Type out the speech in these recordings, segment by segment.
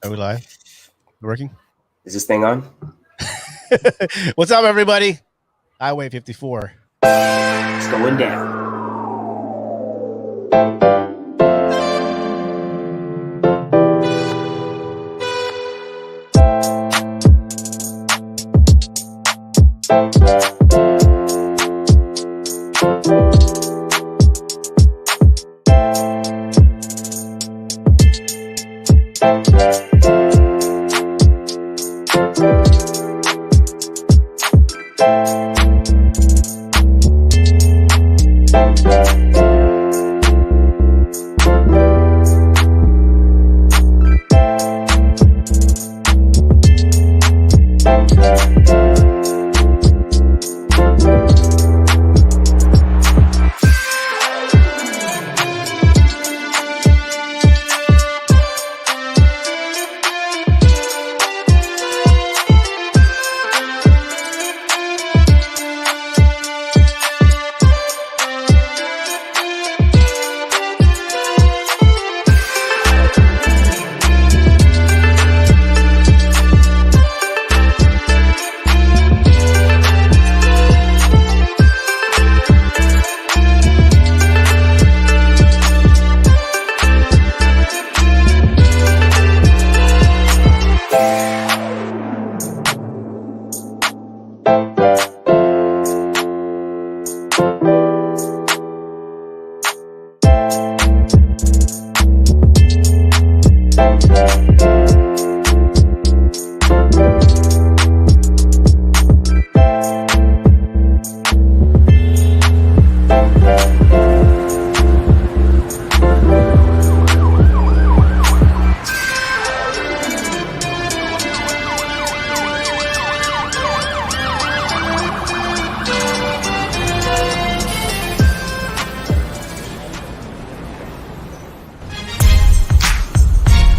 Are we live? Working? Is this thing on? What's up, everybody? HWY 54. It's going down.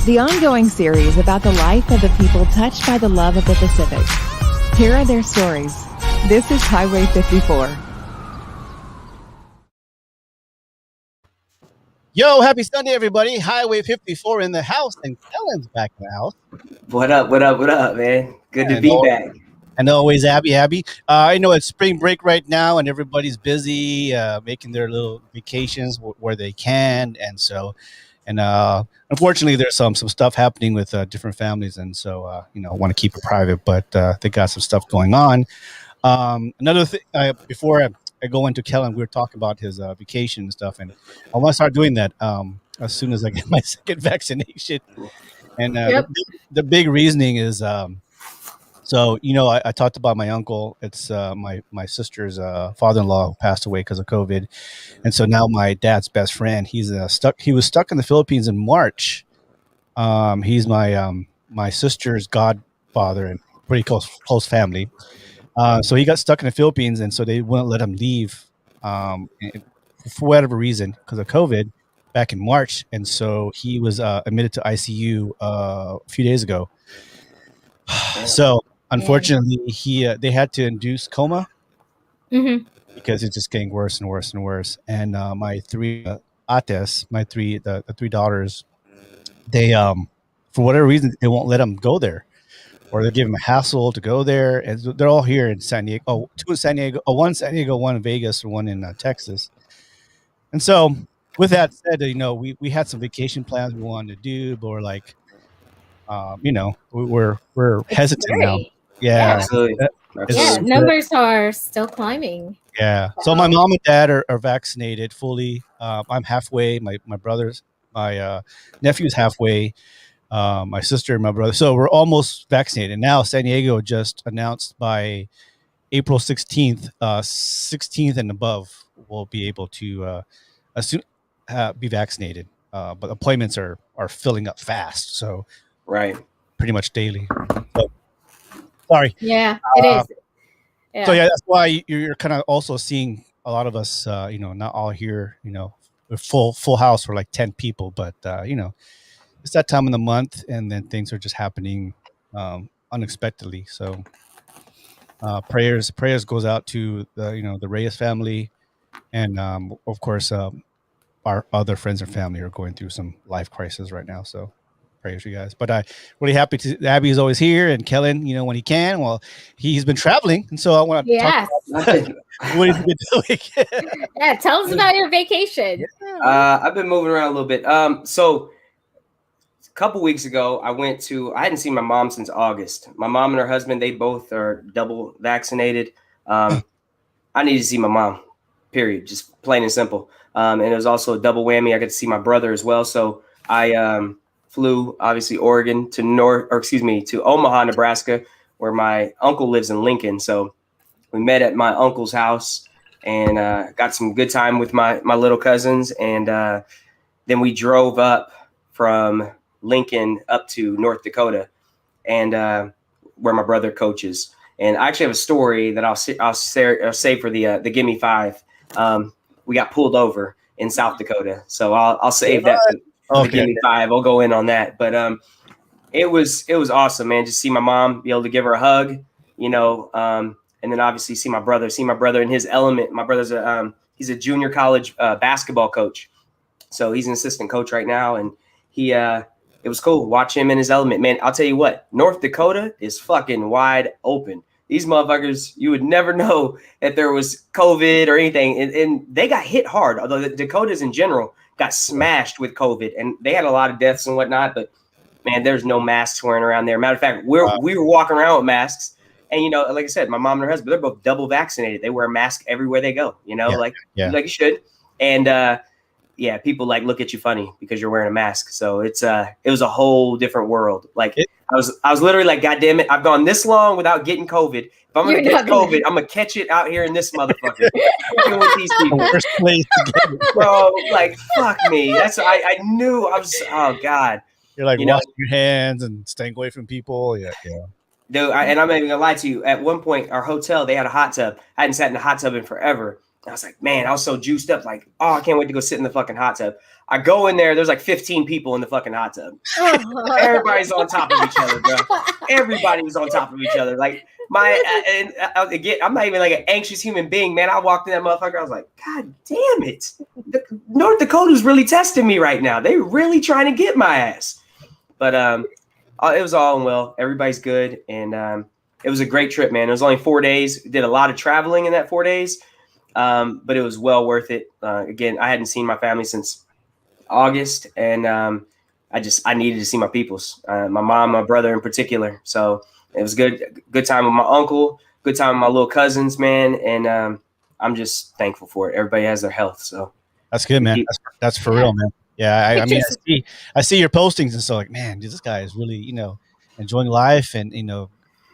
The ongoing series about the life of the people touched by the love of the Pacific. Here are their stories. This is HWY 54. Yo, happy Sunday, everybody. HWY 54 in the house, and Kellen's back in the house. What up, man? Good to be back. And always Abby. I know it's spring break right now, and everybody's busy making their little vacations where they can, and unfortunately, there's some stuff happening with different families, and so I want to keep it private, but they got some stuff going on. Another thing, before I go into Kellen, we were talking about his vacation and stuff, and I want to start doing that as soon as I get my second vaccination. And the big reasoning is, so I talked about my uncle. It's my sister's father-in-law who passed away because of COVID, and so now my dad's best friend. He was stuck in the Philippines in March. He's my sister's godfather and pretty close family. So he got stuck in the Philippines, and so they wouldn't let him leave for whatever reason because of COVID back in March, and so he was admitted to ICU a few days ago. So unfortunately, they had to induce coma because it's just getting worse and worse and worse. And my three ates, the three daughters, they for whatever reason they won't let them go there, or they give them a hassle to go there. And they're all here in San Diego. Oh, two in San Diego. One in San Diego, one in Vegas, and one in Texas. And so, with that said, we had some vacation plans we wanted to do, but we're like, we're hesitant now. Yeah, absolutely. Numbers are still climbing. Yeah. So my mom and dad are vaccinated fully. I'm halfway. My brothers, my nephew's halfway. My sister and my brother. So we're almost vaccinated. Now San Diego just announced by April 16th, 16th and above will be able to be vaccinated. But appointments are filling up fast. So right, pretty much daily. So, sorry. Yeah, it is. Yeah. So that's why you're kind of also seeing a lot of us. Not all here. Full house for like 10 people, but it's that time of the month, and then things are just happening unexpectedly. So prayers goes out to the Reyes family, and of course our other friends and family are going through some life crisis right now. So prayers for you guys. But I really happy to Abby is always here, and Kellen, when he can. Well, he's been traveling, and so I want to talk about what he's been doing. Yeah, tell us about your vacation. I've been moving around a little bit. So a couple weeks ago, I hadn't seen my mom since August. My mom and her husband, they both are double vaccinated. I need to see my mom, period, just plain and simple. And it was also a double whammy. I got to see my brother as well. So I flew, obviously, Oregon to Omaha, Nebraska, where my uncle lives in Lincoln. So we met at my uncle's house and got some good time with my little cousins. And then we drove up from Lincoln up to North Dakota, and where my brother coaches. And I actually have a story that I'll save for the Gimme Five. We got pulled over in South Dakota, so I'll save that for the Gimme Five. I'll go in on that. But it was awesome, man. Just see my mom, be able to give her a hug, and then obviously see my brother in his element. My brother's he's a junior college basketball coach, so he's an assistant coach right now, and it was cool. Watch him in his element, man. I'll tell you what, North Dakota is fucking wide open. These motherfuckers, you would never know that there was COVID or anything. And they got hit hard, although the Dakotas in general got smashed with COVID. And they had a lot of deaths and whatnot. But, man, there's no masks wearing around there. Matter of fact, we were walking around with masks. And, like I said, my mom and her husband, they're both double vaccinated. They wear a mask everywhere they go, like you should. And, people look at you funny because you're wearing a mask. So it was a whole different world. I was literally like, God damn it, I've gone this long without getting COVID. If I'm gonna get COVID, I'm gonna catch it out here in this motherfucker. With these people. Bro, fuck me. That's I knew I was. Oh God. You're like washing your hands and staying away from people. Yeah. Dude, and I'm not even gonna lie to you. At one point, our hotel, they had a hot tub. I hadn't sat in a hot tub in forever. I was like, man, I was so juiced up. Like, I can't wait to go sit in the fucking hot tub. I go in there. There's 15 people in the fucking hot tub. Everybody's on top of each other, bro. Everybody was on top of each other. Like again, I'm not even an anxious human being, man. I walked in that motherfucker. I was like, God damn it. North Dakota's really testing me right now. They really trying to get my ass. But it was all well. Everybody's good. And it was a great trip, man. It was only 4 days. Did a lot of traveling in that 4 days. But it was well worth it. Again, I hadn't seen my family since August, and I needed to see my peoples, my mom, my brother in particular. So it was good time with my uncle, good time with my little cousins, man. And I'm just thankful for it. Everybody has their health. So that's good, man. That's for real, man. Yeah. I mean, I see your postings and so man, dude, this guy is really, enjoying life and, and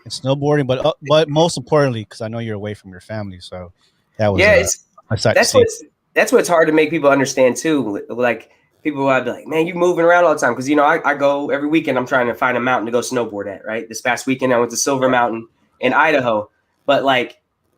snowboarding, but most importantly, cause I know you're away from your family. So that was, that's what's hard to make people understand too. Like people would be like, man, you moving around all the time. Cause I go every weekend. I'm trying to find a mountain to go snowboard at, right? This past weekend, I went to Silver Mountain in Idaho, but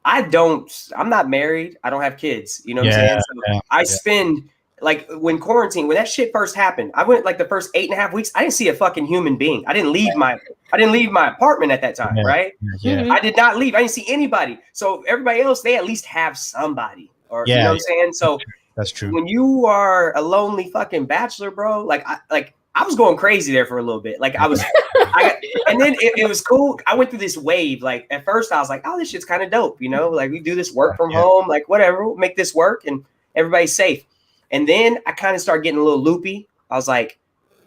I'm not married. I don't have kids, you know what I'm saying? So I spend when that shit first happened, I went the first 8.5 weeks. I didn't see a fucking human being. I didn't leave my apartment at that time. Right. Yeah. I did not leave. I didn't see anybody. So everybody else, they at least have somebody or, you know what I'm saying? So that's true. When you are a lonely fucking bachelor, bro, I was going crazy there for a little bit. And then it was cool. I went through this wave. At first I was like, oh, this shit's kind of dope. We do this work from home, whatever, we'll make this work and everybody's safe. And then I kind of started getting a little loopy. I was like,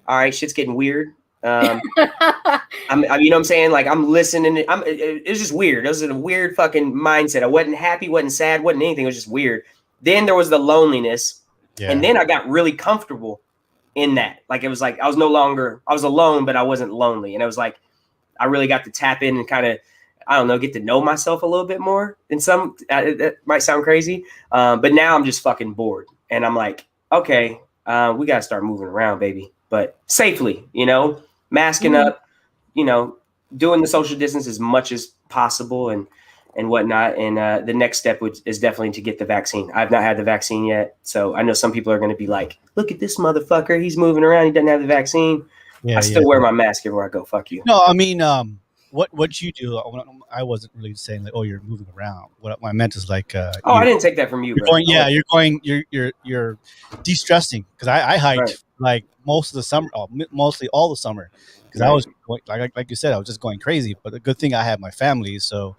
all right, shit's getting weird. You know what I'm saying? I'm listening. It was just weird. It was a weird fucking mindset. I wasn't happy, wasn't sad, wasn't anything. It was just weird. Then there was the loneliness. Yeah. And then I got really comfortable in that. I was I was alone, but I wasn't lonely. And it was I really got to tap in and kind of, I don't know, get to know myself a little bit more. And that might sound crazy. But now I'm just fucking bored. And I'm like, okay, we got to start moving around, baby. But safely, masking up, doing the social distance as much as possible and whatnot. And the next step is definitely to get the vaccine. I've not had the vaccine yet. So I know some people are going to be like, look at this motherfucker. He's moving around. He doesn't have the vaccine. I still wear my mask everywhere I go. Fuck you. No, I mean, what you do, I wasn't really saying you're moving around. What I meant is I didn't take that from you. You're de-stressing because I hiked like most of the summer, mostly all the summer, because I Right. was like you said, I was just going crazy. But the good thing I had my family, so.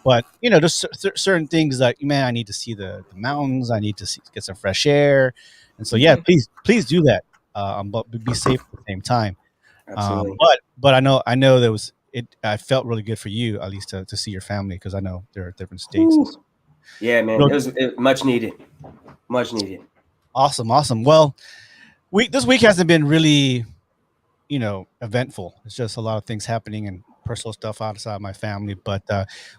But there's certain things like, man, I need to see the mountains. I need to get some fresh air, and so yeah, Mhm. please do that. But be safe at the same time. Absolutely. But I know there was it. I felt really good for you at least to see your family because I know they're at different states. Whew. Yeah, man. Real- Much needed. Much needed. awesome. Well, this week hasn't been really eventful. It's just a lot of things happening and personal stuff outside my family. But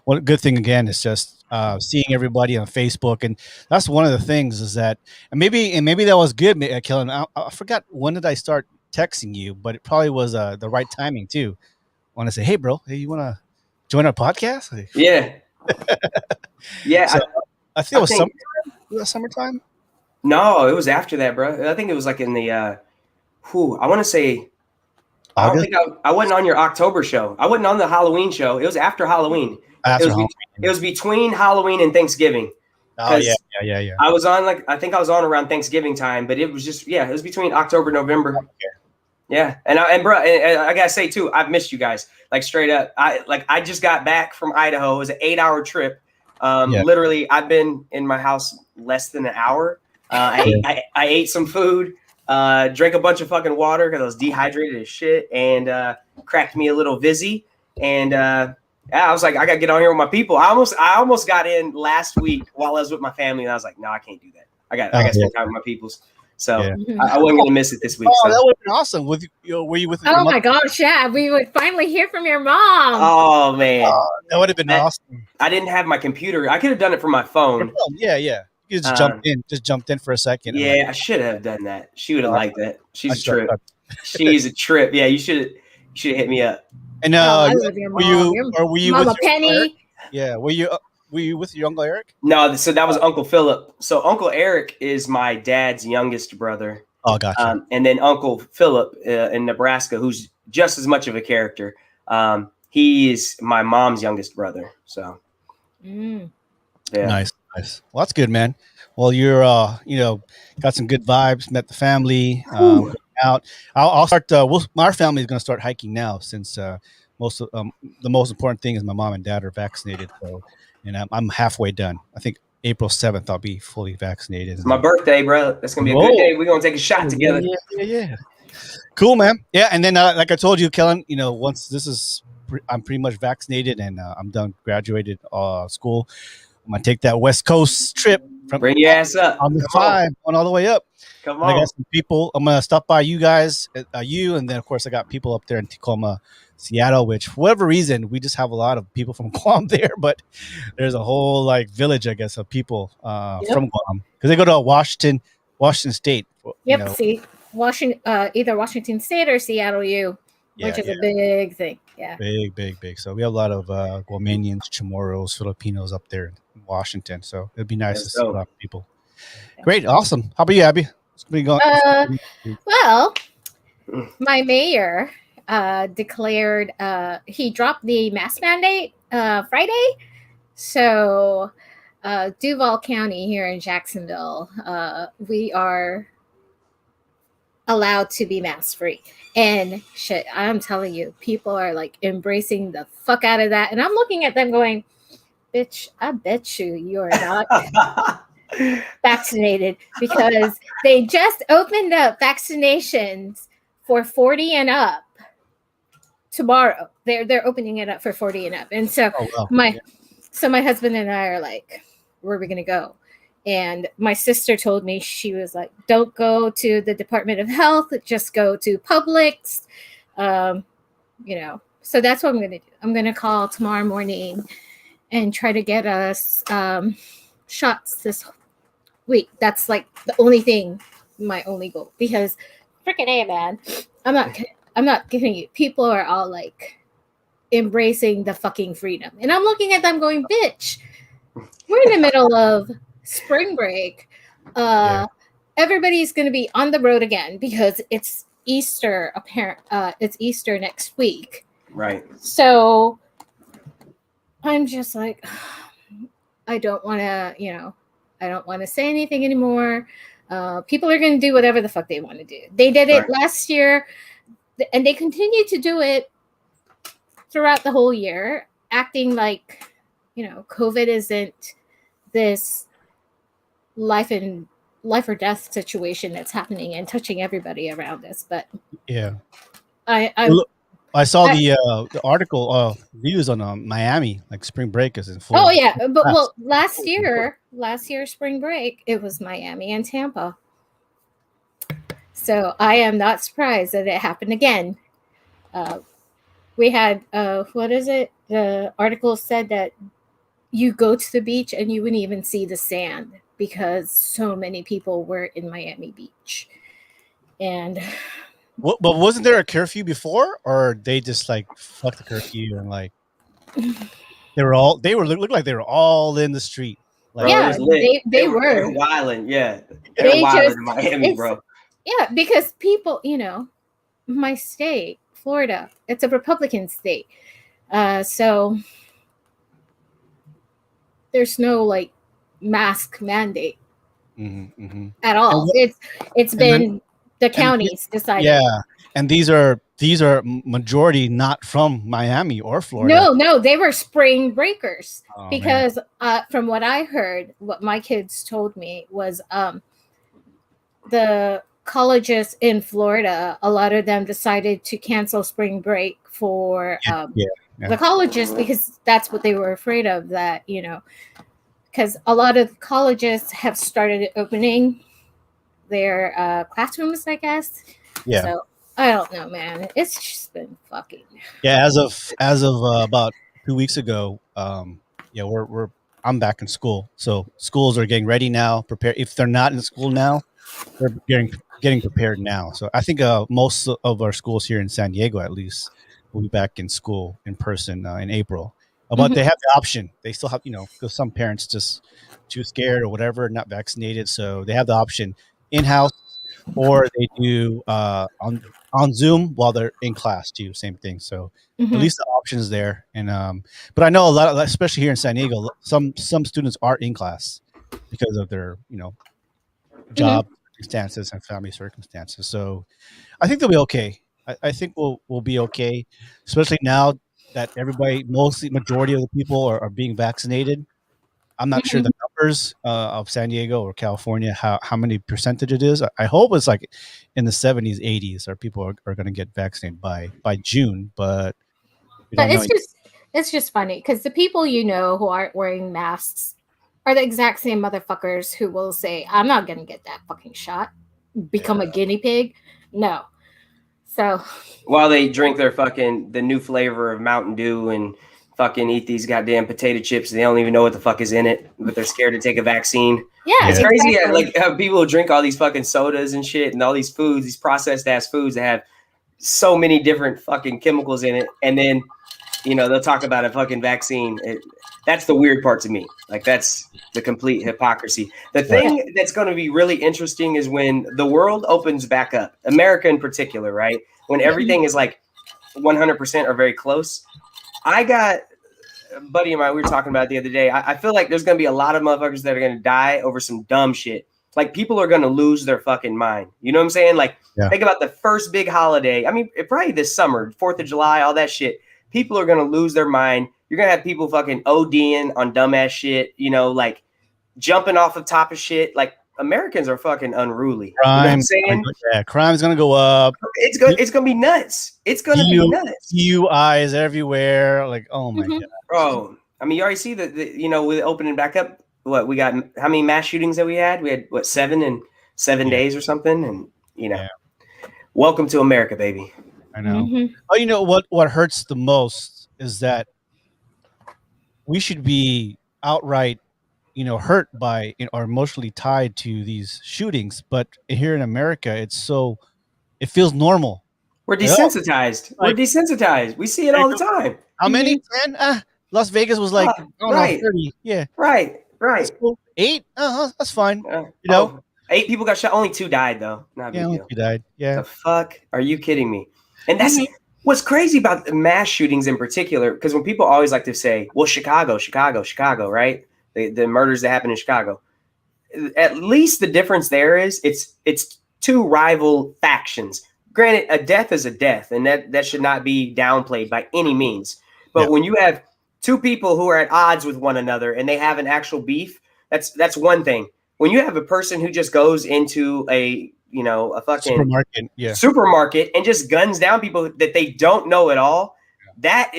one good thing again is just seeing everybody on Facebook, and that's one of the things is that, and maybe that was good, Kellen. I forgot when did I start texting you, but it probably was the right timing too. Want to say, hey, bro, hey, you want to join our podcast? Like, Yeah. so Yeah. I think I it was think summertime. no, it was after that, bro. I think it was like in the I want to say I don't August think I wasn't on your October show. I wasn't on the Halloween show. It was after Halloween. It after was Halloween. it was between Halloween and Thanksgiving. Oh yeah, Because yeah. I was on I think I was on around Thanksgiving time, but it was just it was between October, November. Yeah, and bro, and I gotta say too, I've missed you guys. Like straight up, I just got back from Idaho. It was an 8-hour trip. Yeah. Literally, I've been in my house less than an hour. I ate some food, drank a bunch of fucking water because I was dehydrated as shit, and cracked me a little vizzy. And I was like, I gotta get on here with my people. I almost got in last week while I was with my family, and I was like, no, I can't do that. I got to spend time with my peoples. So Yeah. Mhm. I wasn't gonna miss it this week. Oh, So. that would have been awesome. Were you with your Oh mother? my gosh, yeah, we would finally hear from your mom. Oh man, That would have been awesome. I didn't have my computer. I could have done it from my phone. Yeah. You just jumped in for a second. Yeah, I should have done that. She would have liked that. She's a trip. She's a trip. Yeah, you should have hit me up. And Oh, I love your mom. were you Mama with your Uncle Eric? Penny. Yeah, were you with your Uncle Eric? No, so that was Uncle Philip. So Uncle Eric is my dad's youngest brother. Oh, gotcha. And then Uncle Philip in Nebraska, who's just as much of a character. He is my mom's youngest brother. So, Mm. yeah. Nice. Well, that's good, man. Well, you're got some good vibes. Met the family. Out. I'll start. Our family is going to start hiking now since the most important thing is my mom and dad are vaccinated. So, and I'm halfway done. I think April 7th I'll be fully vaccinated. It's my birthday, bro. That's gonna be a good day. We're gonna take a shot together. Yeah. Cool, man. Yeah, and then like I told you, Kellen, once I'm pretty much vaccinated and I'm done, graduated school. I'm gonna take that West Coast trip from Bring your ass up. on the 5, going all the way up. Come And I on. got some people. I'm gonna stop by you guys, and then of course I got people up there in Tacoma, Seattle. Which for whatever reason we just have a lot of people from Guam there, but there's a whole like village, I guess, of people from Guam because they go to Washington State. Yep. See, either Washington State or Seattle U, which is a big thing. Yeah. Big. So we have a lot of Guamanians, Chamorros, Filipinos up there in Washington. So it'd be nice to see a lot of people. Great, awesome. How about you, Abby? Well, my mayor declared he dropped the mask mandate Friday. So Duval County here in Jacksonville, we are allowed to be mask free. And shit, I'm telling you, people are like embracing the fuck out of that. And I'm looking at them going, bitch, I bet you are not vaccinated because they just opened up vaccinations for 40 and up tomorrow. They're opening it up for 40 and up. And so my husband and I are like, where are we gonna go? And my sister told me, she was like, don't go to the Department of Health, just go to Publix. So that's what I'm gonna do. I'm gonna call tomorrow morning and try to get us shots this week. That's like the only thing, my only goal, because freaking A, man, I'm not kidding you. People are all like embracing the fucking freedom. And I'm looking at them going, bitch, we're in the middle of spring break. Everybody's going to be on the road again because it's Easter. It's Easter next week. Right. So I'm just like, I don't want to say anything anymore. People are going to do whatever the fuck they want to do. They did it Right. last year, and they continue to do it throughout the whole year, acting like, COVID isn't this life or death situation that's happening and touching everybody around us. But Yeah. I Well, I saw the article views on Miami, like spring break is in full. oh yeah, but blast. last year spring break, it was Miami and Tampa. So I am not surprised that it happened again. We had what is it? The article said that you go to the beach and you wouldn't even see the sand because so many people were in Miami Beach. And But wasn't there a curfew before, or they just like fuck the curfew and like they looked like they were all in the street. Like, Bro, it yeah, was lit. they were were wilding. Yeah, they were they wilding just in Miami, it's bro. yeah, because people, my state, Florida, it's a Republican state. So there's no like mask mandate at all. And It's and been the and counties deciding. yeah, and these are majority not from Miami or Florida. No, they were spring breakers Oh, because from what I heard, what my kids told me was the colleges in Florida, a lot of them decided to cancel spring break for the colleges because that's what they were afraid of, that, because a lot of colleges have started opening their classrooms, I guess. Yeah. So I don't know, man. It's just been fucking. Yeah, as of about 2 weeks ago, I'm back in school. So schools are getting ready now. Prepare if they're not in school now, they're getting prepared now. So I think most of our schools here in San Diego, at least, will be back in school in person in April. But they have the option. They still have, because some parents just too scared or whatever, not vaccinated. So they have the option in-house, or they do on Zoom while they're in class too. Same thing. So at least the option is there. And but I know a lot of, especially here in San Diego, some students are in class because of their job circumstances and family circumstances. So I think they'll be okay. I think we'll be okay, especially now that majority of the people are being vaccinated. I'm not sure the numbers of San Diego or California, how many percentage it is. I hope it's like in the 70s, 80s, or people are going to get vaccinated by June, but we don't know. It's just funny because the people who aren't wearing masks are the exact same motherfuckers who will say, I'm not going to get that fucking shot, become a guinea pig. No. So while they drink the new flavor of Mountain Dew and fucking eat these goddamn potato chips, they don't even know what the fuck is in it, but they're scared to take a vaccine. Yeah, it's crazy. Yeah, like people drink all these fucking sodas and shit and all these foods, these processed ass foods that have so many different fucking chemicals in it, and then they'll talk about a fucking vaccine. That's the weird part to me. Like, that's the complete hypocrisy. The thing that's going to be really interesting is when the world opens back up, America in particular, right? When everything is like 100% or very close. I got a buddy of mine, we were talking about it the other day. I feel like there's going to be a lot of motherfuckers that are going to die over some dumb shit. Like, people are going to lose their fucking mind. You know what I'm saying? Like, think about the first big holiday. I mean, probably this summer, 4th of July, all that shit. People are going to lose their mind. You're going to have people fucking ODing on dumbass shit, like jumping off the top of shit. Like, Americans are fucking unruly. Crime, you know what I'm saying? Crime's going to go up. It's going to be nuts. It's going to be nuts. UIs everywhere. Like, oh my God. Bro, I mean, you already see that, with opening back up, what we got, how many mass shootings that we had? We had, 7 in 7 days or something? And, welcome to America, baby. I know. Oh, what hurts the most is that we should be outright, hurt by or emotionally tied to these shootings. But here in America, it feels normal. We're desensitized. We're desensitized. We see it all the time. How many? 10? Las Vegas was like, 30. Yeah. Right. Cool. 8? That's fine. 8 people got shot. Only 2 died, though. Not a big deal. 2 died. Yeah. The fuck? Are you kidding me? And that's what's crazy about the mass shootings in particular, because when people always like to say, well, Chicago, right? The murders that happened in Chicago. at least the difference there is it's two rival factions. Granted, a death is a death, and that should not be downplayed by any means. But Yeah. when you have two people who are at odds with one another and they have an actual beef, that's one thing. When you have a person who just goes into a fucking supermarket and just guns down people that they don't know at all, that's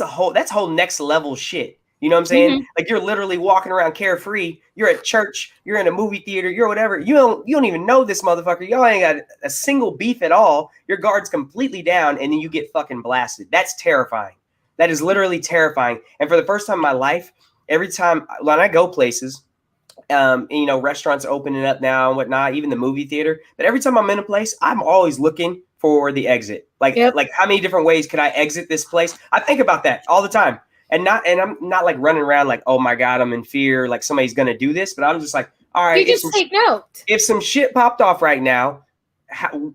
whole next level shit. You know what I'm saying? Mm-hmm. Like, you're literally walking around carefree. You're at church. You're in a movie theater. You're whatever. You don't even know this motherfucker. Y'all ain't got a single beef at all. Your guard's completely down, and then you get fucking blasted. That's terrifying. That is literally terrifying. And for the first time in my life, every time when I go places, restaurants are opening up now and whatnot, even the movie theater. But every time I'm in a place, I'm always looking for the exit. Like how many different ways could I exit this place? I think about that all the time. And I'm not like running around like, oh my God, I'm in fear, like somebody's gonna do this. But I'm just like, all right, you just take note. If some shit popped off right now,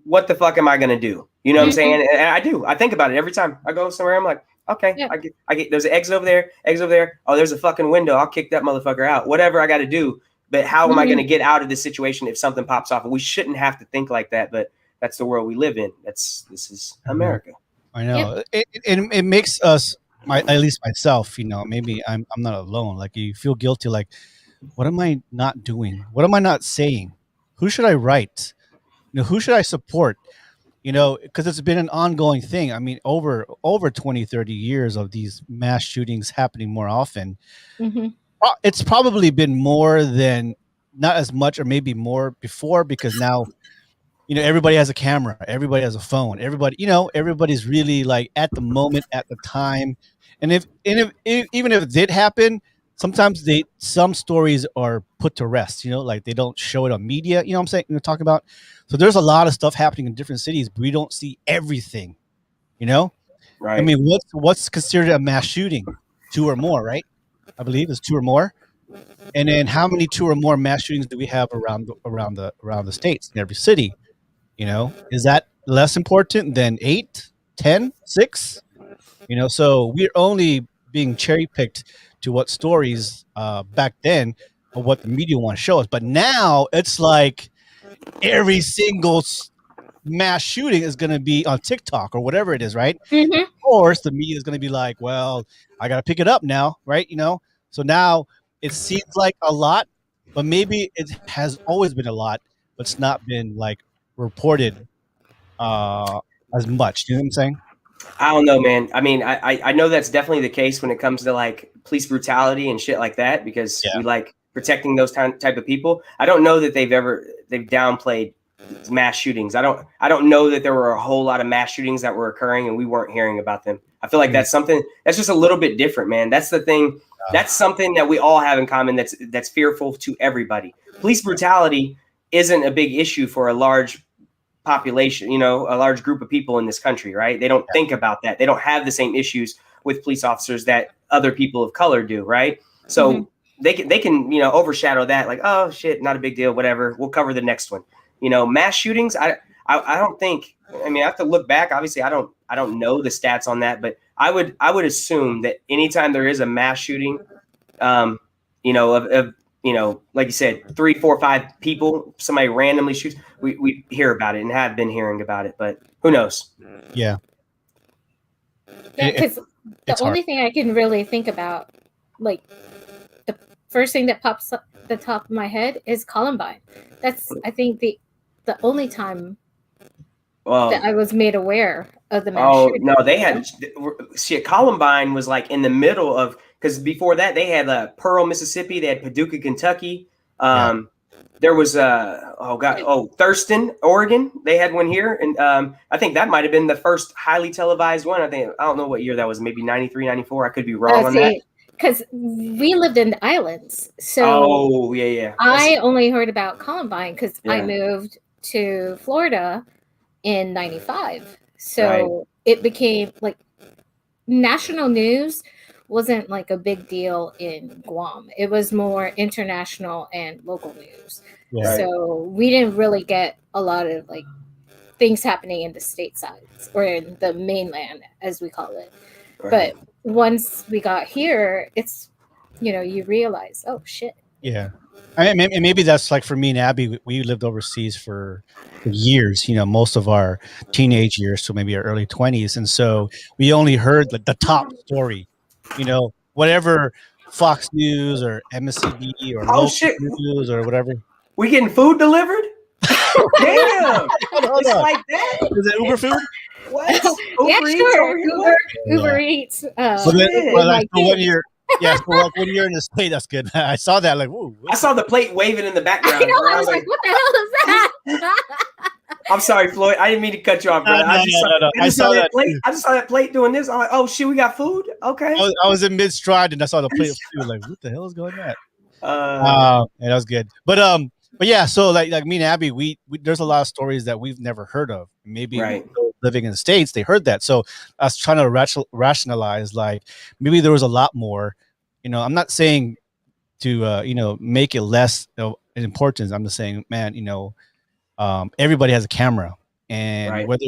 what the fuck am I gonna do? You know what I'm saying? And I do. I think about it every time I go somewhere. I'm like, okay, I get there's an exit over there. Oh, there's a fucking window. I'll kick that motherfucker out. Whatever I got to do. But how am I going to get out of this situation if something pops off? And we shouldn't have to think like that. But that's the world we live in. This is America. I know. It makes us, at least myself, maybe I'm not alone. Like, you feel guilty. Like, what am I not doing? What am I not saying? Who should I write? Who should I support? Because it's been an ongoing thing. I mean, over 20, 30 years of these mass shootings happening more often. Mm-hmm. It's probably been more than, not as much, or maybe more before, because now, everybody has a camera, everybody has a phone, everybody's really like at the moment, at the time. And even if it did happen, sometimes some stories are put to rest, like they don't show it on media, what I'm saying, talking about. So there's a lot of stuff happening in different cities, but we don't see everything, Right. I mean, what's considered a mass shooting? 2 or more, right? I believe it's 2 or more. And then how many 2 or more mass shootings do we have around the states in every city? Is that less important than 8, 10, 6? So we're only being cherry picked to what stories back then, or what the media want to show us. But now it's like every single mass shooting is going to be on TikTok or whatever it is, right? Mm-hmm. Of course, the media is going to be like, well, I got to pick it up now, right? So now it seems like a lot, but maybe it has always been a lot, but it's not been like reported as much. You know what I'm saying? I don't know, man. I mean, I know that's definitely the case when it comes to like police brutality and shit like that, because we like protecting those type of people. I don't know that they've downplayed mass shootings. I don't know that there were a whole lot of mass shootings that were occurring and we weren't hearing about them. I feel like that's something that's just a little bit different, man. That's the thing. That's something that we all have in common. That's fearful to everybody. Police brutality isn't a big issue for a large population, a large group of people in this country, right? They don't think about that. They don't have the same issues with police officers that other people of color do, right? So they can overshadow that, like, oh shit, not a big deal, whatever. We'll cover the next one. Mass shootings, I don't think. I mean, I have to look back. Obviously, I don't know the stats on that, but I would assume that anytime there is a mass shooting, like you said, 3, 4, 5 people, somebody randomly shoots, we hear about it and have been hearing about it, but who knows? Yeah. Yeah, because the only thing I can really think about, like, the first thing that pops up the top of my head is Columbine. That's, I think, the only time that I was made aware of the mass shooting. No, they had shit. Columbine was like in the middle of, because before that they had Pearl, Mississippi. They had Paducah, Kentucky. There was Thurston, Oregon. They had one here, and I think that might have been the first highly televised one. I don't know what year that was. Maybe 93, 94. I could be wrong on that. Because we lived in the islands, so I only heard about Columbine because I moved to Florida in 95. So it became like national news wasn't like a big deal in Guam. It was more international and local news. Yeah. So we didn't really get a lot of like things happening in the stateside or in the mainland, as we call it. Right. But once we got here, it's, you realize, oh shit, Yeah. I mean, maybe that's like for me and Abby. We lived overseas for years. Most of our teenage years, so maybe our early 20s, and so we only heard the top story. Whatever Fox News or MSCB or Oh local shit, news or whatever. we getting food delivered? Damn, Hold it's on. like that. Is it Uber food? What? Yeah, Uber Eats sure. over here? Uber What? Uber Yeah. Eats. So then, Shit. well, like, My so when kids. you're, yeah, so like when you're in the state, that's good. I saw that, like, whoa, I saw the plate waving in the I background. know. Bro. I was like, what the hell is that? I'm sorry, Floyd. I didn't mean to cut you off, no, brother. no, no, no. I I just saw saw that that plate. too. I just saw that plate doing this. I'm like, oh shit, we got food. Okay. I was in mid stride and I saw the plate of food. Like, what the hell is going on? And that was good. But yeah. So like me and Abby, we there's a lot of stories that we've never heard of. Maybe Right. living in the States, they heard that. So I was trying to rationalize, like maybe there was a lot more. I'm not saying to make it less in importance. I'm just saying, man, everybody has a camera, and Right. whether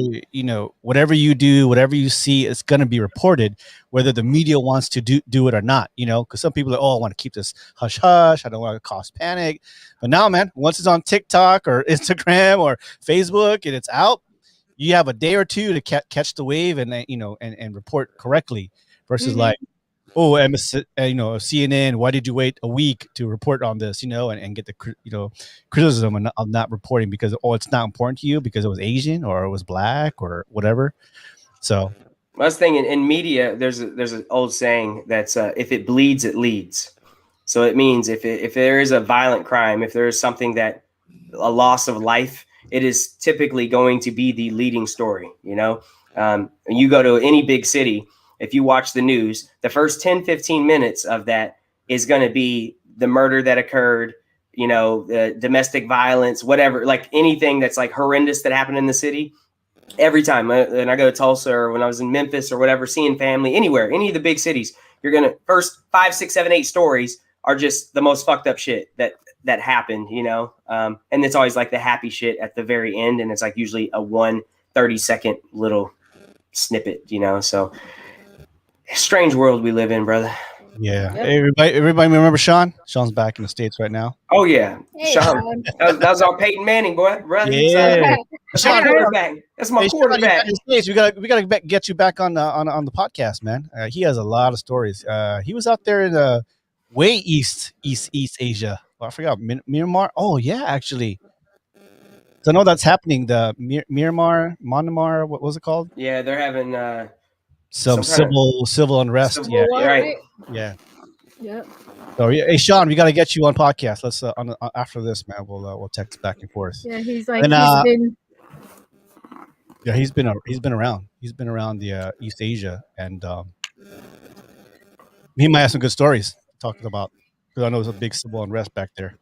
whatever you do, whatever you see, it's going to be reported, whether the media wants to do it or not. Because some people are, oh, I want to keep this hush hush, I don't want to cause panic. But now, man, once it's on TikTok or Instagram or Facebook and it's out, you have a day or two to catch the wave and and report correctly, versus like, oh, CNN, why did you wait a week to report on this, and get the criticism of not reporting because, oh, it's not important to you because it was Asian or it was black or whatever. So I was thinking in media, there's an old saying that's if it bleeds, it leads. So it means if there is a violent crime, if there is something that a loss of life, it is typically going to be the leading story. You go to any big city, if you watch the news, the first 10, 15 minutes of that is going to be the murder that occurred, the domestic violence, whatever, like anything that's like horrendous that happened in the city. Every time when I go to Tulsa or when I was in Memphis or whatever, seeing family anywhere, any of the big cities, you're going to first 5, 6, 7, 8 stories are just the most fucked up shit that happened, and it's always like the happy shit at the very end. And it's like usually a 30-second little snippet, so strange world we live in, brother. yeah. Yep. Everybody remember Sean? Sean's back in the States right now. Oh yeah. Hey, Sean. That was our Peyton Manning, boy. Brother. Yeah. That's my quarterback. That's my quarterback. Sean, we gotta get you back on the podcast, man. He has a lot of stories. He was out there in way East Asia. Well, I forgot Myanmar. Oh yeah, actually. So I know that's happening. The Myanmar, what was it called? Yeah, they're having some civil unrest. Civil war, right? Yeah. Yep. So hey, Sean, we got to get you on podcast. Let's after this, man. We'll text back and forth. Yeah, he's like he's been around. He's been around the East Asia, and he might have some good stories talking about, because I know there's a big civil unrest back there.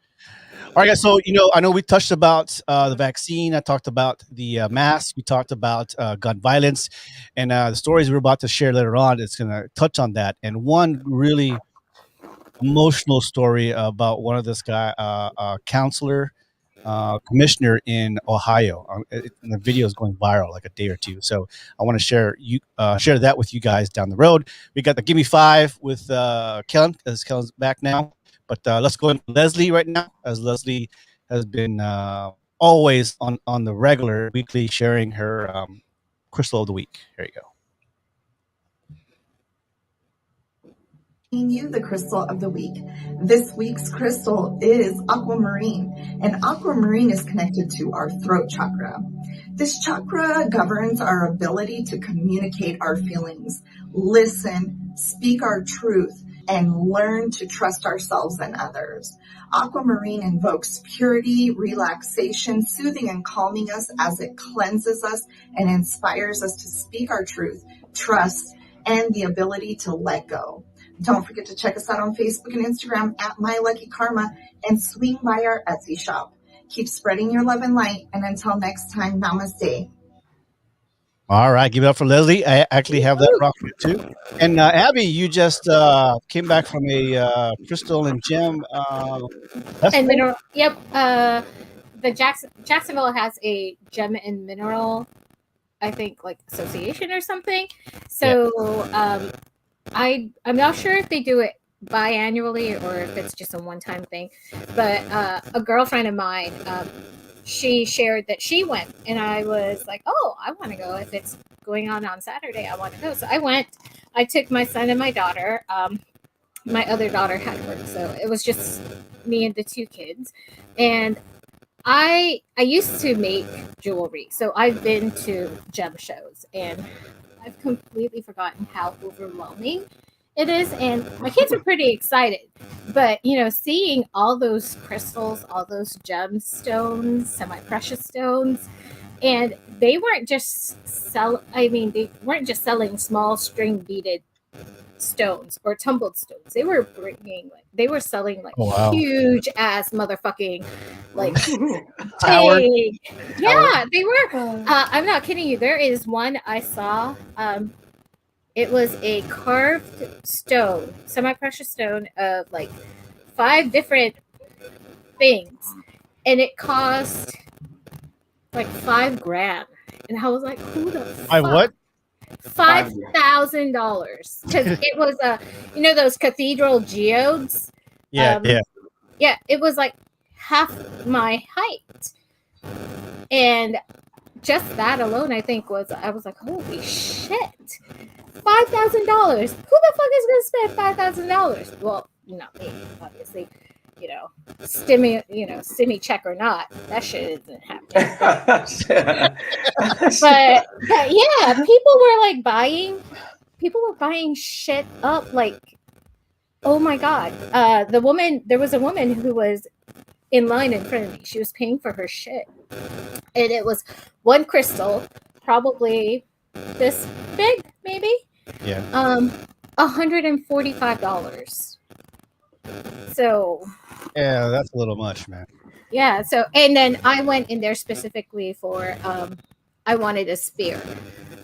All right, guys. So I know we touched about the vaccine. I talked about the masks. We talked about gun violence, and the stories we're about to share later on. It's going to touch on that. And one really emotional story about one of this guy, counselor, commissioner in Ohio. The video is going viral like a day or two. So I want to share that with you guys down the road. We got the Gimme Five with Kellen, as Kellen's back now. But let's go into Leslie right now, as Leslie has been always on the regular weekly sharing her crystal of the week. Here you go. You the crystal of the week. This week's crystal is aquamarine, and aquamarine is connected to our throat chakra. This chakra governs our ability to communicate our feelings, listen, speak our truth, and learn to trust ourselves and others. Aquamarine invokes purity, relaxation, soothing and calming us as it cleanses us and inspires us to speak our truth, trust, and the ability to let go. Don't forget to check us out on Facebook and Instagram at My Lucky Karma, and swing by our Etsy shop. Keep spreading your love and light, and until next time, namaste. All right, give it up for Leslie. I actually have that rock too. And Abby, you just came back from a crystal and gem. And mineral. Yep. The Jacksonville has a gem and mineral, I think, like association or something. So I'm not sure if they do it biannually or if it's just a one-time thing. But a girlfriend of mine, she shared that she went, and I was like, oh, I want to go. If it's going on Saturday, I want to go. So I went. I took my son and my daughter. My other daughter had work, so it was just me and the two kids. And I used to make jewelry, so I've been to gem shows, and I've completely forgotten how overwhelming it is. And my kids are pretty excited, but seeing all those crystals, all those gemstones, semi-precious stones, and they weren't just they weren't just selling small string beaded stones or tumbled stones. They were selling like Oh, wow. huge ass motherfucking like Tower. big. Yeah, they were. I'm not kidding you. There is one I saw. It was a carved stone, semi-precious stone of like 5 different things, and it cost like $5,000. And I was like, who the fuck? I what? $5,000 because it was those cathedral geodes. Yeah, Yeah, it was like half my height, and just that alone, I was like, holy shit, $5,000. Who the fuck is gonna spend $5,000? Well, not me, obviously. Stimmy check or not, that shit isn't happening. but yeah, people were buying shit up like, oh my god. There was a woman who was in line in front of me. She was paying for her shit, and it was one crystal, probably this big, maybe. Yeah. $145. So Yeah, that's a little much, man. yeah. So, and then I went in there specifically for I wanted a sphere.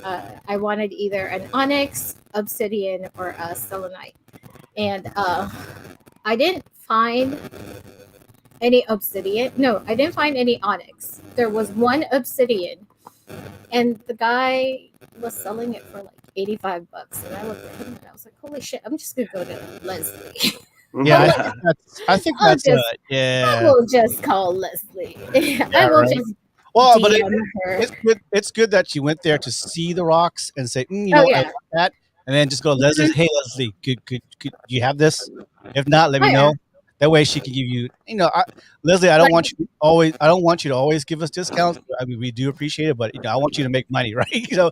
I wanted either an onyx, obsidian, or a selenite, and I didn't find any obsidian. No, I didn't find any onyx. There was one obsidian, and the guy was selling it for like $85. And I looked at him and I was like, holy shit, I'm just gonna go to Leslie. Yeah, I think that's yeah. I will just call Leslie. I will just Well, but DM her. it's good that you went there to see the rocks and say, I yeah. want that, and then just go to Leslie. Hey, Leslie, could you have this? If not, let me yeah. know. That way, she can give you. Leslie, I don't want you to always give us discounts. I mean, we do appreciate it, but I want you to make money, right? Yeah.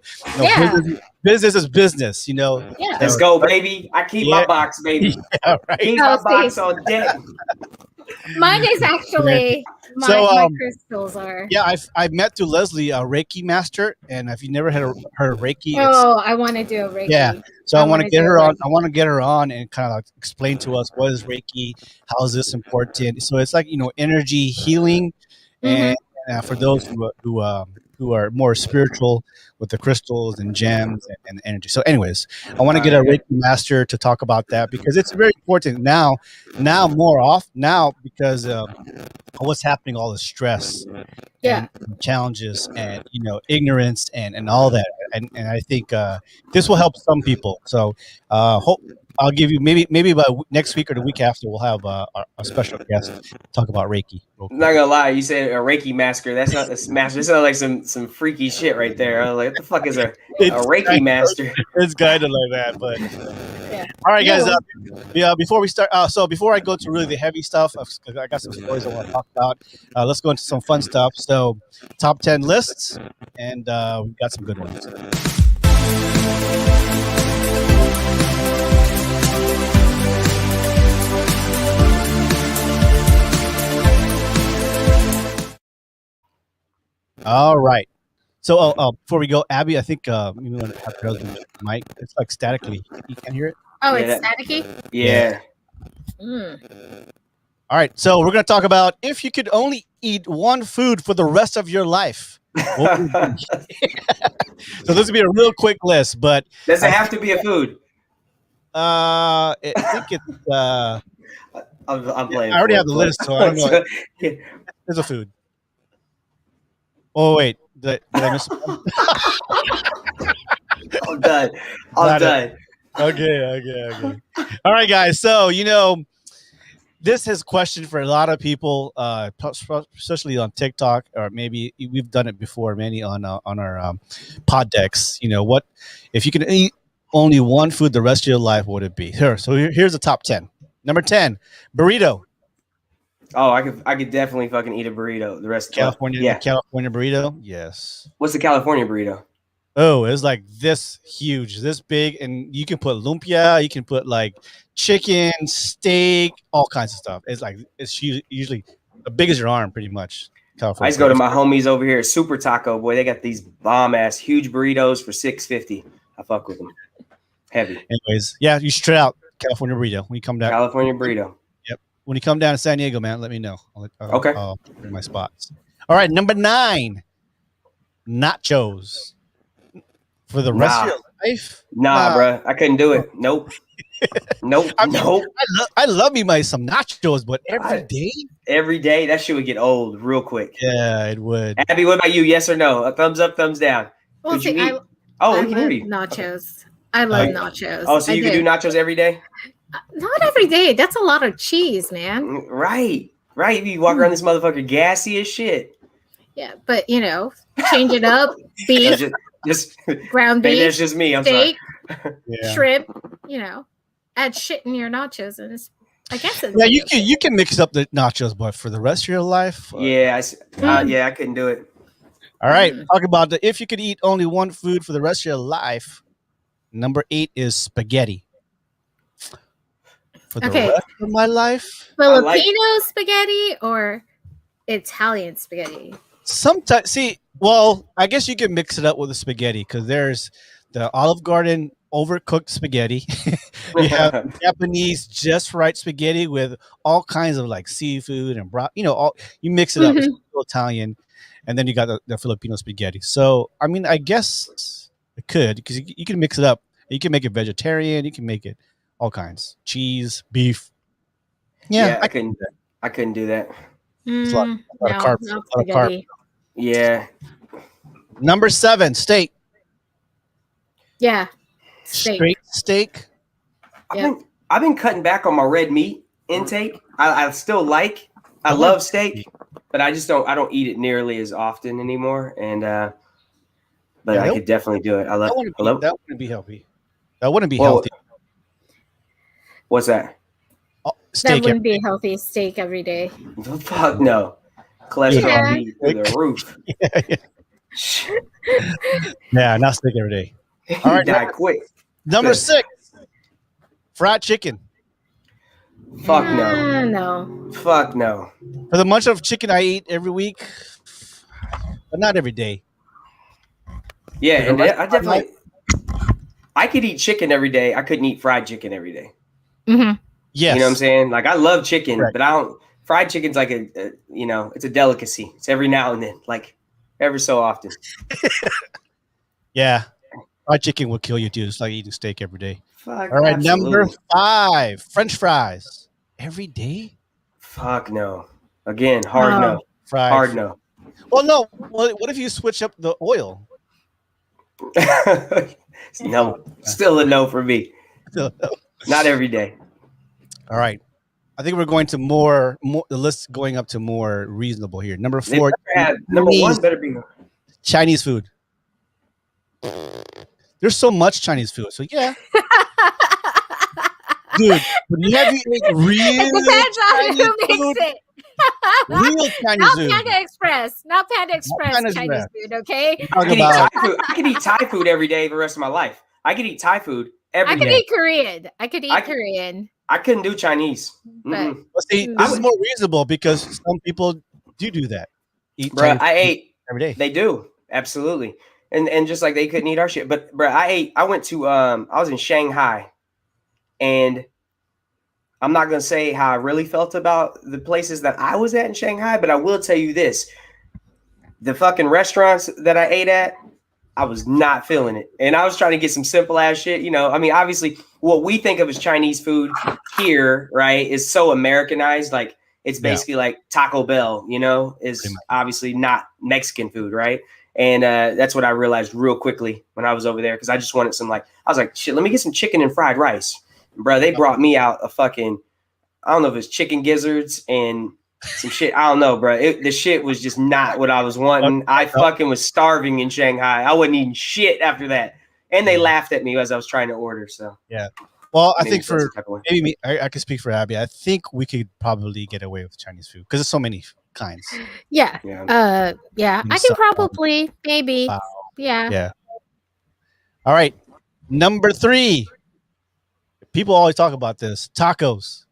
Business is business. Yeah. Let's go, baby. I keep my box, baby. Yeah, right. Keep my box on deck. Mine is actually my crystals are. Yeah, I met through Leslie, a Reiki master, and if you never heard of Reiki, I want to do a Reiki. Yeah, so I want to get her on. I want to get her on and kind of like explain to us what is Reiki, how is this important. So it's like energy healing, and for those who are more spiritual with the crystals and gems and energy. So, anyways, I want to get a Reiki master to talk about that because it's very important now because what's happening, all the stress, and challenges, and ignorance, and all that, and I think this will help some people. So, I'll give you maybe by next week or the week after we'll have a special guest talk about Reiki. I'm not gonna lie, you said a Reiki master. That's not a master. This sounds like some freaky shit right there. I was like, what the fuck is a Reiki master? It's kind of like that, but all right, guys. Before we start, before I go to really the heavy stuff, I got some stories I want to talk about. Let's go into some fun stuff. So, top 10 lists, and we've got some good ones. All right. So, before we go, Abby, I think you want to have your mic. It's like statically. You can't hear it. Oh, it's staticky. Yeah. All right. So we're going to talk about if you could only eat one food for the rest of your life. What would it be? So this would be a real quick list, but does it have to be a food? I think it's. I'm playing. I already have the list, so I don't know. It's a food. Oh wait, did I miss? I'm done. Okay. All right, guys. So this is a question for a lot of people, especially on TikTok, or maybe we've done it before, many on our pod decks. What if you can eat only one food the rest of your life? What would it be? Here's the top 10. Number 10, burrito. Oh, I could definitely fucking eat a burrito. The rest, The California burrito. Yes. What's the California burrito? Oh, it's like this huge, this big, and you can put lumpia, you can put like chicken, steak, all kinds of stuff. It's usually as big as your arm, pretty much. I California. just go to my homies over here, Super Taco. Boy, they got these bomb ass huge burritos for $6.50. I fuck with them. Heavy. Anyways, yeah, you should try out California burrito when you come down. California burrito. Yep. When you come down to San Diego, man, let me know. Okay. I'll bring my spots. All right, number 9, nachos. For the rest of your life? Nah, bro. I couldn't do it. Nope. Nope. I love me some nachos, but every day? Every day, that shit would get old real quick. Yeah, it would. Abby, what about you? Yes or no? A thumbs up, thumbs down. Well, see, I we can hear you. Nachos. I love nachos. Oh, so you can do nachos every day? Not every day. That's a lot of cheese, man. Right. You walk around this motherfucker gassy as shit. Yeah, but change it up. Beef. Just ground beef. That's just me. I'm steak, sorry. Shrimp. Add shit in your nachos, and I guess it's you can mix up the nachos, but for the rest of your life, I couldn't do it. All right, talk about if you could eat only one food for the rest of your life. Number 8 is spaghetti. For the rest of my life, Filipino spaghetti or Italian spaghetti. Sometimes, well, I guess you can mix it up with the spaghetti because there's the Olive Garden overcooked spaghetti. You have Japanese just right spaghetti with all kinds of like seafood and broth. You mix it up. It's Italian, and then you got the Filipino spaghetti. So, I mean, I guess it could because you can mix it up. You can make it vegetarian. You can make it all kinds, cheese, beef. Yeah, I couldn't do that. It's a lot of carbs. Yeah. Number 7, steak. Yeah. Straight steak. I've been cutting back on my red meat intake. I still I love steak, but I don't eat it nearly as often anymore. And but I could definitely do it. That wouldn't be healthy. That wouldn't be healthy. What's that? That wouldn't be a healthy steak every day. Fuck no. Cholesterol be through the roof. Yeah, not steak every day. All right, die quick. Number 6, fried chicken. Fuck no. No. Fuck no. For the much of chicken I eat every week, but not every day. Yeah, and I could eat chicken every day. I couldn't eat fried chicken every day. Mm-hmm. Yes. You know what I'm saying? Like I love chicken, but I don't. Fried chicken's like it's a delicacy. It's every now and then, like ever so often. Yeah, fried chicken will kill you too. It's like eating steak every day. Fuck, all right, absolutely. Number 5, French fries. Every day? Fuck no. Again, hard no. Fried. Hard no. Well, no. What if you switch up the oil? No, still a no for me. Not every day. All right. I think we're going to more the list going up to more reasonable here. Number 4. Number 1 better be Chinese food. There's so much Chinese food. So yeah. Dude, when you have real depends on who food, makes it. Real Chinese not food. Panda Express. Not Panda Express Chinese food, okay? I could eat Thai food every day for the rest of my life. I could eat Thai food every day. I could eat Korean. I could eat Korean. I couldn't do Chinese. But see, this is more reasonable because some people do that. Bruh, I ate every day. They do. Absolutely. And just like they couldn't eat our shit. But bruh, I went to I was in Shanghai, and I'm not gonna say how I really felt about the places that I was at in Shanghai, but I will tell you this. The fucking restaurants that I ate at, I was not feeling it. And I was trying to get some simple ass shit. I mean, obviously what we think of as Chinese food here, right, is so Americanized. Like it's basically like Taco Bell, is obviously not Mexican food, right? And that's what I realized real quickly when I was over there, because I just wanted some, like, I was like, shit, let me get some chicken and fried rice. And bro, they brought me out a fucking, I don't know if it's chicken gizzards and some shit. I don't know, bro. The shit was just not what I was wanting. I fucking was starving in Shanghai. I wasn't eating shit after that. And they laughed at me as I was trying to order. So yeah. Well, I think feel for some type of way. maybe me, I could speak for Abby. I think we could probably get away with Chinese food because there's so many kinds. Yeah. Yeah. Yeah. I So- can probably, maybe. Wow. Yeah. Yeah. All right. Number 3. People always talk about this. Tacos.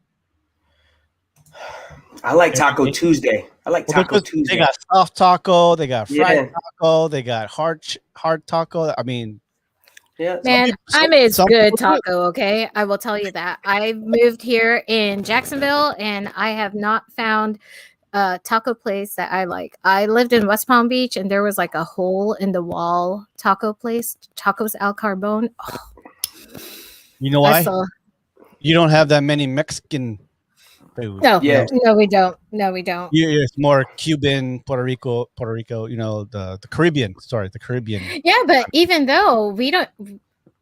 I like Taco Tuesday. I like Well, Taco because Tuesday. they got soft taco, they got fried Yeah. taco, they got hard taco. I mean, Yeah. Man, some I miss people good do it. taco, okay? I will tell you that. I moved here in Jacksonville and I have not found a taco place that I like. I lived in West Palm Beach and there was like a hole in the wall taco place, Tacos Al Carbone. Oh, You know why? I saw. You don't have that many Mexican food. No, Yeah. no, we don't. No, we don't. It's more Cuban, Puerto Rico, you know, the Caribbean. Sorry, the Caribbean. Yeah, but even though we don't,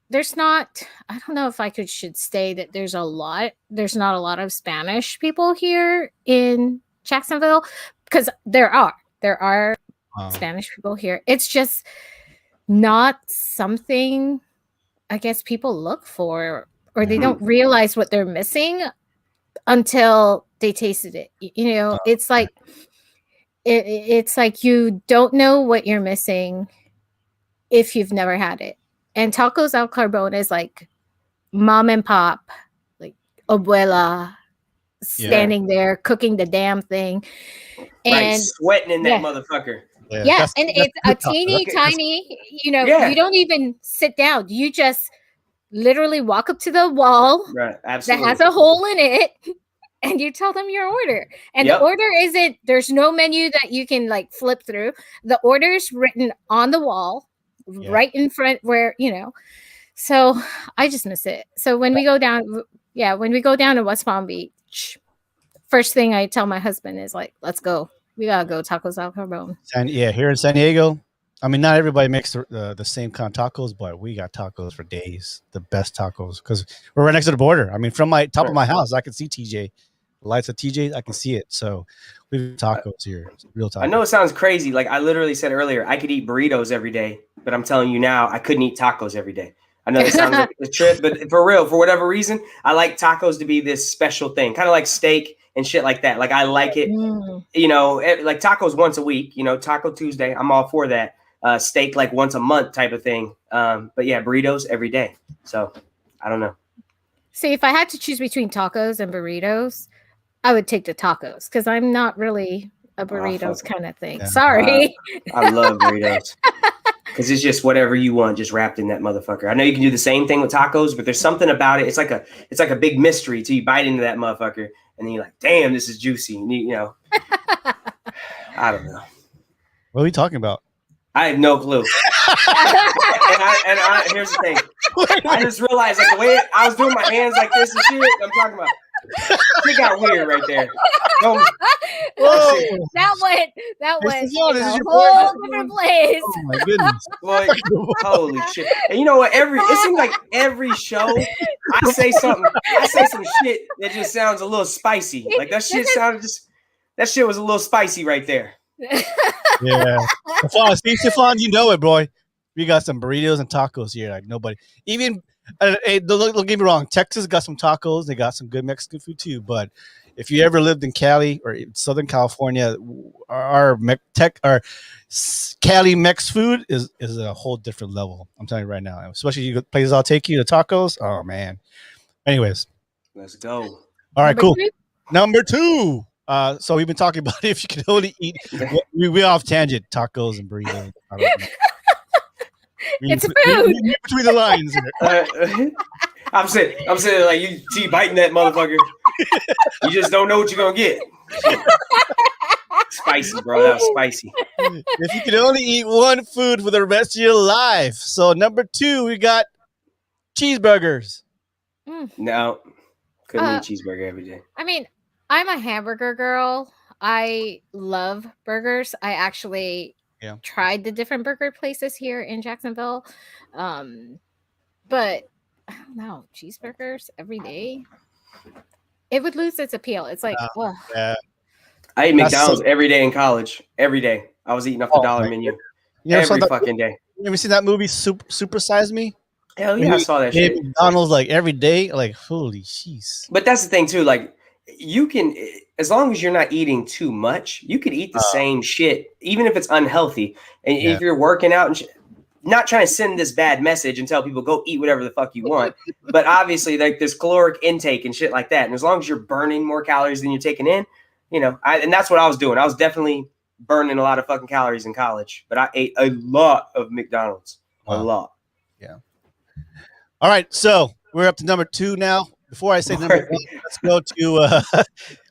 there's not, I don't know if should say that there's not a lot of Spanish people here in Jacksonville, because there are Spanish people here. It's just not something I guess people look for, or they don't realize what they're missing until they tasted it. You know, it's like it's like you don't know what you're missing if you've never had it. And Tacos Al Carbone is like mom and pop, like abuela standing there cooking the damn thing. And Right, sweating in that motherfucker. Yeah, and it's a teeny tiny, you know, you don't even sit down. You just literally walk up to the wall that has a hole in it and you tell them your order. And the order isn't, there's no menu that you can like flip through. The order's written on the wall right in front where, you know. So I just miss it. So when we go down, to West Palm Beach, first thing I tell my husband is like, let's go. We gotta go Tacos Al Carbone. Here in San Diego, I mean, not everybody makes the same kind of tacos, but we got tacos for days. The best tacos because we're right next to the border. I mean, from my top of my house, I can see TJ. The lights of TJ, I can see it. So we've tacos here, real tacos. I know it sounds crazy. Like I literally said earlier, I could eat burritos every day, but I'm telling you now, I couldn't eat tacos every day. I know it sounds like a trip, but for real, for whatever reason, I like tacos to be this special thing, kind of like steak and shit like that. Like I like it, you know, like tacos once a week, you know, Taco Tuesday. I'm all for that. Steak like once a month type of thing. But yeah, burritos every day. So I don't know. See, if I had to choose between tacos and burritos, I would take the tacos because I'm not really a burritos kind of thing. Yeah. Sorry. I love burritos. Because it's just whatever you want, just wrapped in that motherfucker. I know you can do the same thing with tacos, but there's something about it. It's like a big mystery till you bite into that motherfucker, and then you're like, "Damn, this is juicy." And you know, I don't know. What are we talking about? I have no clue. and here's the thing. I just realized like the way I was doing my hands like this and shit. I'm talking about. It got weird right there. Whoa. That went in a whole different place. Oh my goodness. Like, holy shit. And you know what? It seems like every show I say some shit that just sounds a little spicy. Like that shit was a little spicy right there. Yeah. Stefan, you know it, boy. We got some burritos and tacos here. Like nobody even don't get me wrong. Texas got some tacos. They got some good Mexican food too. But if you ever lived in Cali or Southern California, our Cali Mex food is a whole different level. I'm telling you right now. Especially places I'll take you to tacos. Oh man. Anyways, let's go. All right, cool. Number 2. So we've been talking about if you could only eat. We off tangent tacos and burritos. It's food. Between the lines. I'm saying like you biting that motherfucker. You just don't know what you're gonna get. Spicy, bro. That was spicy. If you could only eat one food for the rest of your life. So number 2, we got cheeseburgers. No, couldn't eat cheeseburger every day. I mean, I'm a hamburger girl. I love burgers. I actually Yeah. tried the different burger places here in Jacksonville. But I don't know, cheeseburgers every day, it would lose its appeal. It's like, well, Yeah. I ate That's McDonald's so- every day in college. Every day. I was eating off the Oh, dollar my menu. You ever saw Every that? fucking day. You ever seen that movie, Super Size Me? Hell Where yeah, I he saw that ate shit. McDonald's like every day. Like, holy jeez. But that's the thing too. Like, you can, as long as you're not eating too much, you could eat the same shit, even if it's unhealthy. And Yeah. if you're working out and not trying to send this bad message and tell people go eat whatever the fuck you want, but obviously like there's caloric intake and shit like that. And as long as you're burning more calories than you're taking in, and that's what I was doing. I was definitely burning a lot of fucking calories in college, but I ate a lot of McDonald's. A Wow. lot. Yeah. All right, so we're up to number 2 now. Before I say number 1, let's go to what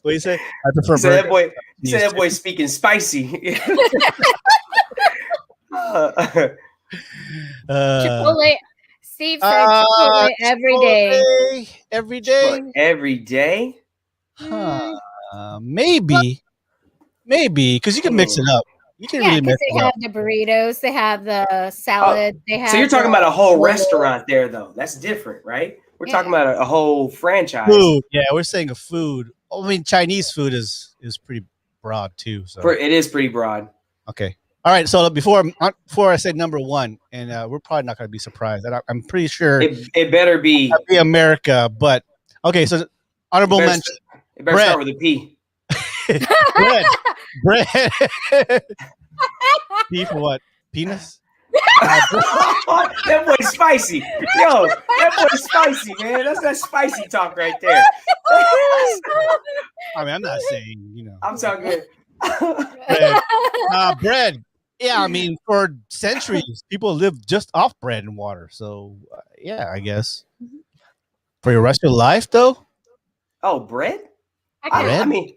do you say? I prefer So that burger. that boy speaking spicy. Chipotle. Steve said Chipotle every day. Every day. Every day? Maybe, because you can mix it up. You can Yeah, really because mix they it have up. the burritos, they have the salad, they have. So you're talking the about a whole roll. restaurant there, though. That's different, right? We're Yeah. talking about a whole franchise. Food, yeah, we're saying a food. I mean, Chinese food is pretty broad too. So It is pretty broad. okay, all right. So before I say number 1, and we're probably not going to be surprised. I'm pretty sure It better be. it'll be America, but okay. So honorable mention. It better start with a P. bread. P for what? Penis? That boy's spicy. Yo, that boy's spicy, man. That's that spicy talk right there. I mean, I'm not saying, I'm talking. bread. Yeah, I mean, for centuries, people lived just off bread and water. So, yeah, I guess. For your rest of your life, though? Oh, bread? I mean,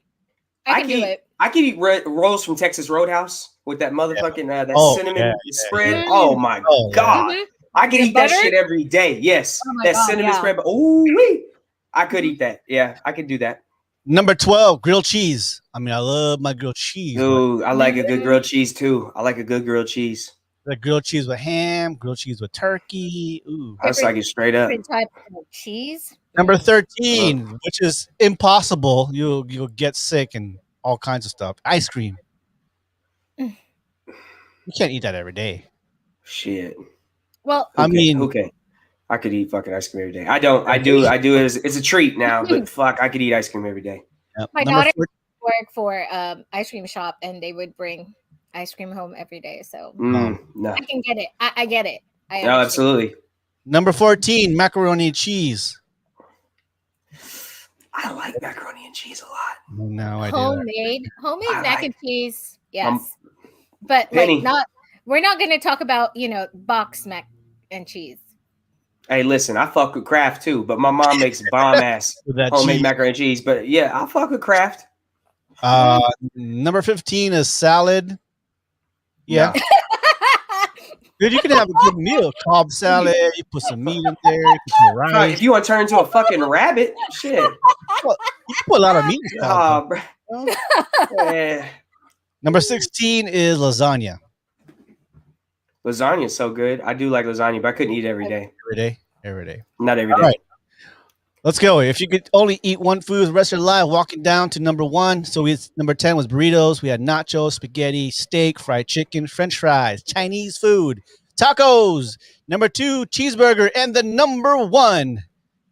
I can do it. I could eat rolls from Texas Roadhouse with that motherfucking cinnamon spread. Mm. Oh my god, Mhm. I could And eat that butter? shit every day. Yes, Oh my that God, cinnamon yeah. spread. Oh, I could eat that. Yeah, I could do that. Number 12, grilled cheese. I mean, I love my grilled cheese. Ooh, I like a good grilled cheese too. I like a good grilled cheese. The grilled cheese with ham, grilled cheese with turkey. Ooh. I just like it straight up. Different type of cheese. Number 13, which is impossible. You'll get sick and all kinds of stuff. Ice cream. You can't eat that every day. Shit. Well, I mean, okay. I could eat fucking ice cream every day. I don't. I do it. It's a treat now. But fuck, I could eat ice cream every day. yep. my Number daughter 14 worked for ice cream shop, and they would bring ice cream home every day. So No. I can get it. I get it. I No, understand. absolutely. Number 14, macaroni and cheese. I like macaroni and cheese a lot. No idea. Homemade I mac like- and cheese. Yes, but Penny. like not. We're not going to talk about box mac and cheese. Hey, listen, I fuck with Kraft too, but my mom makes bomb ass With that homemade cheese. macaroni and cheese. But yeah, I fuck with Kraft. Number 15 is salad. Yeah. No. Dude, you can have a good meal. Cobb salad. You put some meat in there. You put some Right, rice. if you want to turn into a fucking rabbit, shit. You can put a lot of meat in salad. Bro. Yeah. Number 16 is lasagna. Lasagna's so good. I do like lasagna, but I couldn't eat it every day. Every day. Not every All day. right. Let's go. If you could only eat one food the rest of your life, walking down to number 1. So number 10 was burritos. We had nachos, spaghetti, steak, fried chicken, French fries, Chinese food, tacos. Number 2, cheeseburger. And the number 1,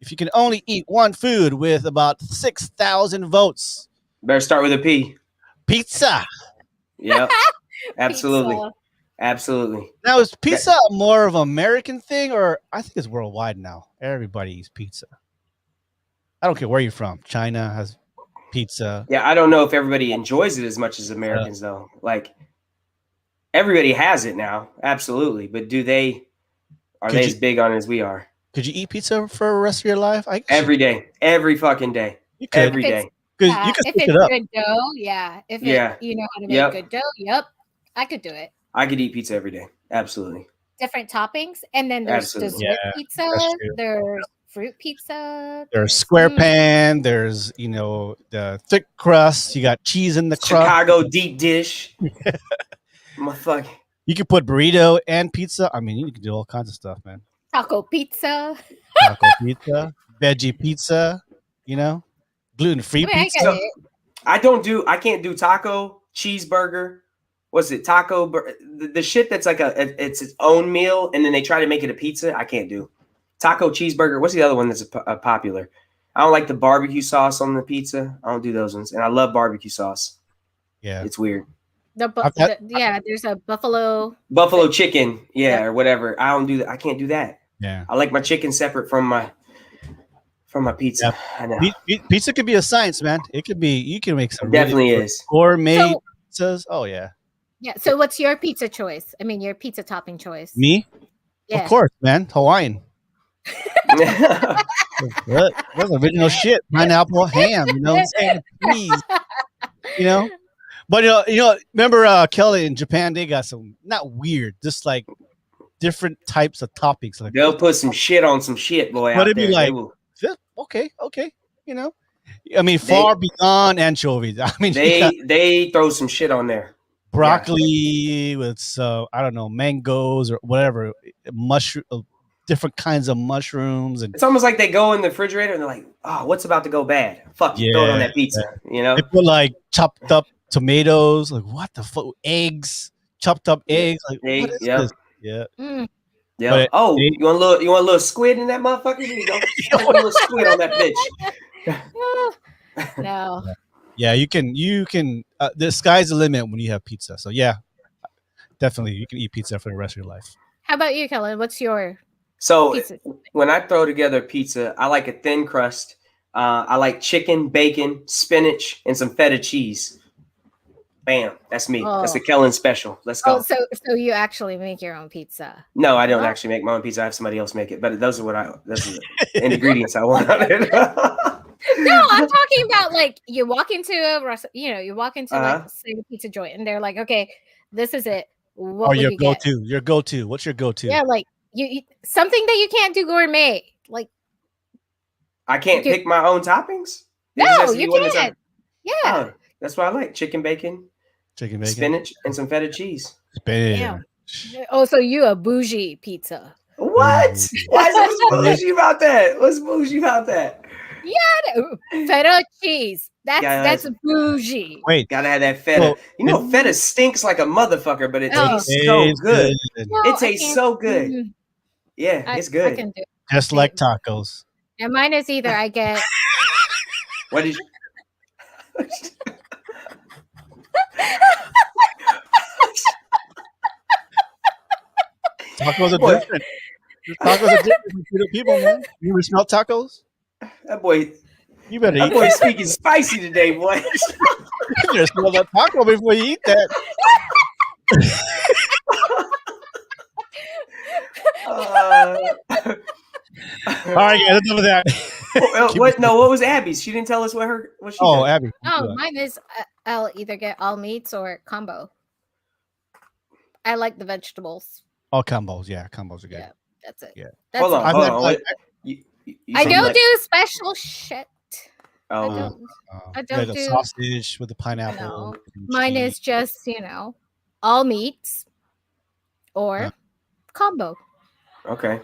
if you can only eat one food with about 6,000 votes, Better start with a P. pizza. Yep. Absolutely. Pizza. Absolutely. Now, is pizza more of an American thing, or I think it's worldwide now? Everybody eats pizza. I don't care where you're from. China has pizza. Yeah, I don't know if everybody enjoys it as much as Americans, though. Like, everybody has it now. Absolutely. But are Could they as you- big on it as we are? Could you eat pizza for the rest of your life? I guess Every day. Every fucking day. you could. Every If it's- day. 'Cause Yeah, you can if switch it's it up. good dough, yeah. If Yeah. you know how to make Yep. good dough, yep, I could do it. I could eat pizza every day. Absolutely. Different toppings, and then there's Absolutely. dessert Yeah, pizza. that's true. There's fruit pizza. There's square Mm. pan. There's the thick crust. You got cheese in the crust. Chicago deep dish. Motherfucker. You can put burrito and pizza. I mean, you can do all kinds of stuff, man. Taco pizza. Taco pizza, veggie pizza, you know, gluten-free I mean, I pizza. get it. I can't do taco, cheeseburger. What's it? The shit that's like it's its own meal, and then they try to make it a pizza. I can't do taco, cheeseburger. What's the other one that's popular? I don't like the barbecue sauce on the pizza. I don't do those ones, and I love barbecue sauce. Yeah, It's weird. There's a buffalo Chicken, Yep. or whatever. I don't do that. I can't do that. yeah. I like my chicken separate from my pizza. I know. Pizza could be a science, man. It could be. You can make some Definitely really is. gourmet pizzas. Oh yeah. Yeah. So what's your pizza choice? I mean, your pizza topping choice. Me, Yeah. of course, man. Hawaiian. That's original shit. Pineapple ham. You know what I'm saying? Cheese. You know. But remember Kelly in Japan? They got some not weird, just like different types of toppings. Like They'll put some shit on some shit, boy. But out it'd be there. like, They will- okay. You know, I mean, far beyond anchovies. I mean, you got they throw some shit on there. broccoli with I don't know, mangoes or whatever, mushroom, different kinds of mushrooms, and It's almost like they go in the refrigerator and they're like, "Oh, what's about to go bad? Fuck, you throw it on that pizza." You know, they put like chopped up tomatoes, like what the fuck, eggs, chopped up eggs, like what is this? Yeah. Mm. Yeah. But you want a little squid in that motherfucker? Here you go. Put a little squid on that bitch. No. Yeah, you can. The sky's the limit when you have pizza. So yeah, definitely you can eat pizza for the rest of your life. How about you, Kellen? What's your So pizza? when I throw together pizza, I like a thin crust. I like chicken, bacon, spinach, and some feta cheese. Bam, that's me. That's the Kellen special. Let's go. Oh, so you actually make your own pizza? No, I don't actually make my own pizza. I have somebody else make it. But those are the ingredients I want on it. No, I'm talking about like you walk into like say a pizza joint and they're like, okay, this is it. What would your you get? go-to? Your go-to? What's your go-to? Yeah, like you something that you can't do gourmet. Like I can't pick my own toppings. No, you can't. Yeah, oh, that's what I like: chicken, bacon, spinach, and some feta cheese. Spinach. Oh, so you a bougie pizza? What? What's bougie about that? What's bougie about that? Yeah, feta cheese. That's bougie. Wait, gotta have that feta. Well, feta stinks like a motherfucker, but it tastes so good. Well, it tastes so good. Yeah, it's good. I can do it. Just like tacos. And mine is either I get. What did you? Tacos are different. Tacos are different from people, man. You ever smell tacos? That boy. You better eat. That boy speaking spicy today, boy. You better smell that taco before you eat that. All right, guys, enough of that. What was Abby's? She didn't tell us what she did. Abby. Oh, mine is I'll either get all meats or combo. I like the vegetables. Oh, combos. Yeah, combos are good. Yeah, that's it. Yeah. That's Hold on. I don't do special shit. Oh. I don't the do sausage with the pineapple. No. Mine is just, all meats or combo. Okay.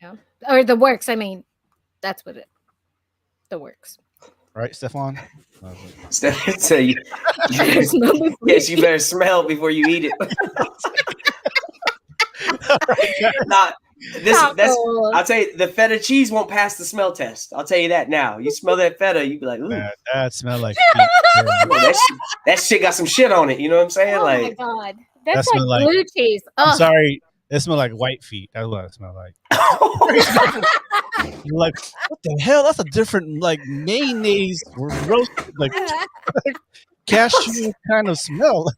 Yeah. Or the works. I mean, that's what the works. Right, Stefan? Stefan say yes, you better smell before you eat it. I'll tell you, the feta cheese won't pass the smell test. I'll tell you that now. You smell that feta, you be like, ooh. That smell like feet. that shit got some shit on it. You know what I'm saying? Oh like, my god, that's like blue cheese. Oh. I'm sorry, it smells like white feet. That's what it smells like. You're like, what the hell? That's a different like mayonnaise roast, like cashew kind of smell.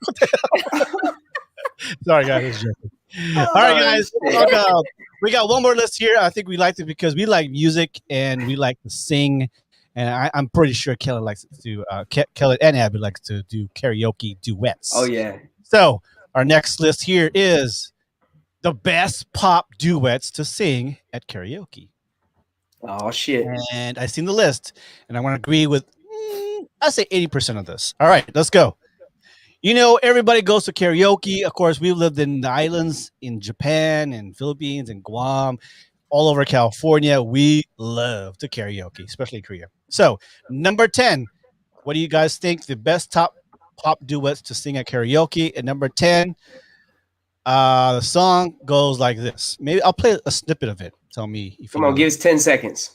Sorry, guys. It's joking. All right, guys. We got one more list here. I think we liked it because we like music and we like to sing. And I'm pretty sure Kelly likes to Kelly and Abby likes to do karaoke duets. Oh yeah. So our next list here is the best pop duets to sing at karaoke. Oh shit. And I've seen the list, and I want to agree with I say 80% of this. All right, let's go. You know, everybody goes to karaoke. Of course, we lived in the islands in Japan and Philippines and Guam, all over California. We love to karaoke, especially Korea. So, number 10, what do you guys think the best top pop duets to sing at karaoke? And number 10, the song goes like this. Maybe I'll play a snippet of it. Tell me if you Come on, know. give us 10 seconds.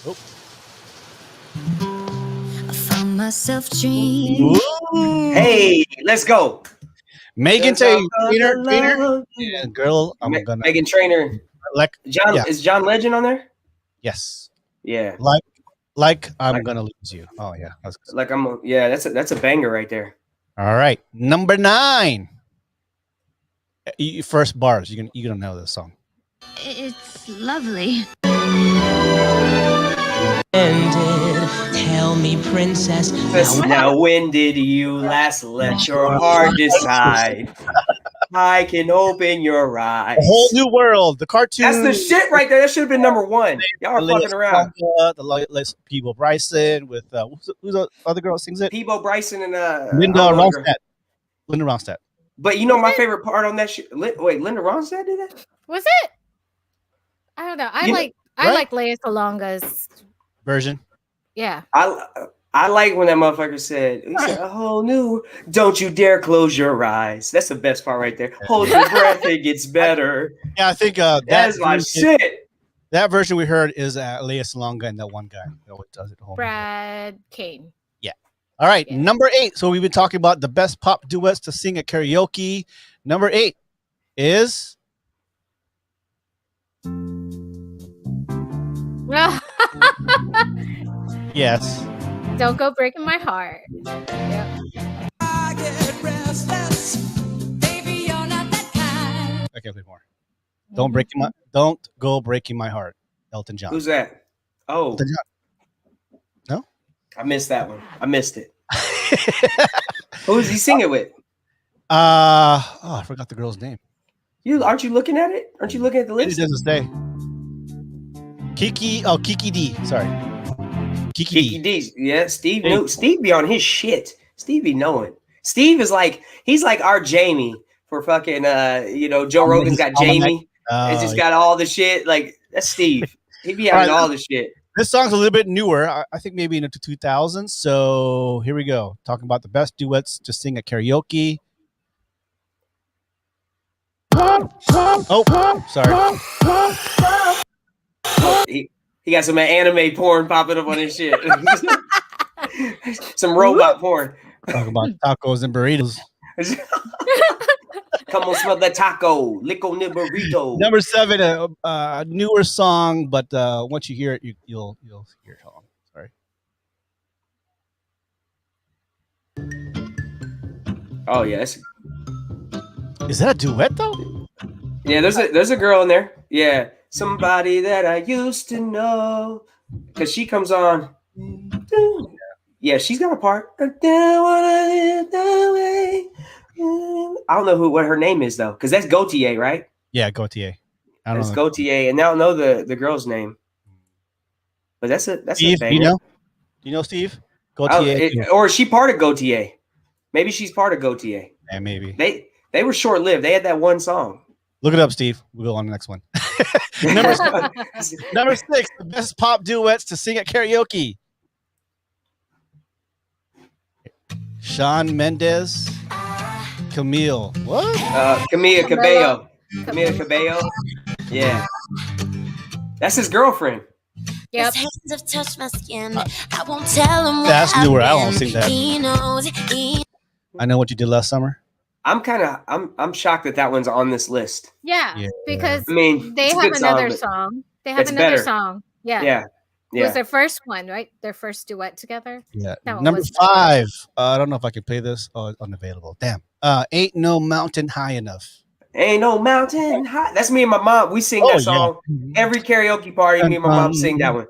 Oh. I found myself dreaming. Ooh. Hey, let's go. Megan That's all Trainer, the Trainer, love. and girl, I'm gonna Megan Trainer. like. John Yeah. is John Legend on there? Yes. Yeah. Like I'm Like- gonna lose you. Oh yeah. Like that's a banger right there. All right. Number 9. First bars. You're gonna know this song. It's lovely. Tell me, princess. Now when did you last let your heart decide? I can open your eyes. A Whole New World, the cartoon. That's the shit right there. That should have been number 1. Y'all are fucking around. The People Bryson with who's the other girl that sings it? Peebo Bryson and Linda I don't know the girl. Ronstadt. Linda Ronstadt. But you know my favorite part on that shit. Wait, Linda Ronstadt did that? Was it? I don't know. I right? like Lea Salonga's. Version. Yeah. I like when that motherfucker said, a whole new, don't you dare close your eyes. That's the best part right there. Hold your breath, it gets better. Yeah, I think That's my shit. That version we heard is Lea Salonga and that one guy that always does it. Brad Kane. Yeah. All right. Yeah. Number 8. So we've been talking about the best pop duets to sing at karaoke. Number 8 is yes. Don't go breaking my heart. Yep. Okay, play more. Don't go breaking my heart. Elton John. Who's that? Oh, Elton John. No? I missed that one. I missed it. Who's he singing with? I forgot the girl's name. Aren't you looking at it? Aren't you looking at the It list? doesn't say. Kiki D. Sorry. Kiki D. Yeah, Steve knew. Steve be on his shit. Steve be knowing. Steve is like, he's like our Jamie for fucking Joe Rogan's got Jamie. It's just got all the shit. Like, that's Steve. He be having all the shit. This song's a little bit newer. I think maybe into 2000s. So here we go. Talking about the best duets to sing at karaoke. Oh, sorry. He got some anime porn popping up on his shit. Some robot porn. Talking about tacos and burritos. Come on, smell that taco. Lick on the burrito. Number 7, a newer song, but once you hear it, you'll hear it. Hold on. Sorry. Oh yes. Is that a duet though? Yeah, there's a girl in there. Yeah, somebody that I used to know. Cause she comes on. Yeah, she's got a part. I don't know what her name is though, because that's Gautier, right? Yeah, Gautier. I don't That's know. Gautier, and I don't know the girl's name. But that's a Steve, banger. you know? Do you know Steve? Gautier. Or is she part of Gautier? Maybe she's part of Gautier. Yeah, maybe. They were short lived. They had that one song. Look it up, Steve. We'll go on to the next one. Number 6, the best pop duets to sing at karaoke. Shawn Mendes, Camille. What? Camila Cabello. Camila Cabello. Yeah. That's his girlfriend. Yep. His hands have touched my skin. I won't tell him what That's I've newer. I won't been. sing that. He knows. I know what you did last summer. I'm shocked that one's on this list. Yeah, because I mean, they it's a have good song, another but song. They have it's another better. song. Yeah. Yeah. It was their first one, right? Their first duet together. Yeah. That one Number was 5. I don't know if I can play this. Oh, it's unavailable. Damn. Ain't no mountain high enough. Ain't no mountain high. That's me and my mom. We sing that song every karaoke party. Me and my mom sing that one.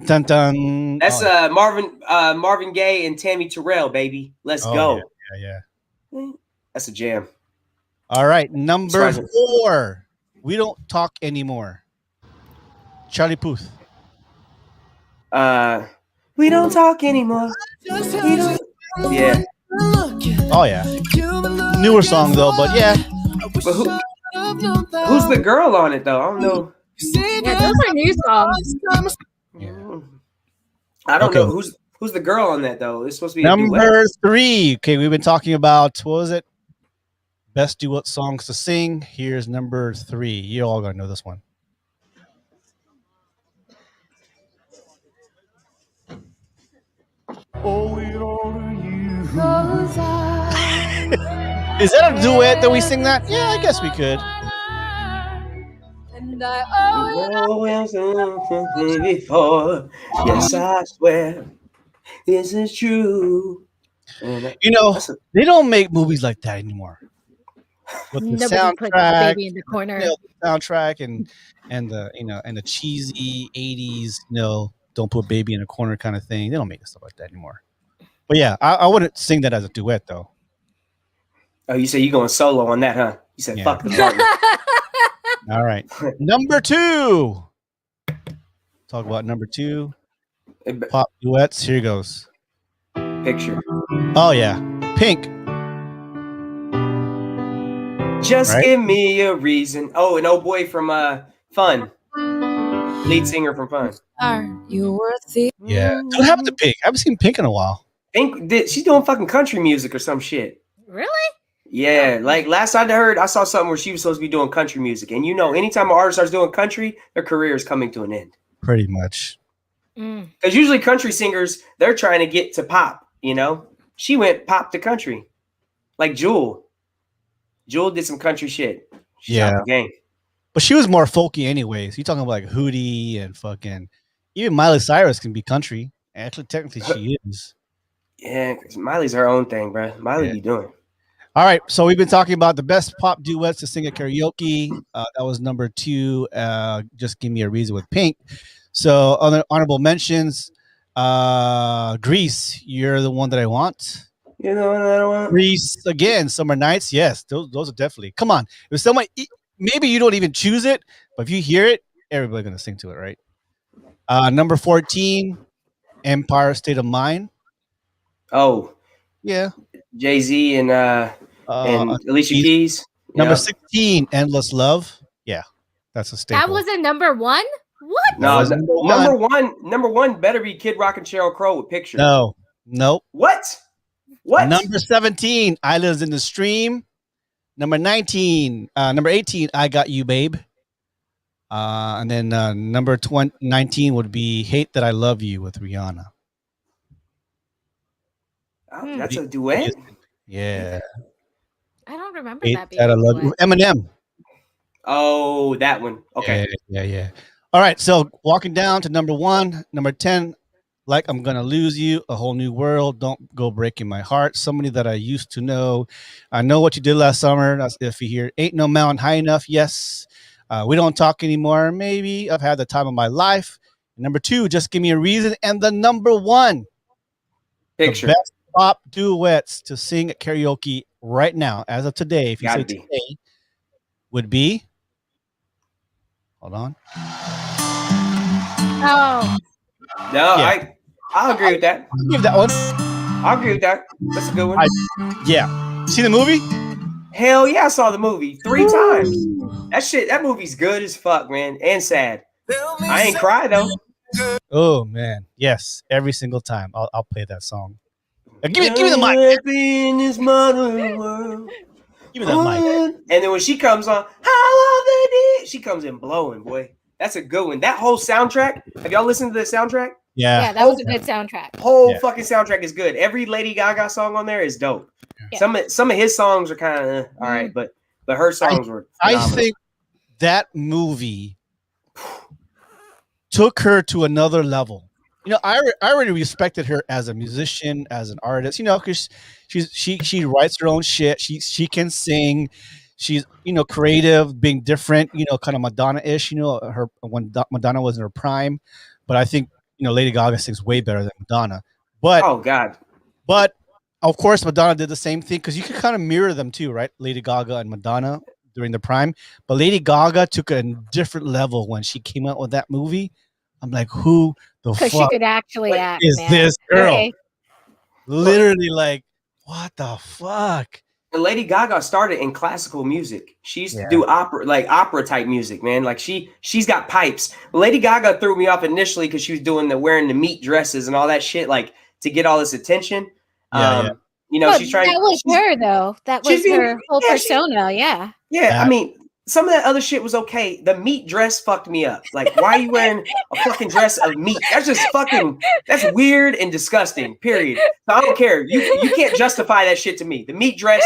Dun dun. That's Marvin Gaye and Tammy Terrell, baby. Let's go. Yeah. That's a jam. All right. Number 4. We don't talk anymore. Charlie Puth. We don't talk anymore. We don't. Yeah. Oh yeah. Newer song though, but yeah. But who's the girl on it though? I don't know. Yeah, those are new songs. Yeah. I don't Okay. know who's the girl on that though. It's supposed to be a Number duet. 3. Okay, we've been talking about what was it? Best duet songs to sing. Here's number 3. You're all gonna know this one. Is that a duet that we sing that? Yeah, I guess we could. Before. Yes, I swear this is true. You know, they don't make movies like that anymore. With the Nobody puts the soundtrack, baby in the corner. the soundtrack and the and the cheesy 80s, don't put baby in a corner kind of thing. They don't make stuff like that anymore. But yeah, I wouldn't sing that as a duet though. Oh, you said you going solo on that, huh? You said Yeah. fuck the partner. All right. Number 2. Talk about number 2. Pop duets. Here goes. Picture. Oh yeah. Pink. Just Right? give me a reason. Oh, an old boy from Fun. Lead singer from Fun. Are you worthy? Yeah. What happened to Pink? I haven't seen Pink in a while. She's doing fucking country music or some shit. Really? Yeah, like last I heard, I saw something where she was supposed to be doing country music. And anytime an artist starts doing country, their career is coming to an end. Pretty much. Because usually country singers, they're trying to get to pop, She went pop to country. Like Jewel. Jewel did some country shit. She's out the game. But she was more folky anyways. You're talking about like Hootie and fucking even Miley Cyrus can be country. Actually, technically she is. Yeah, because Miley's her own thing, bro. Miley be doing. All right, so we've been talking about the best pop duets to sing at karaoke. That was number 2. Just give me a reason with Pink. So other honorable mentions. Grease, you're the one that I want. You know what I don't want? Grease again. Summer Nights, yes, those are definitely. Come on, if someone maybe you don't even choose it, but if you hear it, everybody's gonna sing to it, right? Number 14, Empire State of Mind. Oh, yeah, Jay-Z and Alicia Keys. Number 16, Endless Love. Yeah, that's a staple. That was a number 1. What? No, number one better be Kid Rock and Sheryl Crow with Picture. No, nope. What? Number 17, Islands in the Stream. Number 18, I Got You, Babe. And then number 19 would be Hate That I Love You with Rihanna. Oh, that's a duet? Yeah. I don't remember Hate that being That I a Love You. duet. Eminem. Oh, that one. Okay. Yeah. All right, so walking down to number 1, number 10, Like I'm Gonna Lose You, A Whole New World, Don't Go Breaking My Heart, Somebody That I Used to Know, I Know What You Did Last Summer, that's if you hear Ain't No Mountain High Enough, yes, We Don't Talk Anymore, maybe, I've Had the Time of My Life, number 2, Just Give Me a Reason, and the number 1, Picture. the best pop duets to sing at karaoke right now, as of today, if you say today, would be, hold on. Oh. No, yeah. I'll agree with that. I'll give that one. I'll agree with that. That's a good one. Yeah. See the movie? Hell yeah, I saw the movie 3 times. That movie's good as fuck, man, and sad. I ain't cry though. Oh man, yes, every single time. I'll play that song. Give me the mic. In this modern world. Give me that mic. And then when she comes on, how love they did, she comes in blowing, boy. That's a good one. That whole soundtrack. Have y'all listened to the soundtrack? Yeah, that was a good soundtrack. Whole fucking soundtrack is good. Every Lady Gaga song on there is dope. Yeah. Some of his songs are kind of all right, but her songs were phenomenal. I think that movie took her to another level. I already respected her as a musician, as an artist. Because she writes her own shit. She can sing. She's creative, being different. Kind of Madonna-ish. Her when Madonna was in her prime, but I think Lady Gaga sings way better than Madonna. But oh god, but of course Madonna did the same thing because you can kind of mirror them too, right? Lady Gaga and Madonna during the prime, but Lady Gaga took a different level when she came out with that movie. I'm like, who the Because she fuck could actually What act, is man. this girl? Okay. Literally, like, what the fuck? And Lady Gaga started in classical music. She used to Yeah. do opera type music, man. Like she's got pipes. Lady Gaga threw me off initially because she was doing wearing the meat dresses and all that shit, like to get all this attention. Yeah. You know, Well, she's trying. that was her, though. That she's was being- her whole yeah, persona. Yeah. Yeah, I That- mean, some of that other shit was okay. The meat dress fucked me up. Like, why are you wearing a fucking dress of meat? That's just fucking. That's weird and disgusting. Period. So I don't care. You can't justify that shit to me. The meat dress.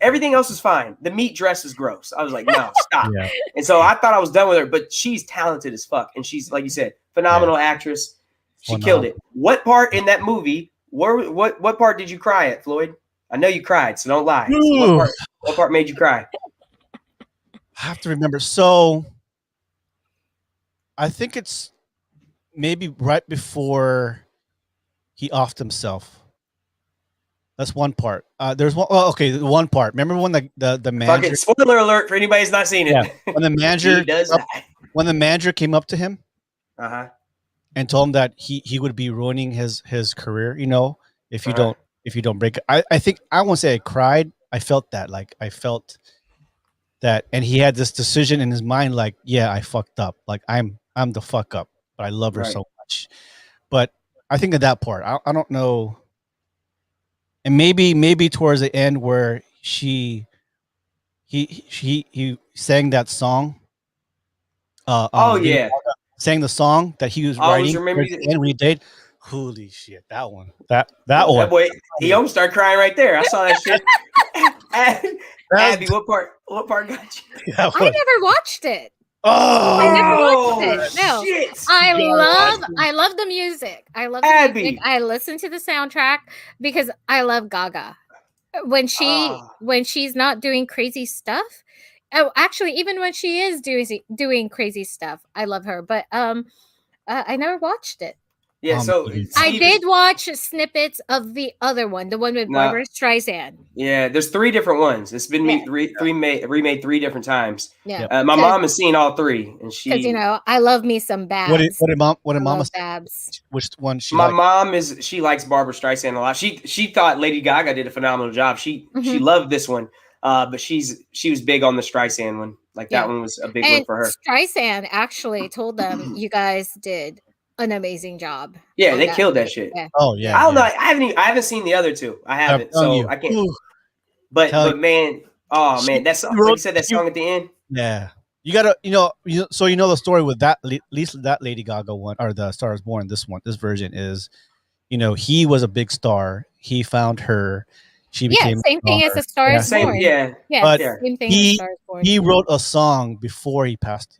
Everything else is fine. The meat dress is gross. I was like, no, stop. Yeah. And so I thought I was done with her, but she's talented as fuck. And she's, like you said, phenomenal actress. She killed it. What part in that movie, what part did you cry at, Floyd? I know you cried, so don't lie. So what part made you cry? I have to remember. So I think it's maybe right before he offed himself. That's one part. There's one. Oh, okay, the one part. Remember when the manager? Fucking spoiler alert for anybody who's not seen it. Yeah. When the manager He does die. when the manager came up to him Uh-huh. and told him that he would be ruining his career, you know, if you don't break it. I think I won't say I cried. I felt that. Like I felt that, and he had this decision in his mind, like, yeah, I fucked up. Like I'm the fuck up, but I love her so much. But I think of that part. I don't know. And maybe towards the end where he sang that song. Sang the song that he was writing. And we did. Holy shit, that one. That one. That boy, he almost started crying right there. I saw that shit. Abby, what part got you? I never watched it. Oh, I never watched it. No, shit. I love the music. I love the Abby. music. I listen to the soundtrack because I love Gaga. When she's not doing crazy stuff. Oh, actually, even when she is doing crazy stuff, I love her. But I never watched it. Yeah, so I did watch snippets of the other one, the one with Barbara Streisand. Yeah, there's 3 different ones. It's been remade 3 different times. Yeah, my mom has seen all 3, and she because I love me some Babs. What did Mama Babs? Which one? My mom she likes Barbara Streisand a lot. She thought Lady Gaga did a phenomenal job. She loved this one, but she was big on the Streisand one. Like that one was a big one for her. Streisand actually told them, "You guys did an amazing job." Yeah, they killed that shit. Yeah. Oh yeah. I don't know. I haven't seen the other 2. I haven't, so I can't. But man, that song. Like you said, that song at the end. Yeah, you gotta, so the story with that, at least that Lady Gaga one or the Star Is Born. This version is, he was a big star. He found her. She became same thing as A Star Is Born. But same thing as A Star Is Born. He wrote a song before he passed.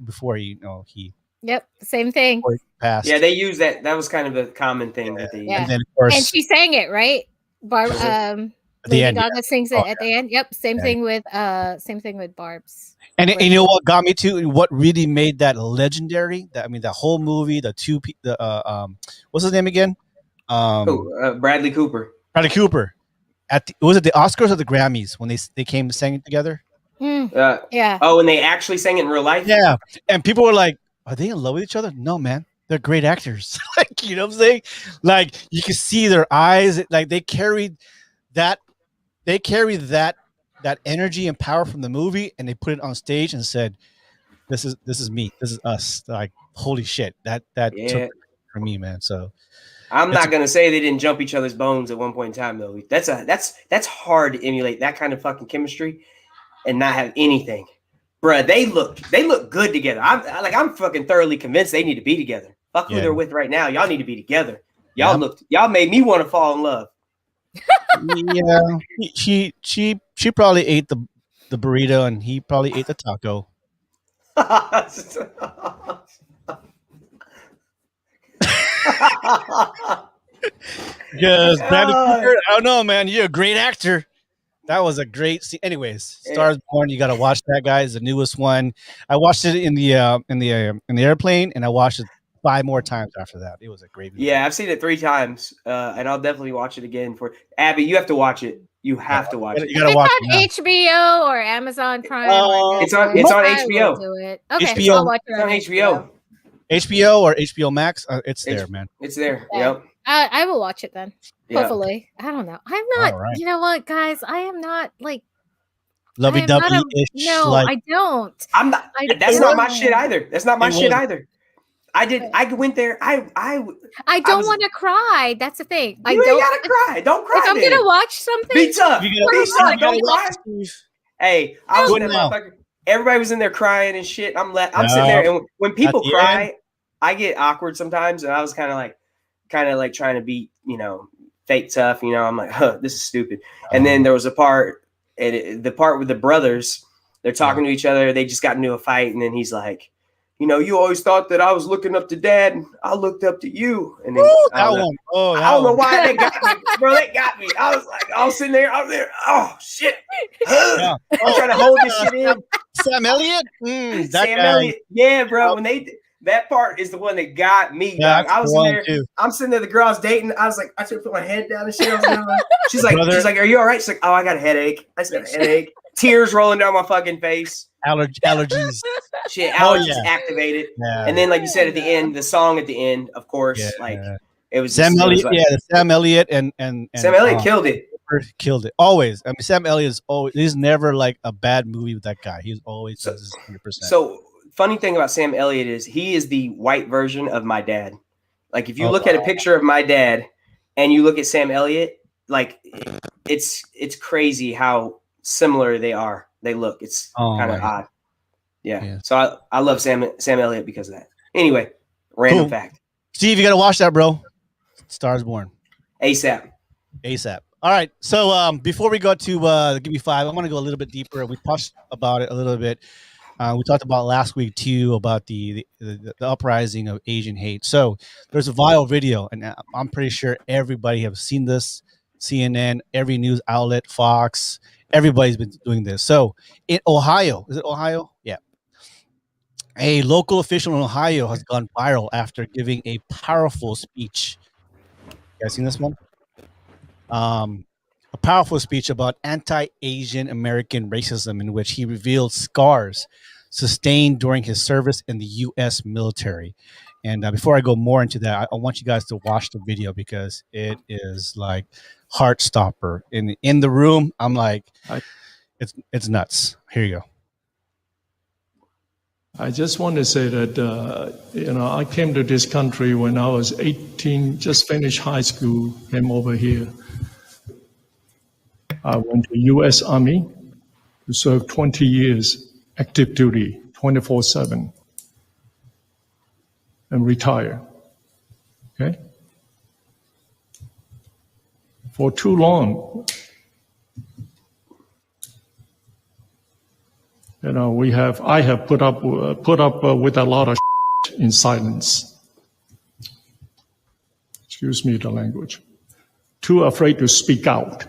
Yep, same thing. Passed. Yeah, they use that. That was kind of a common thing that they use. And then, of course, and she sang it, right? Lady Gaga sings it at the end. Yep, same thing with Barb's. And you know what got me to? What really made that legendary? That whole movie, what's his name again? Bradley Cooper. Bradley Cooper. Was it the Oscars or the Grammys when they came and sang it together? Yeah. Oh, and they actually sang it in real life? Yeah. And people were like, are they in love with each other? No, man. They're great actors. Like, you know what I'm saying? Like, you can see their eyes. Like, they carried that energy and power from the movie, and they put it on stage and said, this is me. This is us. Like, holy shit. That took it for me, man. So I'm not gonna say they didn't jump each other's bones at one point in time, though. That's hard to emulate that kind of fucking chemistry and not have anything. Bruh, they look good together. I'm fucking thoroughly convinced they need to be together. Fuck who they're with right now. Y'all need to be together. Y'all made me want to fall in love. Yeah, she probably ate the burrito and he probably ate the taco. Because Bradley Cooper, I don't know, man. You're a great actor. That was a great scene. Anyways, Stars Born, you got to watch that, guys. The newest one. I watched it in the airplane, and I watched it 5 more times after that. It was a great movie. Yeah, I've seen it 3 times, and I'll definitely watch it again. For Abby, you have to watch it. You have to watch it. You got to watch it. HBO or Amazon Prime. It's on HBO. Do it. Okay, HBO. so I'll watch it it's on HBO. HBO or HBO Max. It's H- there, man. It's there. Yeah. Yep. I will watch it then. Yeah. Hopefully. I don't know. I'm not, All right. you know what, guys? I am not like, I Lovey am not dovey a, ish. no, Like I don't. I'm not. I That's not my shit don't. either. That's not my It shit was. either. I went there. I I don't was. want to cry. That's the thing. I You ain't don't. gotta cry. Don't cry. If I'm then. gonna watch something, Be tough. You Be gotta, tough. you gotta Don't cry. watch Steve. Hey, I was Do in it that now. motherfucker. Everybody was in there crying and shit. I'm sitting No. there, and when people At the cry, end? I get awkward sometimes, and I was kind of like trying to be, fake tough. I'm like, huh, this is stupid. And then there was a part, the part with the brothers, they're talking to each other. They just got into a fight, and then he's like, you always thought that I was looking up to Dad, and I looked up to you. And then Woo, I that don't know. one. Oh, I that don't know one. why they got me, bro. They got me. I was sitting there. I was there. Oh shit! Yeah. I'm trying to hold this shit in. Sam Elliott. That Sam guy. Elliott, yeah, bro. When that part is the one that got me. Yeah, Dog. I was the in one there. too. I'm sitting there. The girl I was dating. I was like, I should put my head down and shit. I was down. She's like, Brother. "Are you all right?" She's like, "Oh, I got a headache. I just got a headache." Tears rolling down my fucking face. Allergies. Shit, Oh, allergies yeah. activated. Yeah. And then, like you said at the end, the song at the end, of course, Yeah. like it was Sam just, it was Elliott. like, Yeah, the Sam Elliott and Sam Elliott killed it. Killed it. Always. I mean, Sam Elliott is always. He's never like a bad movie with that guy. He's always does his 100%. So funny thing about Sam Elliott is he is the white version of my dad. Like if you look at a picture of my dad and you look at Sam Elliott, like it's crazy how similar they are. They look. It's kind of odd. Yeah. So I love Sam Elliott because of that. Anyway, random fact. Steve, you gotta watch that, bro. Stars Born. ASAP. All right. So before we go to Give Me Five, I want to go a little bit deeper. We touched about it a little bit. We talked about last week too about the uprising of Asian hate. So there's a viral video, and I'm pretty sure everybody have seen this. CNN, every news outlet, Fox, everybody's been doing this. So in Ohio, is it Ohio? Yeah. A local official in Ohio has gone viral after giving a powerful speech. You guys seen this one? A powerful speech about anti-Asian American racism in which he revealed scars sustained during his service in the U.S. military. And before I go more into that, I want you guys to watch the video because it is like heart stopper. In the room, I'm like, it's nuts. Here you go. I just want to say that, I came to this country when I was 18, just finished high school, came over here. I went to U.S. Army to serve 20 years, active duty, 24/7, and retire. Okay? For too long, I have put up with a lot of in silence. Excuse me the language. Too afraid to speak out,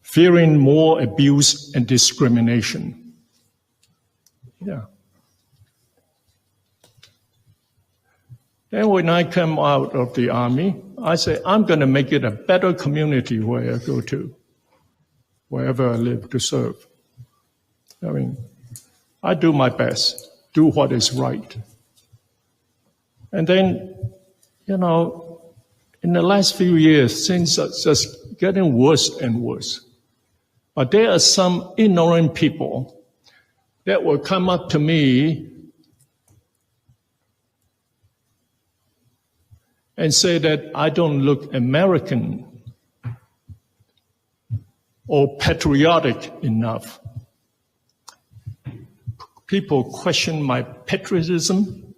fearing more abuse and discrimination. Yeah. Then when I come out of the Army, I say, I'm going to make it a better community where I go to, wherever I live to serve. I mean, I do my best, do what is right. And then, in the last few years, things are just getting worse and worse. But there are some ignorant people that will come up to me and say that I don't look American or patriotic enough. People question my patriotism,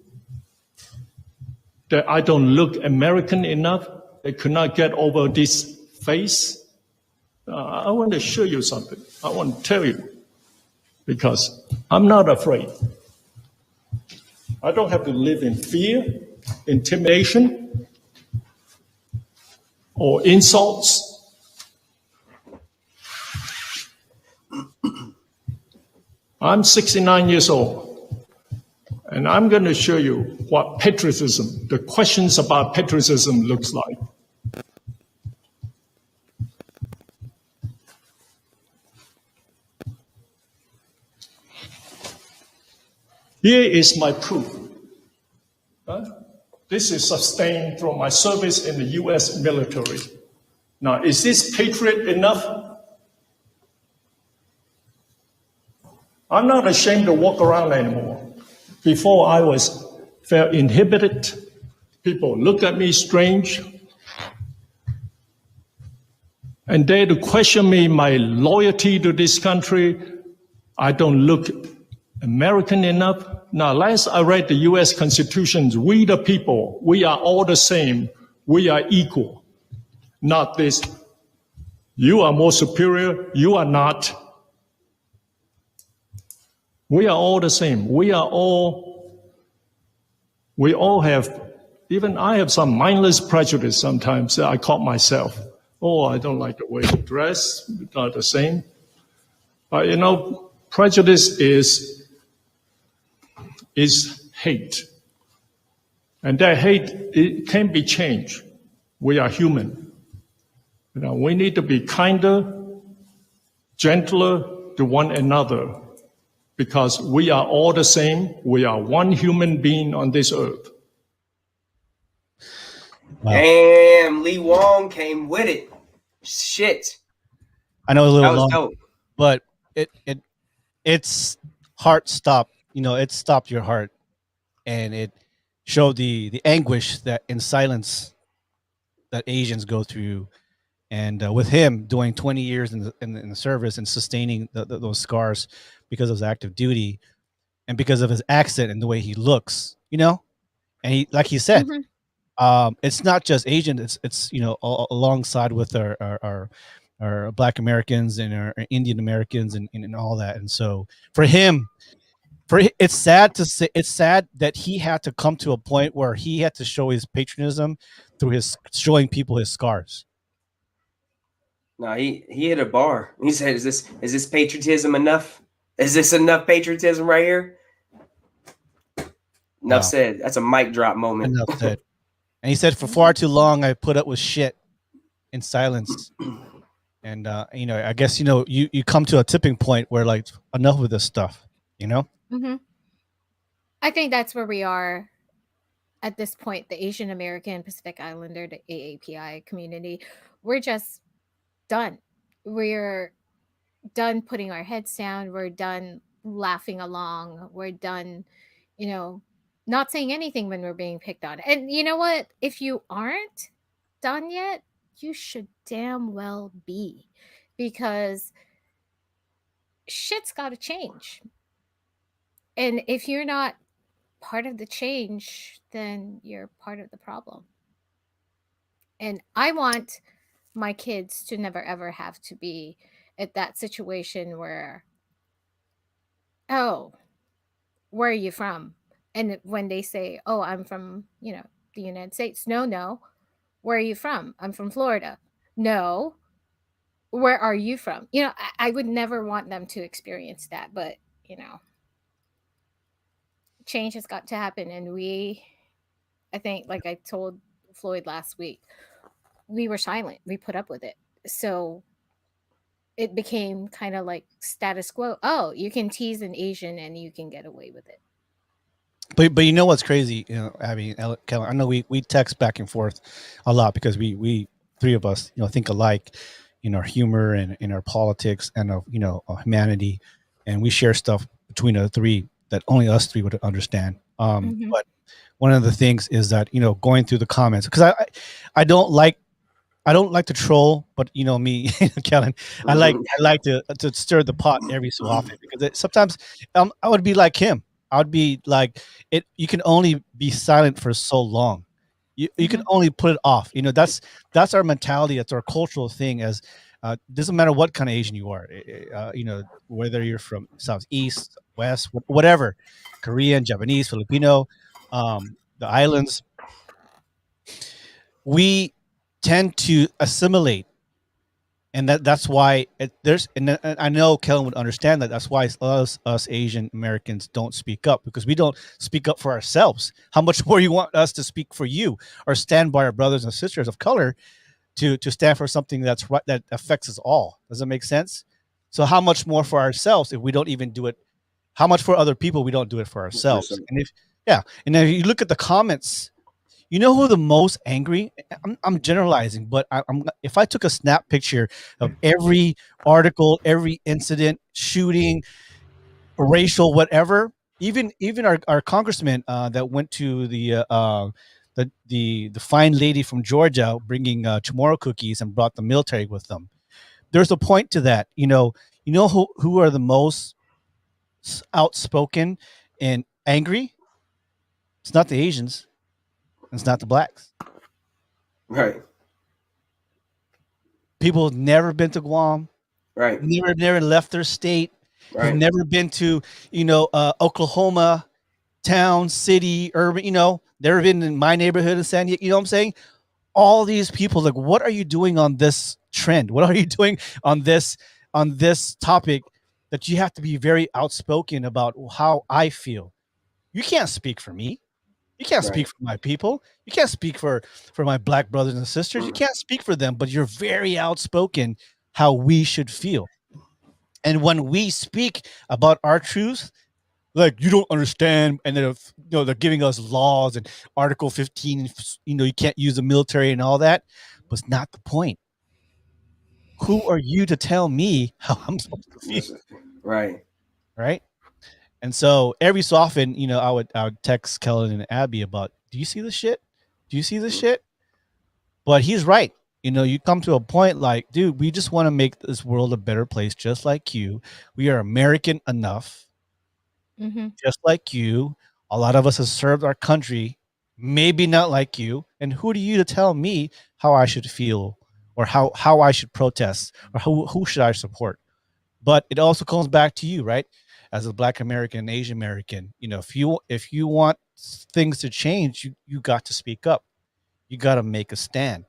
that I don't look American enough. They could not get over this face. I want to show you something. I want to tell you, because I'm not afraid. I don't have to live in fear, intimidation, or insults. I'm 69 years old, and I'm going to show you what patriotism, the questions about patriotism looks like. Here is my proof. This is sustained from my service in the U.S. military. Now, is this patriot enough? I'm not ashamed to walk around anymore. Before I felt inhibited. People look at me strange. And dare to question me my loyalty to this country. I don't look American enough. Now, last I read the U.S. Constitution, we the people, we are all the same. We are equal. Not this, you are more superior, you are not. We are all the same. We all have, even I have some mindless prejudice sometimes that I caught myself. Oh, I don't like the way you dress, not the same. But prejudice is hate. And that hate, it can be changed. We are human. We need to be kinder, gentler to one another, because we are all the same. We are one human being on this earth. Wow. Damn, Lee Wong came with it. Shit. I know a little That was long, dope. but it's heart stopped. It stopped your heart, and it showed the anguish that in silence that Asians go through. And with him doing 20 years in the service and sustaining those scars because of his active duty and because of his accent and the way he looks, and he, like he said, it's not just Asian. It's alongside with our Black Americans and our Indian Americans and all that. And so for him, it's sad to say, it's sad that he had to come to a point where he had to show his patriotism through his showing people his scars. No, he hit a bar. He said, "Is this patriotism enough? Is this enough patriotism right here?" Enough said. That's a mic drop moment. Enough said. And he said, "For far too long, I put up with shit in silence." And I guess you come to a tipping point where like enough with this stuff. Mm-hmm. I think that's where we are at this point. The Asian American Pacific Islander, the AAPI community, we're just done. We're done putting our heads down. We're done laughing along. We're done, not saying anything when we're being picked on. And you know what? If you aren't done yet, you should damn well be, because shit's got to change. And if you're not part of the change, then you're part of the problem. And I want my kids to never ever have to be at that situation where, oh, where are you from? And when they say, oh, I'm from, the United States. No. Where are you from? I'm from Florida. No. Where are you from? I would never want them to experience that, but, change has got to happen. And I think, like I told Floyd last week, we were silent. We put up with it. So it became kind of like status quo. Oh, you can tease an Asian and you can get away with it. But you know what's crazy, Abby, Kellen, I know we text back and forth a lot because we three of us, think alike in our humor and in our politics and of humanity, and we share stuff between the three that only us three would understand. But one of the things is that going through the comments, because I don't like to troll, but me, Kellen, I like to stir the pot every so often, because sometimes I would be like him. I would be like, you can only be silent for so long. You can only put it off. That's our mentality. That's our cultural thing. As doesn't matter what kind of Asian you are. Whether you're from Southeast, West, whatever, Korean, Japanese, Filipino, the islands, we tend to assimilate. And that's why and I know Kellen would understand that. That's why us Asian Americans don't speak up, because we don't speak up for ourselves. How much more you want us to speak for you or stand by our brothers and sisters of color to stand for something that's right, that affects us all? Does that make sense? So how much more for ourselves if we don't even do it? How much for other people we don't do it for ourselves? 100%. And Yeah, and then you look at the comments. You know who the most angry? I'm generalizing, but I'm if I took a snap picture of every article, every incident, shooting, racial, whatever, even our congressman that went to the fine lady from Georgia bringing tomorrow cookies and brought the military with them. There's a point to that. You know who are the most outspoken and angry? It's not the Asians. It's not the blacks. Right. People have never been to Guam, Right. never left their state, have Right. never been to Oklahoma, town, city, urban. Never been in my neighborhood in San Diego. You know what I'm saying? All these people, like, what are you doing on this trend? What are you doing on this topic that you have to be very outspoken about how I feel? You can't speak for me. You can't Right. speak for my people. You can't speak for my black brothers and sisters. You Mm. can't speak for them, but you're very outspoken how we should feel. And when we speak about our truth, like, you don't understand, and then they're giving us laws and Article 15, you can't use the military and all that, but it's not the point. Who are you to tell me how I'm supposed to feel, Right. right? And so every so often, I would text Kellen and Abby about, do you see this shit? Do you see this shit? But he's right. You come to a point like, dude, we just want to make this world a better place, just like you. We are American enough, Mm-hmm. just like you. A lot of us have served our country, maybe not like you. And who are you to tell me how I should feel, or how I should protest, or who should I support? But it also comes back to you, right? As a Black American, Asian American, if you want things to change, you got to speak up. You got to make a stand.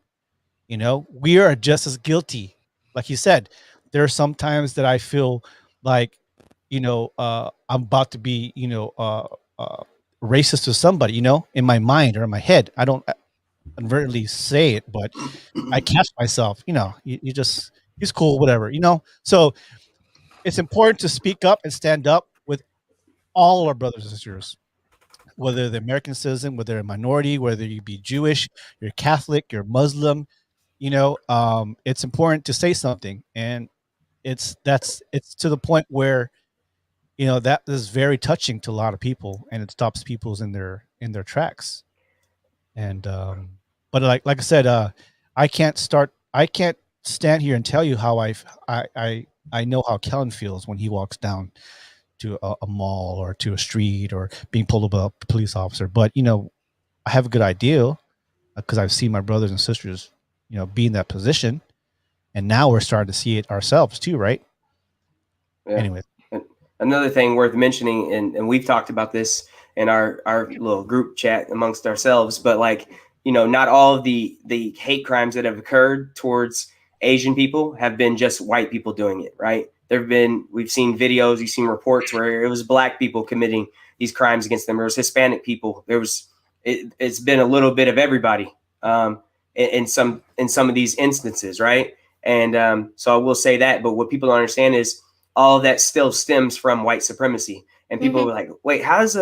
We are just as guilty. Like you said, there are some times that I feel like, I'm about to be, racist to somebody, in my mind or in my head. I don't inadvertently say it, but I catch myself, you just, he's cool, whatever, So it's important to speak up and stand up with all our brothers and sisters, whether they're American citizen, whether they're a minority, whether you be Jewish, you're Catholic, you're Muslim, it's important to say something. And it's to the point where, that is very touching to a lot of people, and it stops people's in their tracks. And but like I said, I can't stand here and tell you how I know how Kellen feels when he walks down to a mall or to a street or being pulled over a police officer. But I have a good idea, because I've seen my brothers and sisters, be in that position, and now we're starting to see it ourselves too, right? Yeah. Anyway, And another thing worth mentioning, and we've talked about this in our little group chat amongst ourselves, but like, not all of the hate crimes that have occurred towards Asian people have been just white people doing it, right? We've seen videos, we've seen reports where it was black people committing these crimes against them. There was Hispanic people. It's been a little bit of everybody, in some of these instances, right? And so I will say that. But what people don't understand is all of that still stems from white supremacy. And people Mm-hmm. are like, wait, how does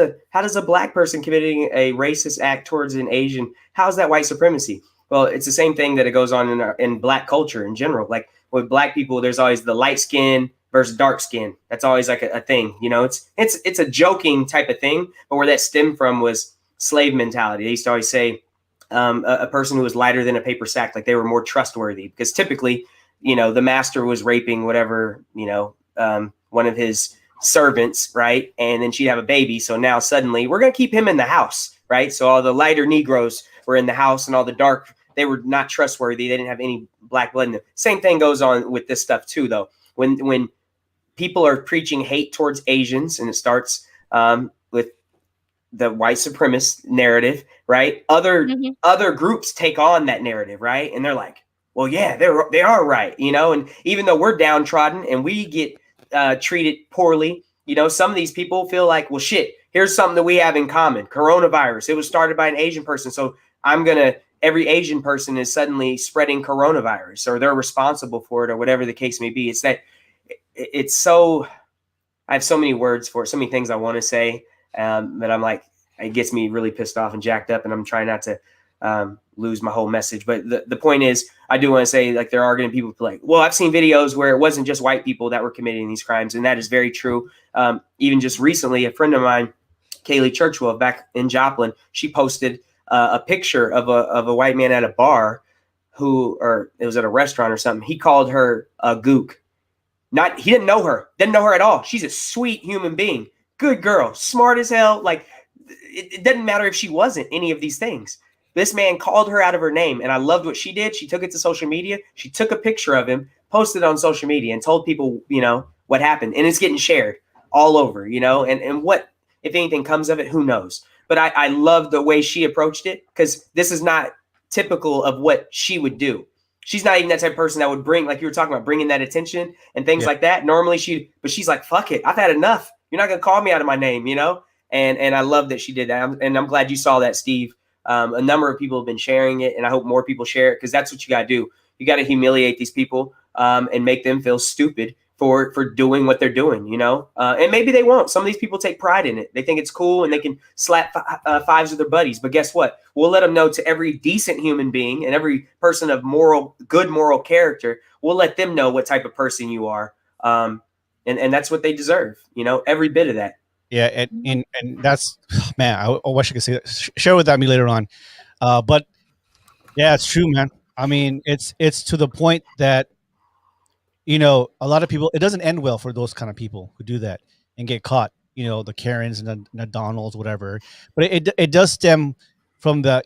a black person committing a racist act towards an Asian, how is that white supremacy? Well, it's the same thing that it goes on in black culture in general. Like with black people, there's always the light skin versus dark skin. That's always like a thing. It's a joking type of thing. But where that stemmed from was slave mentality. They used to always say a person who was lighter than a paper sack, like they were more trustworthy, because typically, the master was raping whatever, one of his servants, right? And then she'd have a baby. So now suddenly we're going to keep him in the house, right? So all the lighter Negroes were in the house, and all the dark, they were not trustworthy. They didn't have any black blood in them. Same thing goes on with this stuff too, though. When people are preaching hate towards Asians, and it starts with the white supremacist narrative, right? Mm-hmm. Other groups take on that narrative, right? And they're like, well, yeah, they are right, And even though we're downtrodden and we get treated poorly, some of these people feel like, well, shit, here's something that we have in common: coronavirus. It was started by an Asian person, so every Asian person is suddenly spreading coronavirus, or they're responsible for it, or whatever the case may be. It's that it's so. I have so many words for it, so many things I want to say, but I'm like, it gets me really pissed off and jacked up, and I'm trying not to lose my whole message. But the point is, I do want to say, like, there are going to be people like, well, I've seen videos where it wasn't just white people that were committing these crimes, and that is very true. Even just recently, a friend of mine, Kaylee Churchwell, back in Joplin, she posted a picture of a white man at a bar or it was at a restaurant or something. He called her a gook. He didn't know her at all. She's a sweet human being, good girl, smart as hell. Like, it doesn't matter if she wasn't any of these things. This man called her out of her name, and I loved what she did. She took it to social media. She took a picture of him, posted it on social media, and told people, what happened. And it's getting shared all over, and what, if anything, comes of it, who knows? But I love the way she approached it, because this is not typical of what she would do. She's not even that type of person that would bring, like you were talking about, bringing that attention and things like that. Normally but she's like, fuck it. I've had enough. You're not going to call me out of my name, And I love that she did that. And I'm glad you saw that, Steve. A number of people have been sharing it, and I hope more people share it, because that's what you got to do. You got to humiliate these people and make them feel stupid for doing what they're doing, and maybe they won't. Some of these people take pride in it. They think it's cool and they can slap fives with their buddies. But guess what? We'll let them know, to every decent human being and every person of good moral character, we'll let them know what type of person you are. And that's what they deserve, every bit of that. Yeah, and that's, man, I wish I could say that. Share with me later on. But yeah, it's true, man. I mean, it's to the point that, a lot of people, it doesn't end well for those kind of people who do that and get caught, the Karens and the Donalds, whatever. But it does stem from the,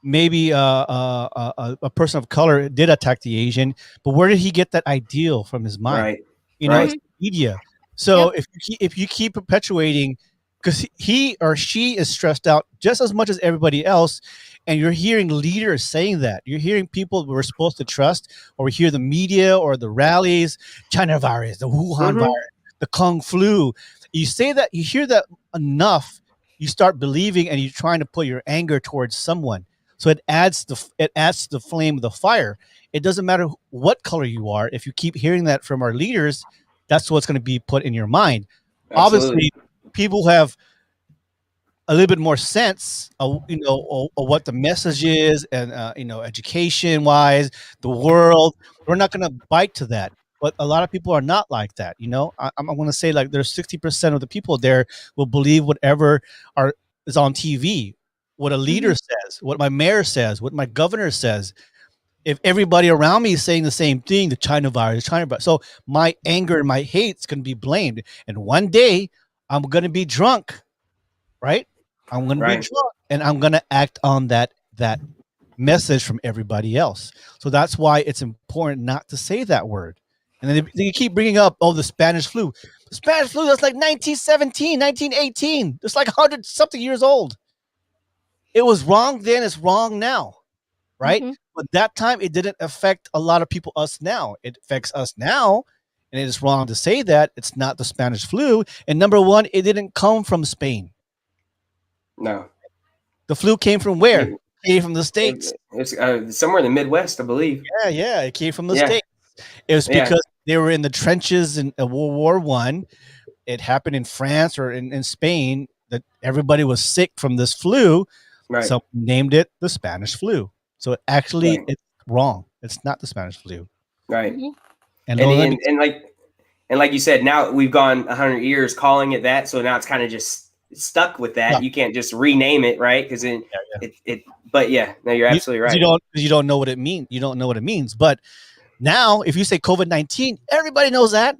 maybe a person of color did attack the Asian, but where did he get that ideal from his mind? Right. It's media. So if you keep perpetuating, because he or she is stressed out just as much as everybody else, and you're hearing leaders saying that, you're hearing people we're supposed to trust, or we hear the media or the rallies, China virus, the Wuhan virus, the Kung flu. You say that, you hear that enough, you start believing, and you're trying to put your anger towards someone. So it adds to the flame of the fire. It doesn't matter what color you are. If you keep hearing that from our leaders, that's what's going to be put in your mind. Absolutely. Obviously, people have a little bit more sense of, what the message is, and education wise, the world. We're not going to bite to that, but a lot of people are not like that. I'm going to say, like, there's 60% of the people there will believe whatever is on TV, what a leader says, what my mayor says, what my governor says. If everybody around me is saying the same thing, the China virus, so my anger and my hate is going to be blamed. And one day I'm going to be drunk, right? I'm going to be drunk, and I'm going to act on that message from everybody else. So that's why it's important not to say that word. And then they keep bringing up, the Spanish flu. The Spanish flu, that's like 1917, 1918. It's like 100 something years old. It was wrong then, it's wrong now, right? But that time it didn't affect a lot of people, us now. It affects us now, and it is wrong to say that. It's not the Spanish flu. And number one, it didn't come from Spain. No. The flu came from where? It came from the States. It's somewhere in the Midwest, I believe. Yeah, it came from the States. It was because they were in the trenches in World War I. It happened in France or in Spain, that everybody was sick from this flu. Right. So named it the Spanish flu. So actually, it's wrong. It's not the Spanish flu. Right. And like you said, now we've gone 100 years calling it that. So now it's kind of just stuck with that. You can't just rename it, right? Because but no, you're absolutely right. You don't know what it means. You don't know what it means. But now, if you say COVID-19, everybody knows that.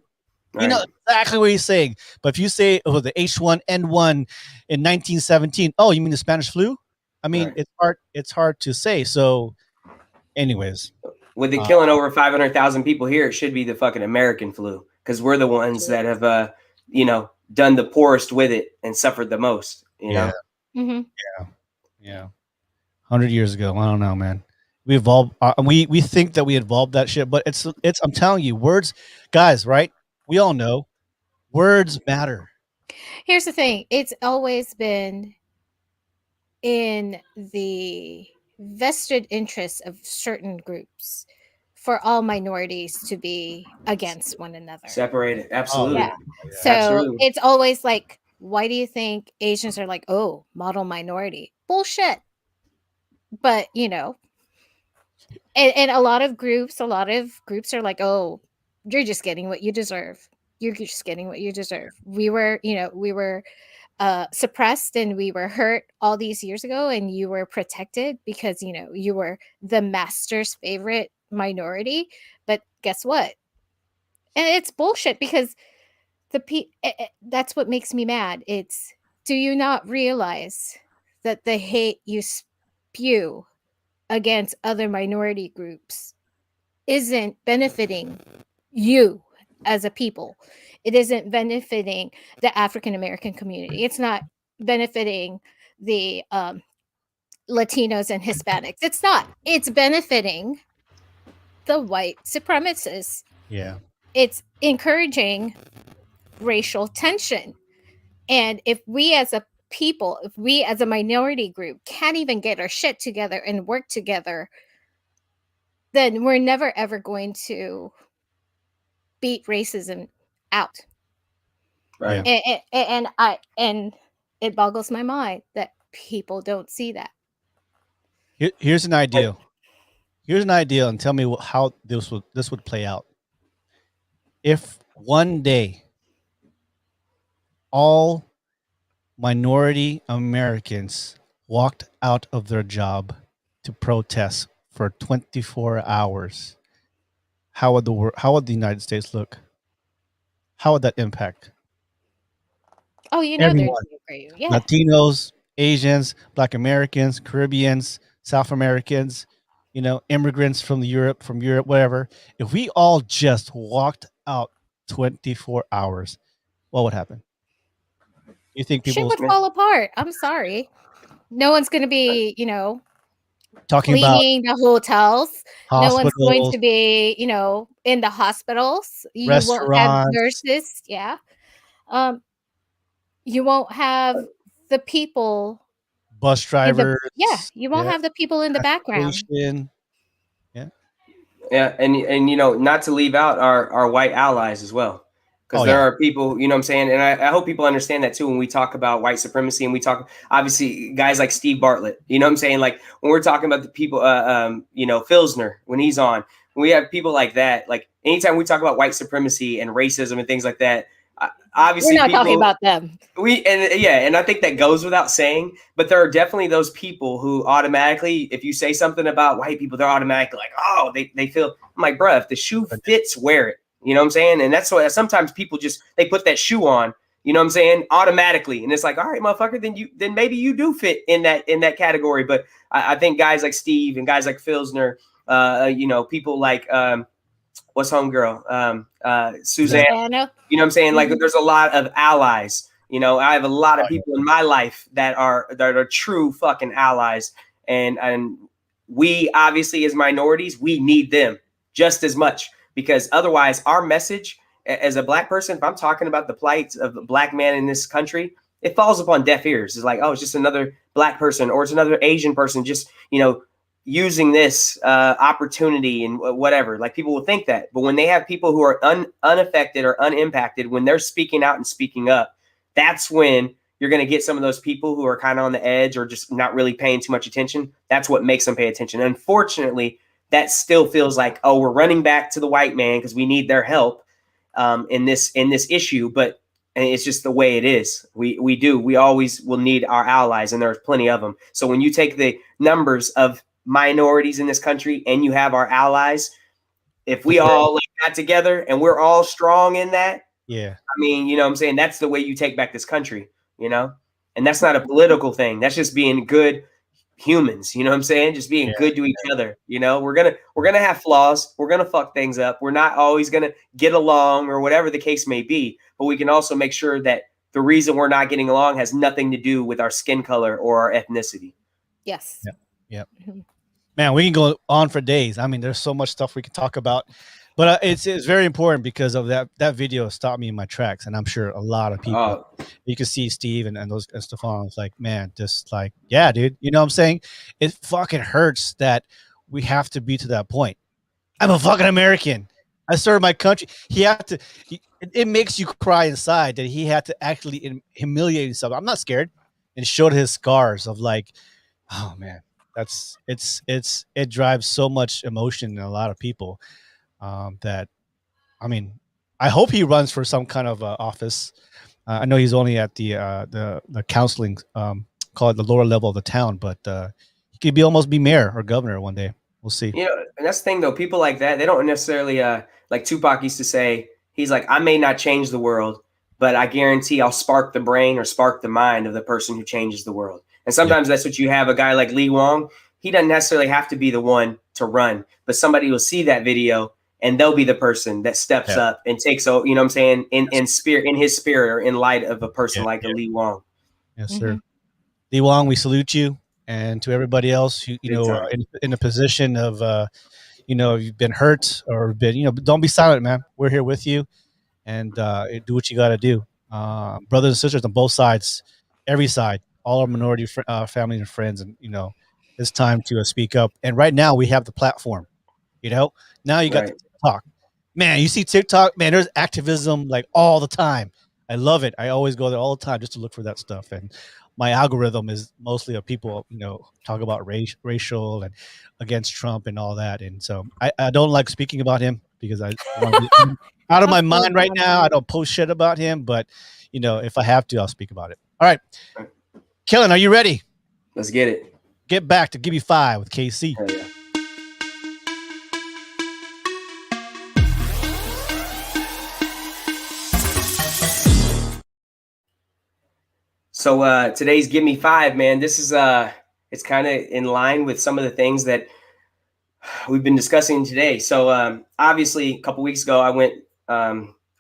Right. You know exactly what he's saying. But if you say, the H1N1 in 1917, you mean the Spanish flu? I mean, it's hard to say. So, anyways, with it killing over 500,000 people here, it should be the fucking American flu, because we're the ones that have, done the poorest with it and suffered the most. Yeah. 100 years ago, I don't know, man. We evolved. We think that we evolved that shit, but it's. I'm telling you, words, guys. Right? We all know words matter. Here's the thing: it's always been in the vested interests of certain groups for all minorities to be against one another. Separated. Absolutely. Yeah. So it's always like Why do you think Asians are like, oh, model minority? Bullshit. But and a lot of groups are like, oh, you're just getting what you deserve. You're just getting what you deserve. We were suppressed and we were hurt all these years ago, and you were protected because you were the master's favorite minority. But guess what? And it's bullshit because that's what makes me mad. It's, do you not realize that the hate you spew against other minority groups isn't benefiting you as a people? It isn't benefiting the African American community. It's not benefiting the Latinos and Hispanics. It's not. It's benefiting the white supremacists. Yeah. It's encouraging racial tension. And if we as a people, if we as a minority group can't even get our shit together and work together, then we're never ever going to beat racism out. Right. And it boggles my mind that people don't see that. Here's an idea. Here's an idea, and tell me how this would play out. If one day all minority Americans walked out of their job to protest for 24 hours, how would the United States look? How would that impact Oh, there's everyone? no gray. Yeah. Latinos, Asians, Black Americans, Caribbeans, South Americans, immigrants from Europe, whatever. If we all just walked out 24 hours, what would happen? You think Shit people would fall apart. I'm sorry. No one's going to be, talking about cleaning the hotels. No one's going hospitals, to be, in the hospitals. You won't have restaurants, nurses. Yeah. You won't have the people bus drivers? you won't Yeah, have the people in the background. transportation. Yeah. Yeah, and not to leave out our white allies as well, because there are people, what I'm saying, and I hope people understand that too when we talk about white supremacy, and we talk obviously guys like Steve Bartlett, what I'm saying, like when we're talking about the people, Filsner when he's on, when we have people like that, like anytime we talk about white supremacy and racism and things like that, obviously we're not talking about them. And I think that goes without saying, but there are definitely those people who automatically, if you say something about white people, they're automatically like, oh, they feel, I'm like, bruh, if the shoe fits, wear it. You know what I'm saying? And that's why sometimes people they put that shoe on, you know what I'm saying, automatically. And it's like, all right, motherfucker, then maybe you do fit in that category. But I think guys like Steve and guys like Filsner, people like what's homegirl? Susanna. You know what I'm saying? Like there's a lot of allies. I have a lot of people in my life that are true fucking allies. And we obviously as minorities, we need them just as much, because otherwise our message as a black person, if I'm talking about the plight of the black man in this country, it falls upon deaf ears. It's like, oh, it's just another black person, or it's another Asian person just, using this opportunity and whatever. Like people will think that, but when they have people who are unaffected or unimpacted, when they're speaking out and speaking up, that's when you're going to get some of those people who are kind of on the edge or just not really paying too much attention. That's what makes them pay attention. Unfortunately, that still feels like, oh, we're running back to the white man because we need their help in this issue. But it's just the way it is. We always will need our allies, and there's plenty of them. So when you take the numbers of minorities in this country and you have our allies, if we all got together and we're all strong in that, I mean, you know what I'm saying, that's the way you take back this country, and that's not a political thing. That's just being good humans, you know what I'm saying, just being good to each other. We're gonna have flaws, we're gonna fuck things up, we're not always gonna get along or whatever the case may be, but we can also make sure that the reason we're not getting along has nothing to do with our skin color or our ethnicity. Yes. Yep. Man, we can go on for days. I mean, there's so much stuff we can talk about, but it's very important because of that video stopped me in my tracks, and I'm sure a lot of people. You can see Steve and those and Stefan. It's like, man, just like, yeah, dude. You know what I'm saying? It fucking hurts that we have to be to that point. I'm a fucking American. I serve my country. it makes you cry inside that he had to actually humiliate himself. I'm not scared, and showed his scars of like, oh man, it drives so much emotion in a lot of people. That I mean, I hope he runs for some kind of office. I know he's only at the counseling, call it the lower level of the town, but he could almost be mayor or governor one day. We'll see. You know, and that's the thing though. People like that, they don't necessarily like Tupac used to say. He's like, I may not change the world, but I guarantee I'll spark the brain or spark the mind of the person who changes the world. And sometimes that's what you have. A guy like Lee Wong, he doesn't necessarily have to be the one to run, but somebody will see that video and they'll be the person that steps up and takes over. You know what I'm saying? In spirit, in his spirit, or in light of a person like a Lee Wong. Yes, sir. Lee Wong, we salute you, and to everybody else who in a position of you've been hurt or been don't be silent, man. We're here with you, and do what you got to do, brothers and sisters on both sides, every side, all our minority family and friends, and it's time to speak up. And right now we have the platform. Now you got the TikTok, man. You see TikTok, man. There's activism like all the time. I love it. I always go there all the time just to look for that stuff. And my algorithm is mostly of people, talk about racial and against Trump and all that. And so I don't like speaking about him because I want to be out of my mind right now. I don't post shit about him, but if I have to, I'll speak about it. All right. Kellen, are you ready? Let's get it. Get back to Give Me 5 with KC. Hell yeah. So today's Give Me 5, man. This is it's kind of in line with some of the things that we've been discussing today. So obviously, a couple weeks ago, I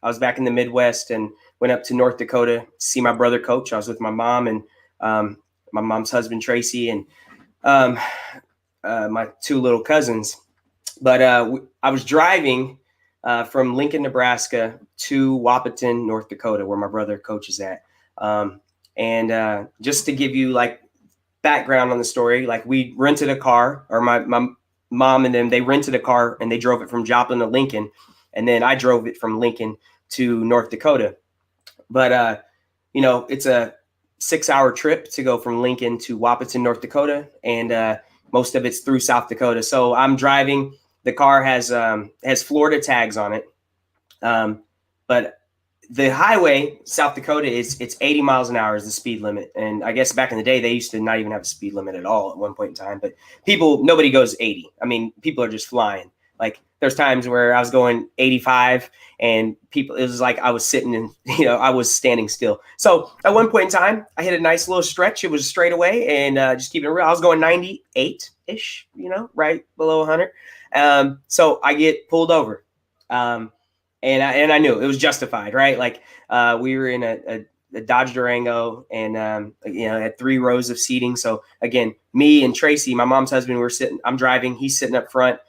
was back in the Midwest and went up to North Dakota to see my brother coach. I was with my mom and my mom's husband Tracy and my two little cousins. But I was driving from Lincoln, Nebraska to Wahpeton, North Dakota, where my brother coaches at. And just to give you like background on the story, like we rented a car, or my mom and them, they rented a car and they drove it from Joplin to Lincoln. And then I drove it from Lincoln to North Dakota. But, it's a 6-hour trip to go from Lincoln to Wahpeton, North Dakota. And most of it's through South Dakota. So I'm driving. The car has Florida tags on it. But the highway, South Dakota, it's 80 miles an hour is the speed limit. And I guess back in the day, they used to not even have a speed limit at all at one point in time. But nobody goes 80. I mean, people are just flying. Like there's times where I was going 85 and it was like I was sitting and, I was standing still. So at one point in time, I hit a nice little stretch. It was straight away and just keeping it real. I was going 98-ish, right below 100. So I get pulled over. And I knew it was justified, right? Like we were in a Dodge Durango and, had 3 rows of seating. So again, me and Tracy, my mom's husband, I'm driving, he's sitting up front.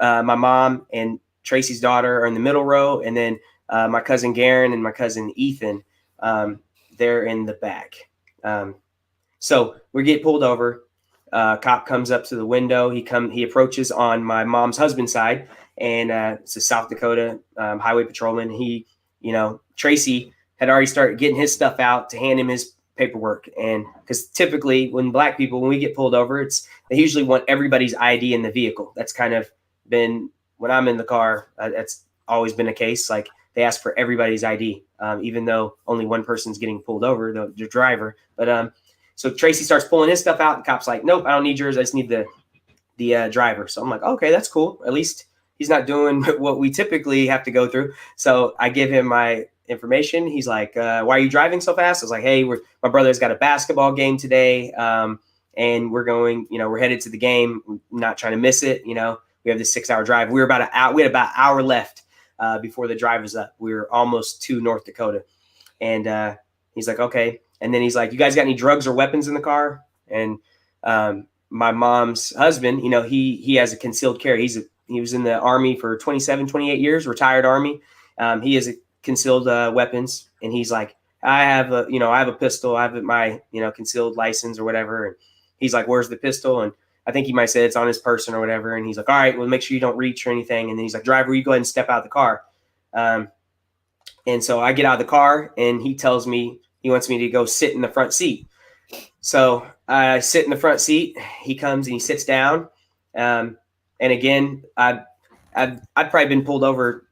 My mom and Tracy's daughter are in the middle row. And then my cousin Garen and my cousin Ethan, they're in the back. So we get pulled over. Cop comes up to the window. He approaches on my mom's husband's side. And it's a South Dakota highway patrolman. Tracy had already started getting his stuff out to hand him his paperwork. And because typically when we get pulled over, they usually want everybody's ID in the vehicle. That's kind of been when I'm in the car. That's always been a case. Like they ask for everybody's ID, even though only one person's getting pulled over, the driver. But so Tracy starts pulling his stuff out. The cop's like, nope, I don't need yours. I just need the driver. So I'm like, okay, that's cool. At least he's not doing what we typically have to go through. So I give him my information. He's like, why are you driving so fast? I was like, hey, my brother's got a basketball game today. And we're going, we're headed to the game. I'm not trying to miss it. We have this 6-hour drive. We had about an hour left before the drive was up. We were almost to North Dakota. And he's like, okay. And then he's like, you guys got any drugs or weapons in the car? And my mom's husband, he has a concealed carry. He was in the Army for 27, 28 years, retired Army. He has concealed weapons. And he's like, I have a pistol. I have my, concealed license or whatever. And he's like, where's the pistol? And I think he might say it's on his person or whatever. And he's like, all right, well, make sure you don't reach or anything. And then he's like, driver, you go ahead and step out of the car. And so I get out of the car and he tells me he wants me to go sit in the front seat. So I sit in the front seat. He comes and he sits down. And again, I've probably been pulled over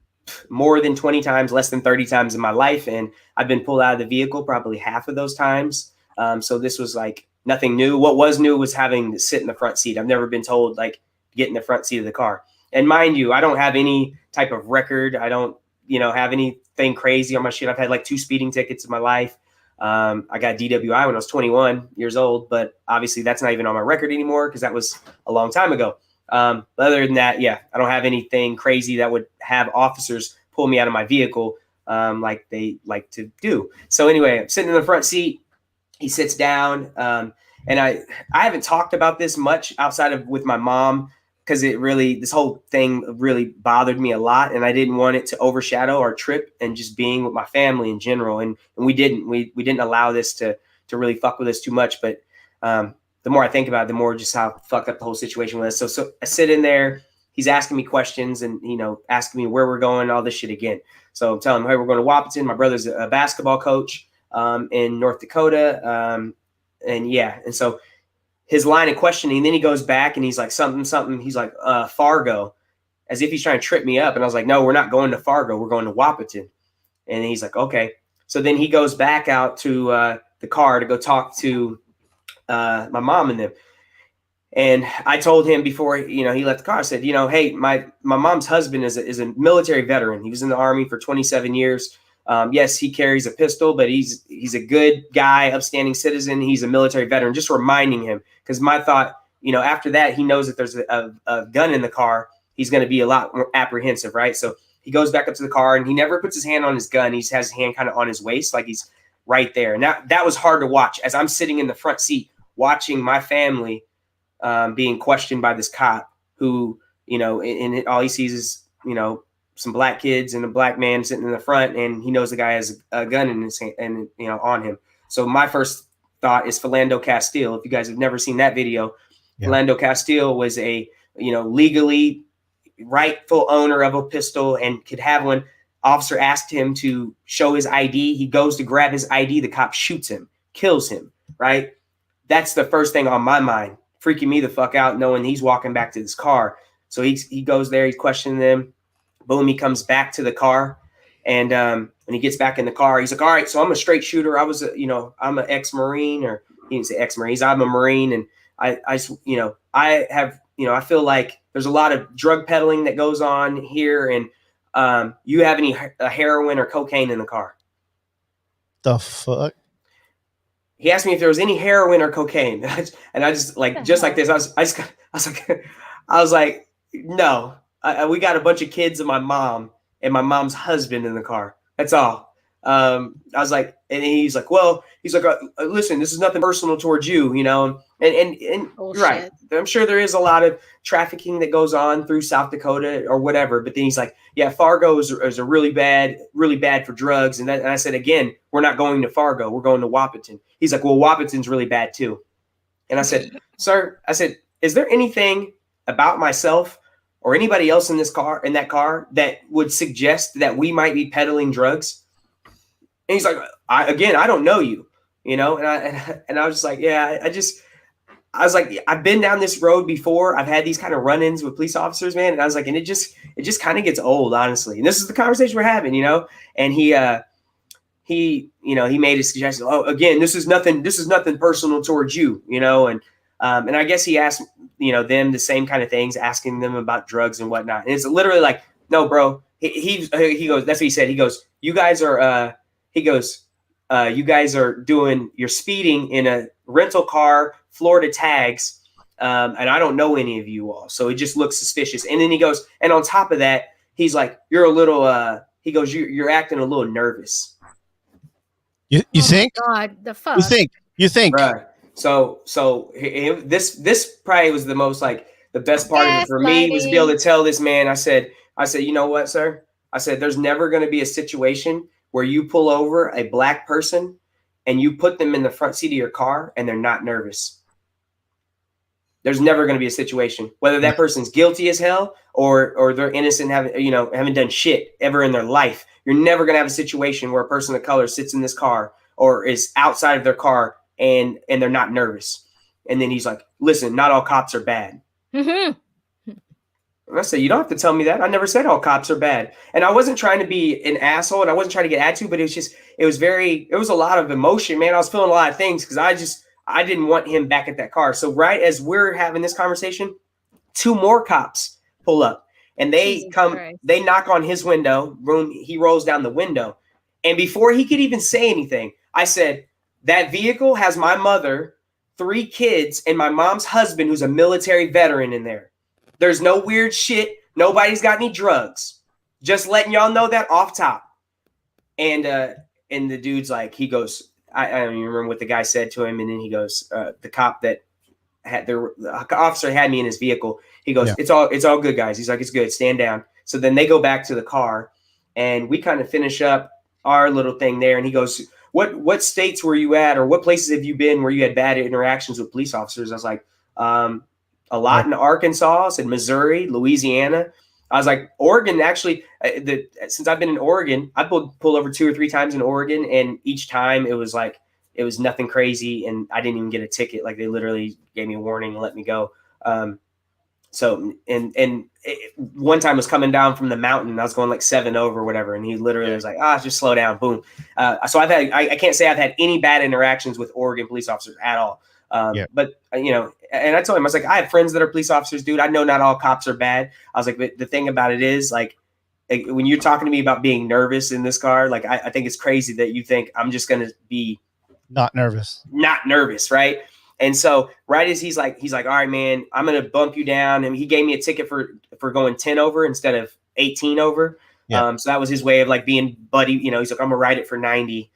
more than 20 times, less than 30 times in my life. And I've been pulled out of the vehicle probably half of those times. So this was like nothing new. What was new was having to sit in the front seat. I've never been told like get in the front seat of the car. And mind you, I don't have any type of record. I don't, have anything crazy on my shit. I've had like 2 speeding tickets in my life. I got DWI when I was 21 years old, but obviously that's not even on my record anymore because that was a long time ago. But other than that, yeah, I don't have anything crazy that would have officers pull me out of my vehicle like they like to do. So anyway, I'm sitting in the front seat. He sits down, and I haven't talked about this much outside of with my mom because this whole thing really bothered me a lot, and I didn't want it to overshadow our trip and just being with my family in general. And we didn't allow this to really fuck with us too much. But the more I think about it, the more just how fucked up the whole situation was. So I sit in there. He's asking me questions and, asking me where we're going, all this shit again. So I'm telling him, hey, we're going to Wahpeton. My brother's a basketball coach in North Dakota. And so his line of questioning, then he goes back and he's like, something. He's like, Fargo, as if he's trying to trip me up. And I was like, no, we're not going to Fargo. We're going to Wahpeton. And he's like, okay. So then he goes back out to the car to go talk to my mom and them. And I told him before, he left the car, I said, hey, my mom's husband is a military veteran. He was in the Army for 27 years. Yes, he carries a pistol, but he's a good guy, upstanding citizen. He's a military veteran, just reminding him. Because my thought, after that, he knows that there's a gun in the car. He's going to be a lot more apprehensive, right? So he goes back up to the car and he never puts his hand on his gun. He has his hand kind of on his waist, like he's right there. And that was hard to watch as I'm sitting in the front seat watching my family being questioned by this cop who, and all he sees is, some black kids and a black man sitting in the front, and he knows the guy has a gun in his hand and, on him. So my first thought is Philando Castile. If you guys have never seen that video, yeah. Philando Castile was a, legally rightful owner of a pistol and could have one. Officer asked him to show his ID. He goes to grab his ID. The cop shoots him, kills him, right? That's the first thing on my mind, freaking me the fuck out, knowing he's walking back to this car. So he goes there, he's questioning them. Boom, he comes back to the car. And when he gets back in the car, he's like, all right, so I'm a straight shooter. I was, I'm an ex-Marine, or he didn't say ex-Marine. I'm a Marine. And I have, I feel like there's a lot of drug peddling that goes on here. And you have any heroin or cocaine in the car? The fuck? He asked me if there was any heroin or cocaine, and I just like this. I was like, no. We got a bunch of kids and my mom and my mom's husband in the car. That's all. I was like, and he's like, listen, this is nothing personal towards you, and right. I'm sure there is a lot of trafficking that goes on through South Dakota or whatever. But then he's like, yeah, Fargo is a really bad for drugs. And I said, again, we're not going to Fargo. We're going to Wahpeton. He's like, well, Wahpeton's really bad too. And I said, sir, is there anything about myself or anybody else in that car that would suggest that we might be peddling drugs? And he's like, I don't know you, and I was just like, yeah, I was like, I've been down this road before. I've had these kind of run-ins with police officers, man. And I was like, and it just kind of gets old, honestly. And this is the conversation we're having, and he made a suggestion. Oh, again, this is nothing personal towards you, and I guess he asked, them the same kind of things, asking them about drugs and whatnot. And it's literally like, no, bro. He goes, that's what he said. He goes, you guys are you're speeding in a rental car, Florida tags, and I don't know any of you all, so it just looks suspicious. And then he goes, and on top of that, he's like, you're a little. He goes, you're acting a little nervous. You think? God, the fuck. You think? Right. So this probably was the most like the best part of it for me was to be able to tell this man. I said, you know what, sir? I said, there's never going to be a situation where you pull over a black person and you put them in the front seat of your car and they're not nervous. There's never going to be a situation, whether that person's guilty as hell or they're innocent, haven't done shit ever in their life. You're never going to have a situation where a person of color sits in this car or is outside of their car and they're not nervous. And then he's like, listen, not all cops are bad. Mm-hmm. And I said, you don't have to tell me that. I never said all cops are bad. And I wasn't trying to be an asshole and I wasn't trying to get attitude, but it was a lot of emotion, man. I was feeling a lot of things because I didn't want him back at that car. So right as we're having this conversation, 2 more cops pull up and they they knock on his window room. He rolls down the window. And before he could even say anything, I said, that vehicle has my mother, 3 kids, and my mom's husband, who's a military veteran in there. There's no weird shit. Nobody's got any drugs. Just letting y'all know that off top. And the dude's like, he goes, I don't even remember what the guy said to him. And then he goes, the cop that the officer had me in his vehicle. He goes, it's all good, guys. He's like, it's good. Stand down. So then they go back to the car and we kind of finish up our little thing there. And he goes, what states were you at, or what places have you been where you had bad interactions with police officers? I was like, a lot in Arkansas, I said Missouri, Louisiana. I was like, Oregon, actually, since I've been in Oregon, I pulled over 2 or 3 times in Oregon, and each time it was nothing crazy, and I didn't even get a ticket. Like, they literally gave me a warning and let me go. One time I was coming down from the mountain, and I was going like 7 over or whatever, and he literally was like, just slow down, boom. So I can't say I've had any bad interactions with Oregon police officers at all. But and I told him, I was like, I have friends that are police officers, dude. I know not all cops are bad. I was like, but the thing about it is, like when you're talking to me about being nervous in this car, like I think it's crazy that you think I'm just going to be not nervous, right? And so right as he's like, all right, man, I'm going to bump you down. And he gave me a ticket for going 10 over instead of 18 over. So that was his way of like being buddy. He's like, I'm going to ride it for 90.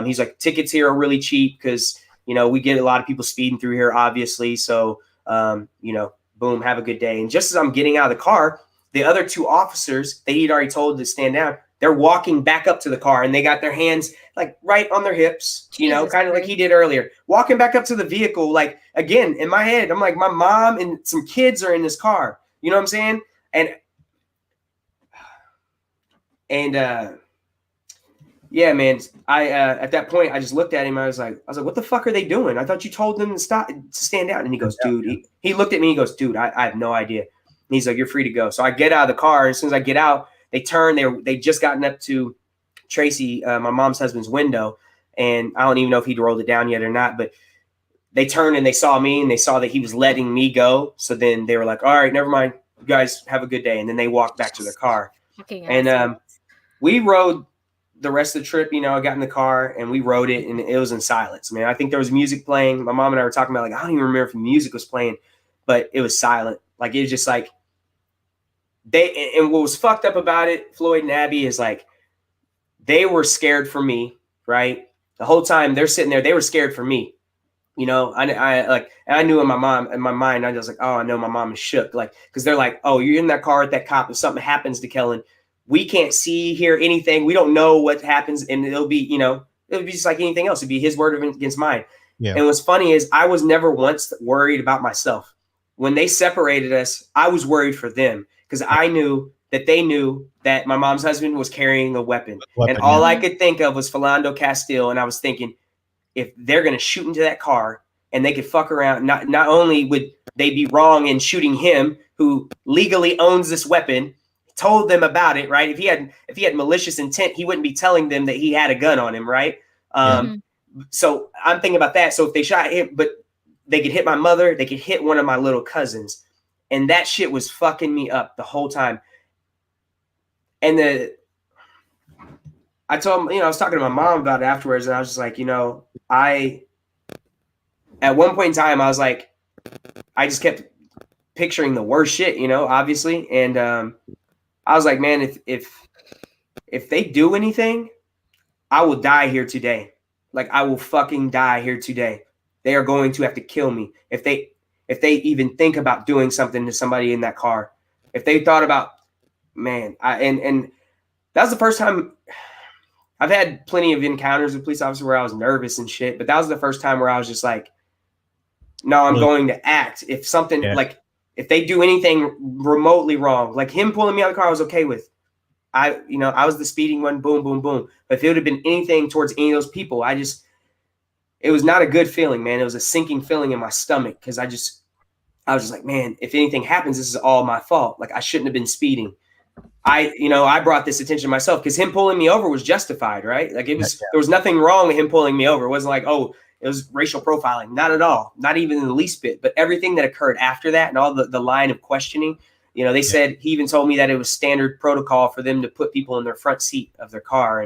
He's like, tickets here are really cheap because we get a lot of people speeding through here, obviously. So, boom, have a good day. And just as I'm getting out of the car, the other 2 officers that he'd already told to stand down, they're walking back up to the car and they got their hands like right on their hips, kind of like he did earlier, walking back up to the vehicle. Like, again, in my head, I'm like, my mom and some kids are in this car. You know what I'm saying? And yeah, man. I at that point I just looked at him. I was like, what the fuck are they doing? I thought you told them to stand down. And he goes, dude. He looked at me. He goes, dude, I have no idea. And he's like, you're free to go. So I get out of the car. And as soon as I get out, they turn. They just gotten up to Tracy, my mom's husband's window, and I don't even know if he'd rolled it down yet or not. But they turned and they saw me, and they saw that he was letting me go. So then they were like, all right, never mind. You guys have a good day. And then they walked back to their car. And we rode the rest of the trip. I got in the car and we rode it, and it was in silence, man. I think there was music playing. My mom and I were talking about, like, I don't even remember if music was playing, but it was silent. Like, it was just like and what was fucked up about it, Floyd and Abby, is like, they were scared for me, right? The whole time they're sitting there, they were scared for me. I knew in my mind, I was like, oh, I know my mom is shook. Like, cause they're like, oh, you're in that car with that cop. If something happens to Kellen, we can't hear anything. We don't know what happens. And it'll be just like anything else. It'd be his word against mine. Yeah. And what's funny is I was never once worried about myself. When they separated us, I was worried for them because I knew that they knew that my mom's husband was carrying a weapon. And all I could think of was Philando Castile. And I was thinking, if they're going to shoot into that car and they could fuck around, not only would they be wrong in shooting him, who legally owns this weapon, told them about it, right? If he had malicious intent, he wouldn't be telling them that he had a gun on him, right? So I'm thinking about that. So if they shot him, but they could hit my mother, they could hit one of my little cousins. And that shit was fucking me up the whole time. And I told him, I was talking to my mom about it afterwards, and I was just like, at one point in time, I was like, I just kept picturing the worst shit, obviously. And I was like, man, if they do anything, I will die here today. Like, I will fucking die here today. They are going to have to kill me. If they even think about doing something to somebody in that car, if they thought about, man, and that was the first time. I've had plenty of encounters with police officers where I was nervous and shit, but that was the first time where I was just like, no, I'm going to act. If something like, if they do anything remotely wrong, like him pulling me out of the car, I was okay with. I was the speeding one, boom, boom, boom. But if it would have been anything towards any of those people, it was not a good feeling, man. It was a sinking feeling in my stomach because I was just like, man, if anything happens, this is all my fault. Like I shouldn't have been speeding. I brought this attention to myself because him pulling me over was justified, right? Like there was nothing wrong with him pulling me over. It wasn't like, oh, it was racial profiling. Not at all. Not even in the least bit. But everything that occurred after that and all the line of questioning, they said, he even told me that it was standard protocol for them to put people in their front seat of their car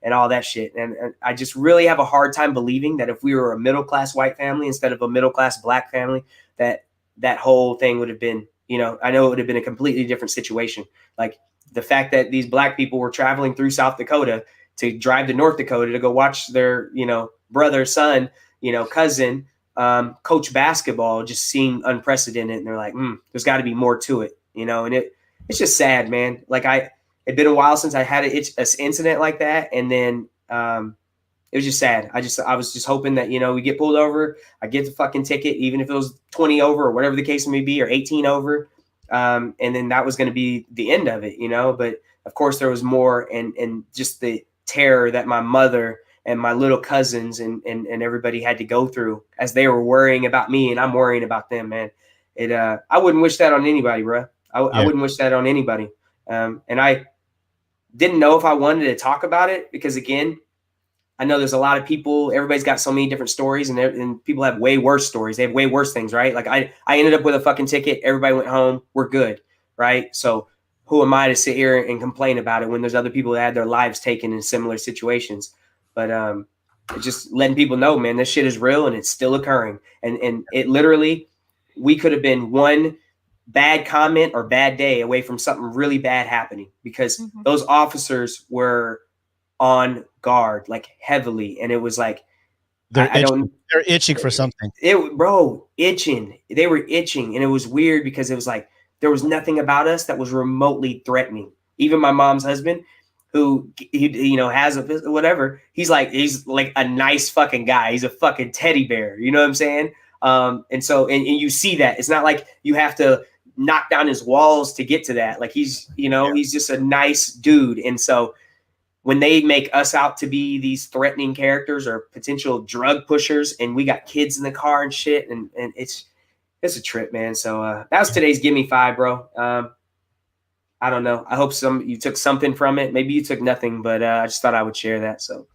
and all that shit. And I just really have a hard time believing that if we were a middle-class white family instead of a middle-class black family, that whole thing would have been, I know it would have been a completely different situation. Like the fact that these black people were traveling through South Dakota to drive to North Dakota to go watch their, brother, son, cousin, coach basketball just seemed unprecedented. And they're like, there's got to be more to it, and it's just sad, man. Like it'd been a while since I had an incident like that. And then it was just sad. I was just hoping that, we get pulled over, I get the fucking ticket, even if it was 20 over or whatever the case may be, or 18 over. And then that was going to be the end of it, but of course there was more, and just the terror that my mother and my little cousins and everybody had to go through as they were worrying about me and I'm worrying about them, man. I wouldn't wish that on anybody, bro. I wouldn't wish that on anybody. And I didn't know if I wanted to talk about it because, again, I know there's a lot of people, everybody's got so many different stories and people have way worse stories. They have way worse things, right? Like I ended up with a fucking ticket. Everybody went home. We're good, right? So who am I to sit here and complain about it when there's other people that had their lives taken in similar situations? But just letting people know, man, this shit is real and it's still occurring. And it literally, we could have been one bad comment or bad day away from something really bad happening because those officers were on guard, like heavily. And it was like, they're itching for something. Itching. They were itching. And it was weird because it was like, there was nothing about us that was remotely threatening. Even my mom's husband, who he has a whatever, he's like a nice fucking guy. He's a fucking teddy bear. You know what I'm saying? And so you see that it's not like you have to knock down his walls to get to that. Like he's just a nice dude. And so when they make us out to be these threatening characters or potential drug pushers, and we got kids in the car and shit, and it's a trip, man. So that was today's Give Me 5, bro. I don't know. I hope you took something from it. Maybe you took nothing, but I just thought I would share that. So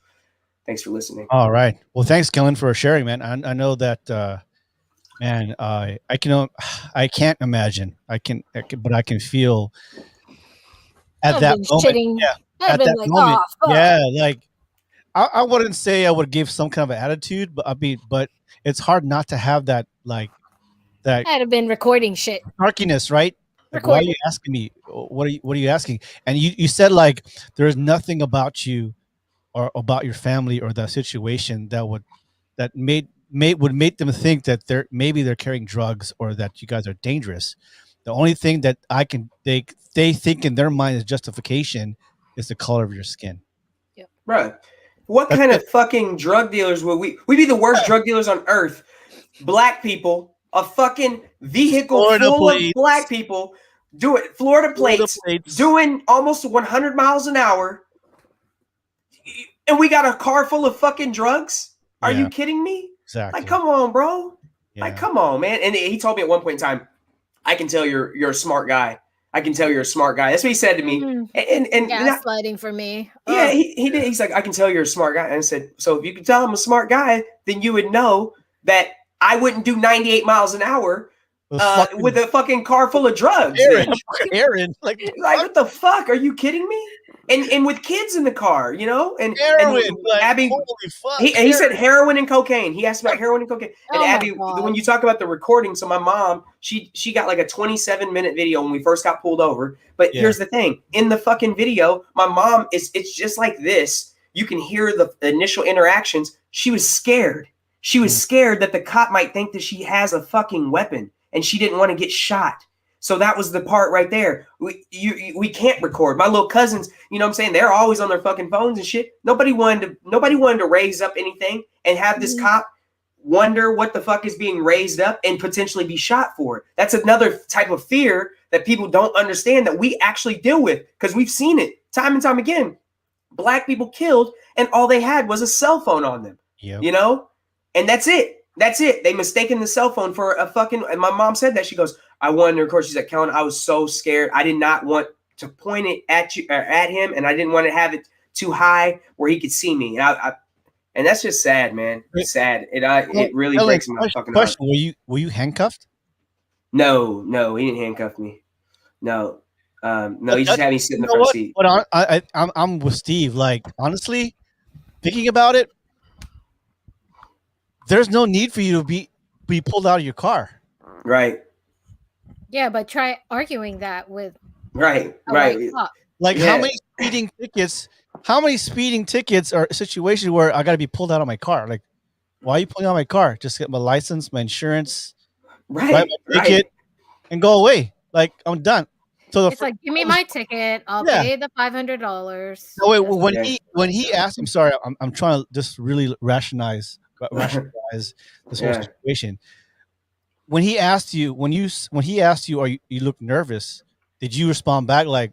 thanks for listening. All right. Well, thanks, Kellen, for sharing, man. I know that, man, I can't imagine. But I can feel at that moment. Yeah. At that moment. Yeah. Like I wouldn't say I would give some kind of an attitude, but it's hard not to have that, like, that I'd have been recording shit. Snarkiness, right? Like, why are you asking me? What are you asking? And you said, like, there's nothing about you or about your family or the situation that would make them think that they're carrying drugs or that you guys are dangerous. The only thing that they think in their mind is justification is the color of your skin. Yep. Right. What kind of fucking drug dealers would we'd be the worst drug dealers on earth? Black people, a fucking vehicle full of black people, Florida plates, doing almost 100 miles an hour, and we got a car full of fucking drugs? Are you kidding me? Exactly. Like, come on, bro. Yeah. Like, come on, man. And he told me at one point in time, I can tell you're a smart guy. I can tell you're a smart guy. That's what he said to me. And gaslighting for me. Yeah, he did. He's like, I can tell you're a smart guy. And I said, so if you can tell I'm a smart guy, then you would know that I wouldn't do 98 miles an hour with a fucking car full of drugs. Aaron, like what the fuck? Are you kidding me? And with kids in the car, and heroin, and like, Abby, holy fuck. He said heroin and cocaine. He asked about heroin and cocaine. And Abby, when you talk about the recording, so my mom, she got like a 27-minute video when we first got pulled over. But here's the thing: in the fucking video, my mom it's just like this. You can hear the initial interactions. She was scared. She was scared that the cop might think that she has a fucking weapon, and she didn't want to get shot. So that was the part right there. We can't record. My little cousins, you know what I'm saying? They're always on their fucking phones and shit. Nobody wanted to raise up anything and have this cop wonder what the fuck is being raised up and potentially be shot for it. That's another type of fear that people don't understand that we actually deal with because we've seen it. time and time again. Black people killed, and all they had was a cell phone on them. Yep. You know, and that's it. That's it. They mistaken the cell phone for a fucking. And my mom said that. She goes, "I wanted." Of course, she's like, "Kellen, I was so scared. I did not want to point it at you or at him, and I didn't want to have it too high where he could see me." And that's just sad, man. It's sad. It really breaks my fucking heart. Were you handcuffed? No, he didn't handcuff me. No, he just had me sit in the front seat. But I'm with Steve. Like, honestly, thinking about it, there's no need for you to be pulled out of your car. Right. Yeah, but try arguing that with right. Like, how many speeding tickets are situations where I got to be pulled out of my car? Like, why are you pulling out my car? Just get my license, my insurance, right, my ticket, and go away. Like, I'm done. So it's like, give me my ticket. I'll pay the $500. No, wait, when he asked, I'm sorry, I'm trying to just really rationalize this whole situation. When he asked you, are you look nervous? Did you respond back like,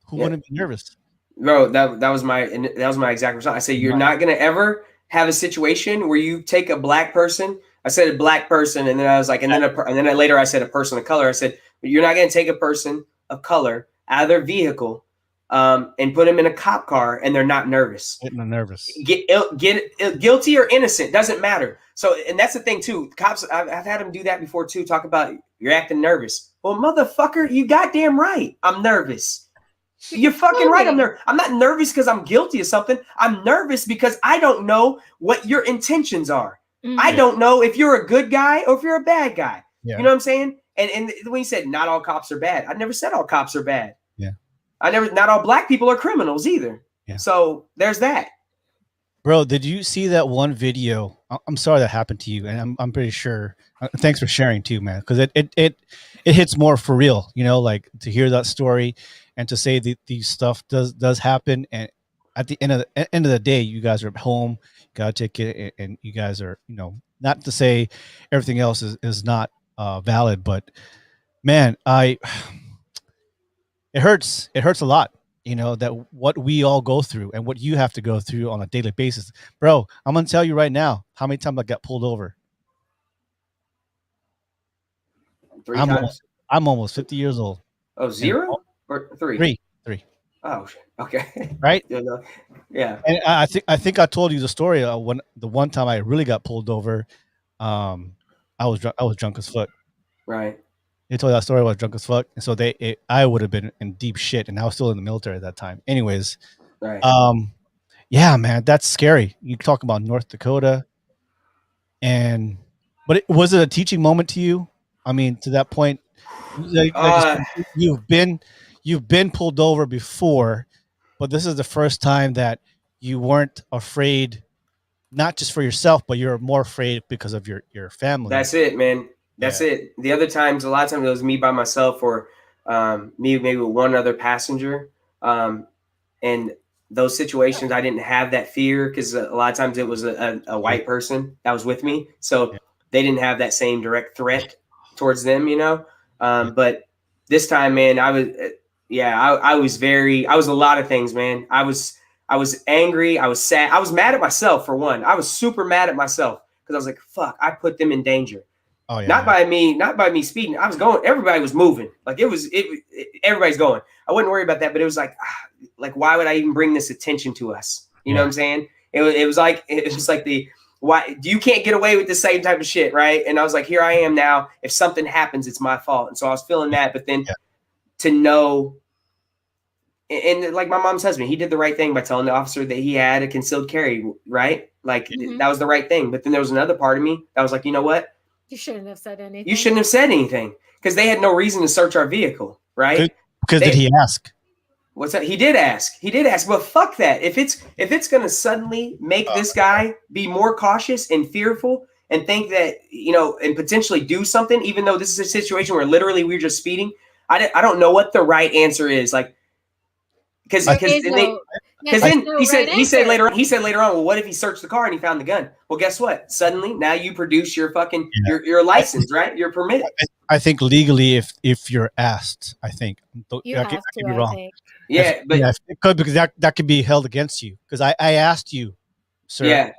who wouldn't be nervous? Bro, that was my exact response. I said, you're not gonna ever have a situation where you take a black person. I said a black person, and then I was like, and then later I said a person of color. I said, but you're not gonna take a person of color out of their vehicle and put them in a cop car, and they're not nervous. Getting nervous. Get guilty or innocent, doesn't matter. So, and that's the thing too. Cops, I've had them do that before too. Talk about you're acting nervous. Well, motherfucker, you goddamn right. I'm nervous. You're fucking right. I'm not nervous because I'm guilty of something. I'm nervous because I don't know what your intentions are. Mm-hmm. I don't know if you're a good guy or if you're a bad guy. Yeah. You know what I'm saying? And when you said not all cops are bad, I never said all cops are bad. Yeah. Not all black people are criminals either. Yeah. So there's that. Bro, did you see that one video? I'm sorry that happened to you, and I'm pretty sure. Thanks for sharing too, man, because it hits more for real. You know, like to hear that story and to say that these stuff does happen, and at the end of the day, you guys are home, got a ticket, and you guys are, you know, not to say everything else is not valid, but man, it hurts a lot. You know, that what we all go through and what you have to go through on a daily basis. Bro, I'm going to tell you right now how many times I got pulled over. 3 times? I'm almost 50 years old. Oh, 0 or 3? 3. Oh, okay. Right? Yeah. And I think I told you the story when the one time I really got pulled over. I was drunk as fuck. Right. They told that story. I was drunk as fuck, and so I would have been in deep shit, and I was still in the military at that time. Anyways, right. Yeah, man, that's scary. You talk about North Dakota, but was it a teaching moment to you? I mean, to that point, you've been pulled over before, but this is the first time that you weren't afraid, not just for yourself, but you're more afraid because of your family. That's it, man. That's it. The other times, a lot of times it was me by myself or me maybe with one other passenger. And those situations, I didn't have that fear because a lot of times it was a white person that was with me. So they didn't have that same direct threat towards them, you know. But this time, man, I was a lot of things, man. I was angry. I was sad. I was mad at myself for one. I was super mad at myself because I was like, fuck, I put them in danger. Oh, yeah, not by me speeding. I was going. Everybody was moving. Like everybody's going. I wouldn't worry about that. But it was like why would I even bring this attention to us? You know what I'm saying? It was like why you can't get away with the same type of shit, right? And I was like, here I am now. If something happens, it's my fault. And so I was feeling that. But then to know, and like my mom's husband, he did the right thing by telling the officer that he had a concealed carry, right? Like that was the right thing. But then there was another part of me that was like, you know what? You shouldn't have said anything. You shouldn't have said anything because they had no reason to search our vehicle, right? Because did he ask? What's that? He did ask. But fuck that. If it's going to suddenly make this guy be more cautious and fearful and think that, you know, and potentially do something, even though this is a situation where literally we're just speeding, I don't know what the right answer is. Like, because then he said later on, well, what if he searched the car and he found the gun? Well, guess what? Suddenly now you produce your fucking your license, right? Your permit. I think legally, if you're asked, I think You I have could to, be I wrong. think. Yeah, but Yeah, it could, because that could be held against you. Because I asked you, sir, yeah,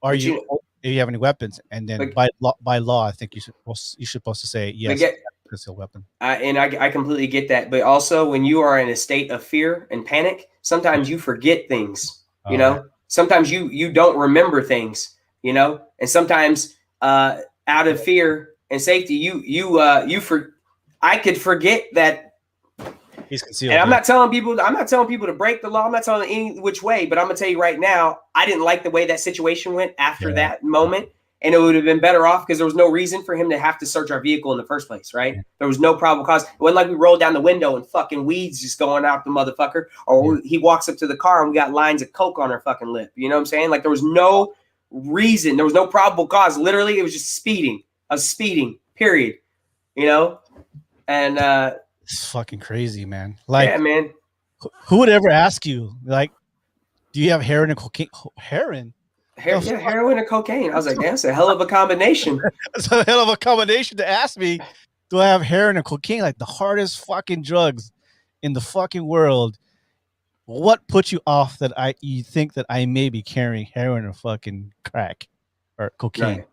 are but you do you have any weapons? And then but by law, I think you should supposed to say but yes, get concealed weapon. I completely get that. But also, when you are in a state of fear and panic, sometimes you forget things. You Oh, yeah. know, sometimes you don't remember things. You know, and sometimes out of fear and safety, I could forget that. He's concealed. And I'm Yeah. not telling people to break the law. I'm not telling any which way, but I'm gonna tell you right now, I didn't like the way that situation went after Yeah. that moment. And it would have been better off because there was no reason for him to have to search our vehicle in the first place, right? Yeah. There was no probable cause. It wasn't like we rolled down the window and fucking weeds just going out the motherfucker, or he walks up to the car and we got lines of coke on our fucking lip. You know what I'm saying? Like there was no reason, there was no probable cause. Literally, it was just speeding, period. You know, and It's fucking crazy, man. Like, yeah, man. who would ever ask you, like, do you have heroin and cocaine? Heroin? Heroin and cocaine. I was like, that's a hell of a combination. It's a hell of a combination to ask me. Do I have heroin and cocaine? Like the hardest fucking drugs in the fucking world. What put you off that you think that I may be carrying heroin or fucking crack or cocaine?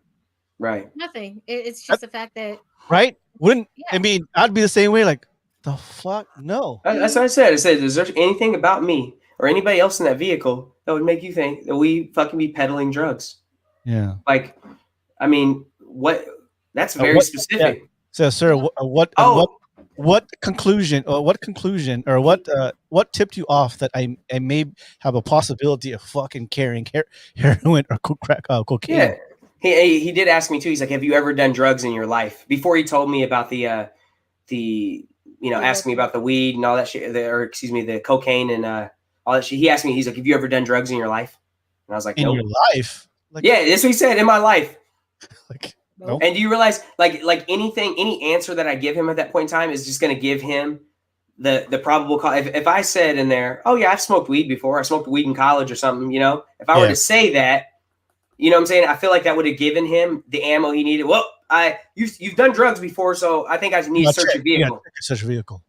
Right. Nothing. It's just the fact that Right? Wouldn't Yeah. I mean? I'd be the same way. Like the fuck? No. That's what I said. I said, is there anything about me or anybody else in that vehicle that would make you think that we fucking be peddling drugs? Yeah. Like, I mean, what? That's very specific. Yeah. So, sir, what conclusion or what tipped you off that I may have a possibility of fucking carrying heroin or crack cocaine? Yeah. He did ask me too. He's like, have you ever done drugs in your life? Before he told me about the asked me about the weed and all that shit, the cocaine and all that shit. He asked me, he's like, have you ever done drugs in your life? And I was like, in nope. your life? Like, yeah, that's what he said, in my life. Like, nope. And do you realize, like any answer that I give him at that point in time is just going to give him the probable cause. If I said in there, oh yeah, I've smoked weed before. I smoked weed in college or something, you know, if I were to say that, you know what I'm saying? I feel like that would have given him the ammo he needed. Well, you've done drugs before, so I think I need to search your vehicle. Search your vehicle.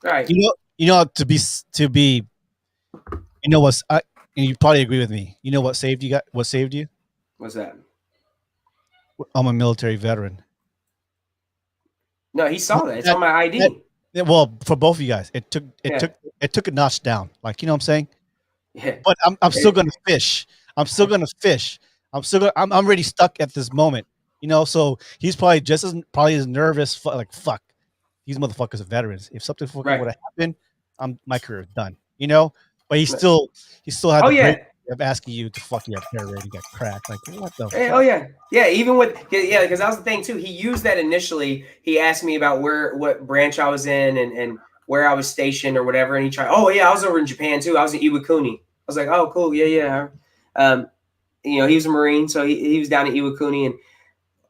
Right. You know, to be, you know what's, and you probably agree with me. You know what saved you? What saved you? What's that? I'm a military veteran. No, he saw that. It's on my ID. Well, for both of you guys, it took a notch down. Like, you know what I'm saying? Yeah. But I'm still gonna fish. I'm still gonna fish. I'm already stuck at this moment. You know, so he's probably just as nervous. Like, fuck, these motherfuckers are veterans. If something fucking would have happened, my career is done. You know, but he still had the great of asking you to fuck you up heroin, you got cracked. Like, what the fuck? Oh yeah. Even with because that was the thing too. He used that initially. He asked me about what branch I was in and where I was stationed or whatever, and he tried. Oh yeah, I was over in Japan too. I was in Iwakuni. I was like, oh cool, yeah. You know, he was a Marine, so he was down at Iwakuni, and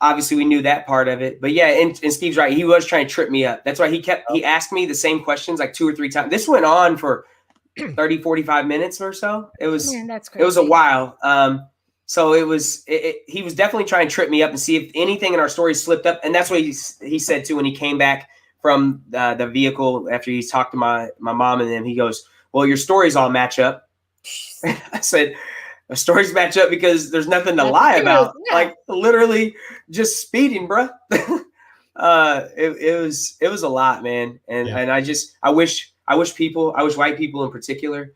obviously we knew that part of it. But yeah, and Steve's right. He was trying to trip me up. That's why he asked me the same questions like 2 or 3 times. This went on for 30, 45 minutes or so. It was that's crazy. It was a while. So he was definitely trying to trip me up and see if anything in our story slipped up. And that's what he said too when he came back from the vehicle after he talked to my mom and them. He goes, well, your stories all match up. I said, the stories match up because there's nothing to lie about. Yeah. Like literally just speeding, bro. It was a lot, man. And I wish white people in particular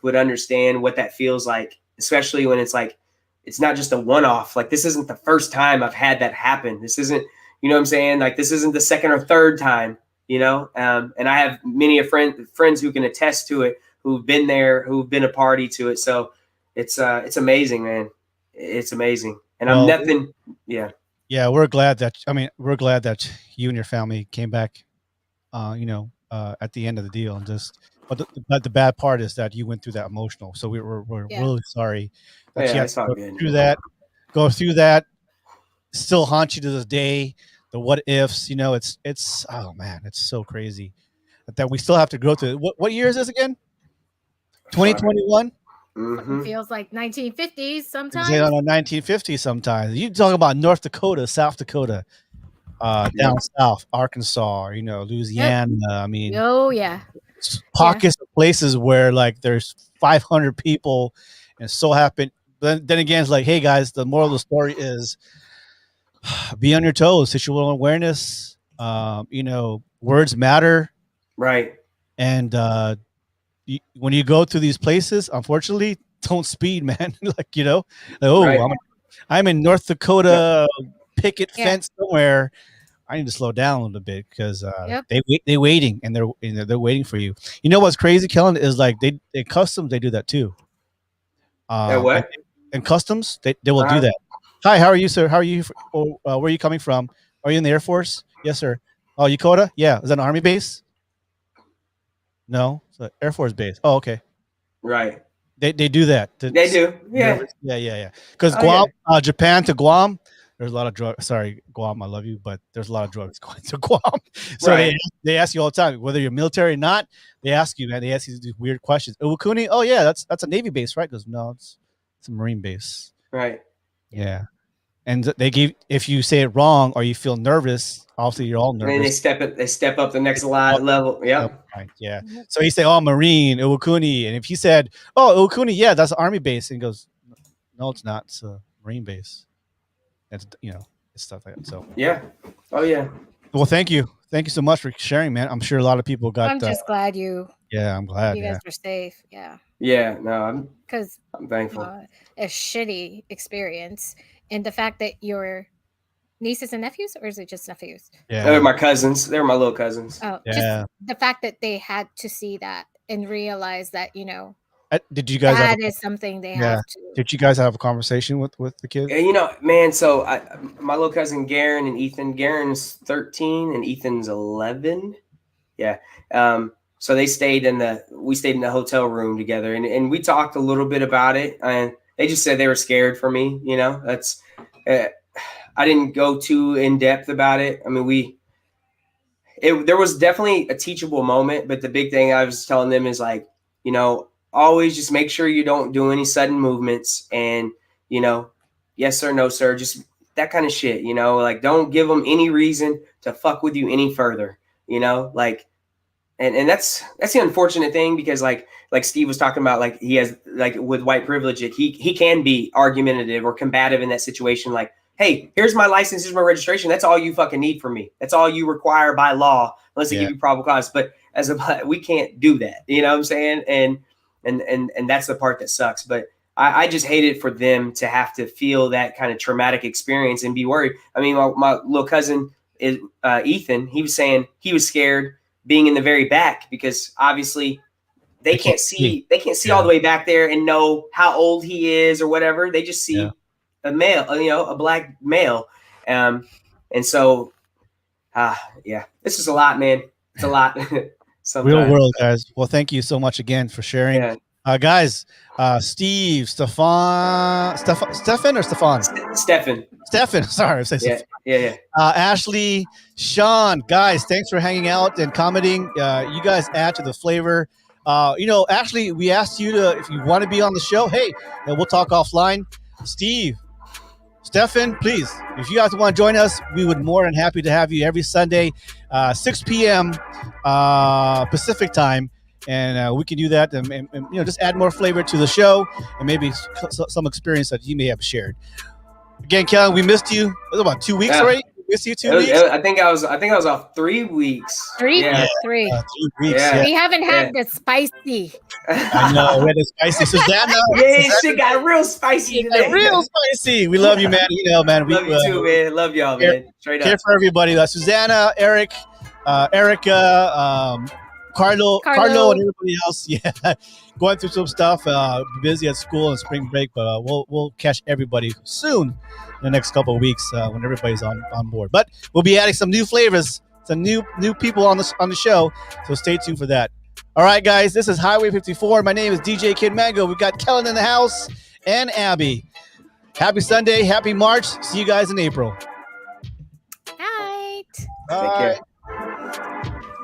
would understand what that feels like, especially when it's like, it's not just a one-off. Like, this isn't the first time I've had that happen. This isn't, you know what I'm saying? Like, this isn't the second or third time, you know? And I have many friends who can attest to it, who've been there, who've been a party to it. So it's amazing, man. It's amazing. And I'm nothing. Yeah. Yeah. We're glad that you and your family came back, at the end of the deal, and but the bad part is that you went through that emotional. So we're really sorry that you have to go through that. Still haunt you to this day. The what ifs, you know, it's oh man, it's so crazy that we still have to go through. What year is this again? 2021. Mm-hmm. Feels like 1950s sometimes. 1950s sometimes. You talk about North Dakota, South Dakota. down south, Arkansas, Louisiana. I mean, Oh yeah. pockets of places where like there's 500 people, and so happen. Then again, it's like, hey guys, the moral of the story is be on your toes, situational awareness. Words matter, Right. and when you go to these places, unfortunately, don't speed, man. Right. I'm in North Dakota, picket fence somewhere. I need to slow down a little bit because they're waiting, and they're waiting for you. You know what's crazy, Kellen, is like they customs, they do that too. What? And customs, they will do that. Hi, how are you, sir? How are you? Where are you coming from? Are you in the Air Force? Yes, sir. Oh, Yokota? Yeah. Is that an Army base? No, it's an Air Force base. Oh, okay. Right. They do that. They do. Yeah. Yeah. Because Guam, Japan to Guam, there's a lot of drugs. Sorry, Guam, I love you, but there's a lot of drugs going to Guam. So they ask you all the time, whether you're military or not. They ask you, man. They ask you these weird questions. Iwakuni? Oh yeah, that's a Navy base, right? Goes, no, it's a Marine base. Right. Yeah. And if you say it wrong or you feel nervous, obviously you're all nervous. And they step up the next level. Yep. Right, yeah. So he say, oh, Marine, Iwakuni. And if he said, oh, Iwakuni, yeah, that's an Army base. And he goes, no, it's not. It's a Marine base. It's, it's stuff like that. So yeah. Oh yeah. Well, thank you. Thank you so much for sharing, man. I'm sure a lot of people got. I'm just glad you. Yeah, I'm glad. You guys were safe. Yeah. Yeah. No, I'm thankful. A shitty experience, and the fact that your nieces and nephews, or is it just nephews? Yeah, they're my cousins. They're my little cousins. Oh, yeah. Just the fact that they had to see that and realize that did you guys that is something they have to. Did you guys have a conversation with the kids? Yeah, man. So my little cousin Garen and Ethan. Garen's 13 and Ethan's 11. Yeah. So we stayed in the hotel room together, and we talked a little bit about it, and they just said they were scared for me. That's I didn't go too in depth about it. I mean, there was definitely a teachable moment, but the big thing I was telling them is like, always just make sure you don't do any sudden movements, and yes sir, no sir, just that kind of shit. Like don't give them any reason to fuck with you any further. Like. And that's the unfortunate thing, because like Steve was talking about, like he has, like with white privilege, he can be argumentative or combative in that situation. Like, hey, here's my license, here's my registration. That's all you fucking need from me. That's all you require by law, unless they give you probable cause. But we can't do that. You know what I'm saying? And that's the part that sucks. But I just hate it for them to have to feel that kind of traumatic experience and be worried. I mean, my little cousin is Ethan. He was saying he was scared being in the very back, because obviously they can't see all the way back there and know how old he is or whatever. They just see a male, a black male. And so, this is a lot, man. It's a lot. Real world, guys. Well, thank you so much again for sharing. Guys, Steve, Stefan, or Stefan? Stefan. Sorry, I say Stefan. Yeah. Ashley, Sean, guys, thanks for hanging out and commenting. You guys add to the flavor. Ashley, we asked you if you want to be on the show. Hey, we'll talk offline. Steve, Stefan, please, if you guys want to join us, we would more than happy to have you every Sunday, 6 p.m. Pacific time. And we can do that and just add more flavor to the show, and maybe some experience that you may have shared. Again, Kellen, we missed you. It was about 2 weeks already. We missed you 2 weeks. I think I was off 3 weeks. 3 yeah. 3 weeks. Yeah. We haven't had the spicy. I know, we had the spicy. Susanna. Shit got real spicy today. Real spicy. We love you, man. Man. Love you too, man. Love y'all, man. Straight up. Care for everybody. Susanna, Eric, Erica, Carlo and everybody else, going through some stuff. Busy at school and spring break, but we'll catch everybody soon in the next couple of weeks when everybody's on board. But we'll be adding some new flavors, some new people on the show, so stay tuned for that. All right, guys, this is Highway 54. My name is DJ Kid Mango. We've got Kellen in the house and Abby. Happy Sunday, happy March. See you guys in April. Night. Take care.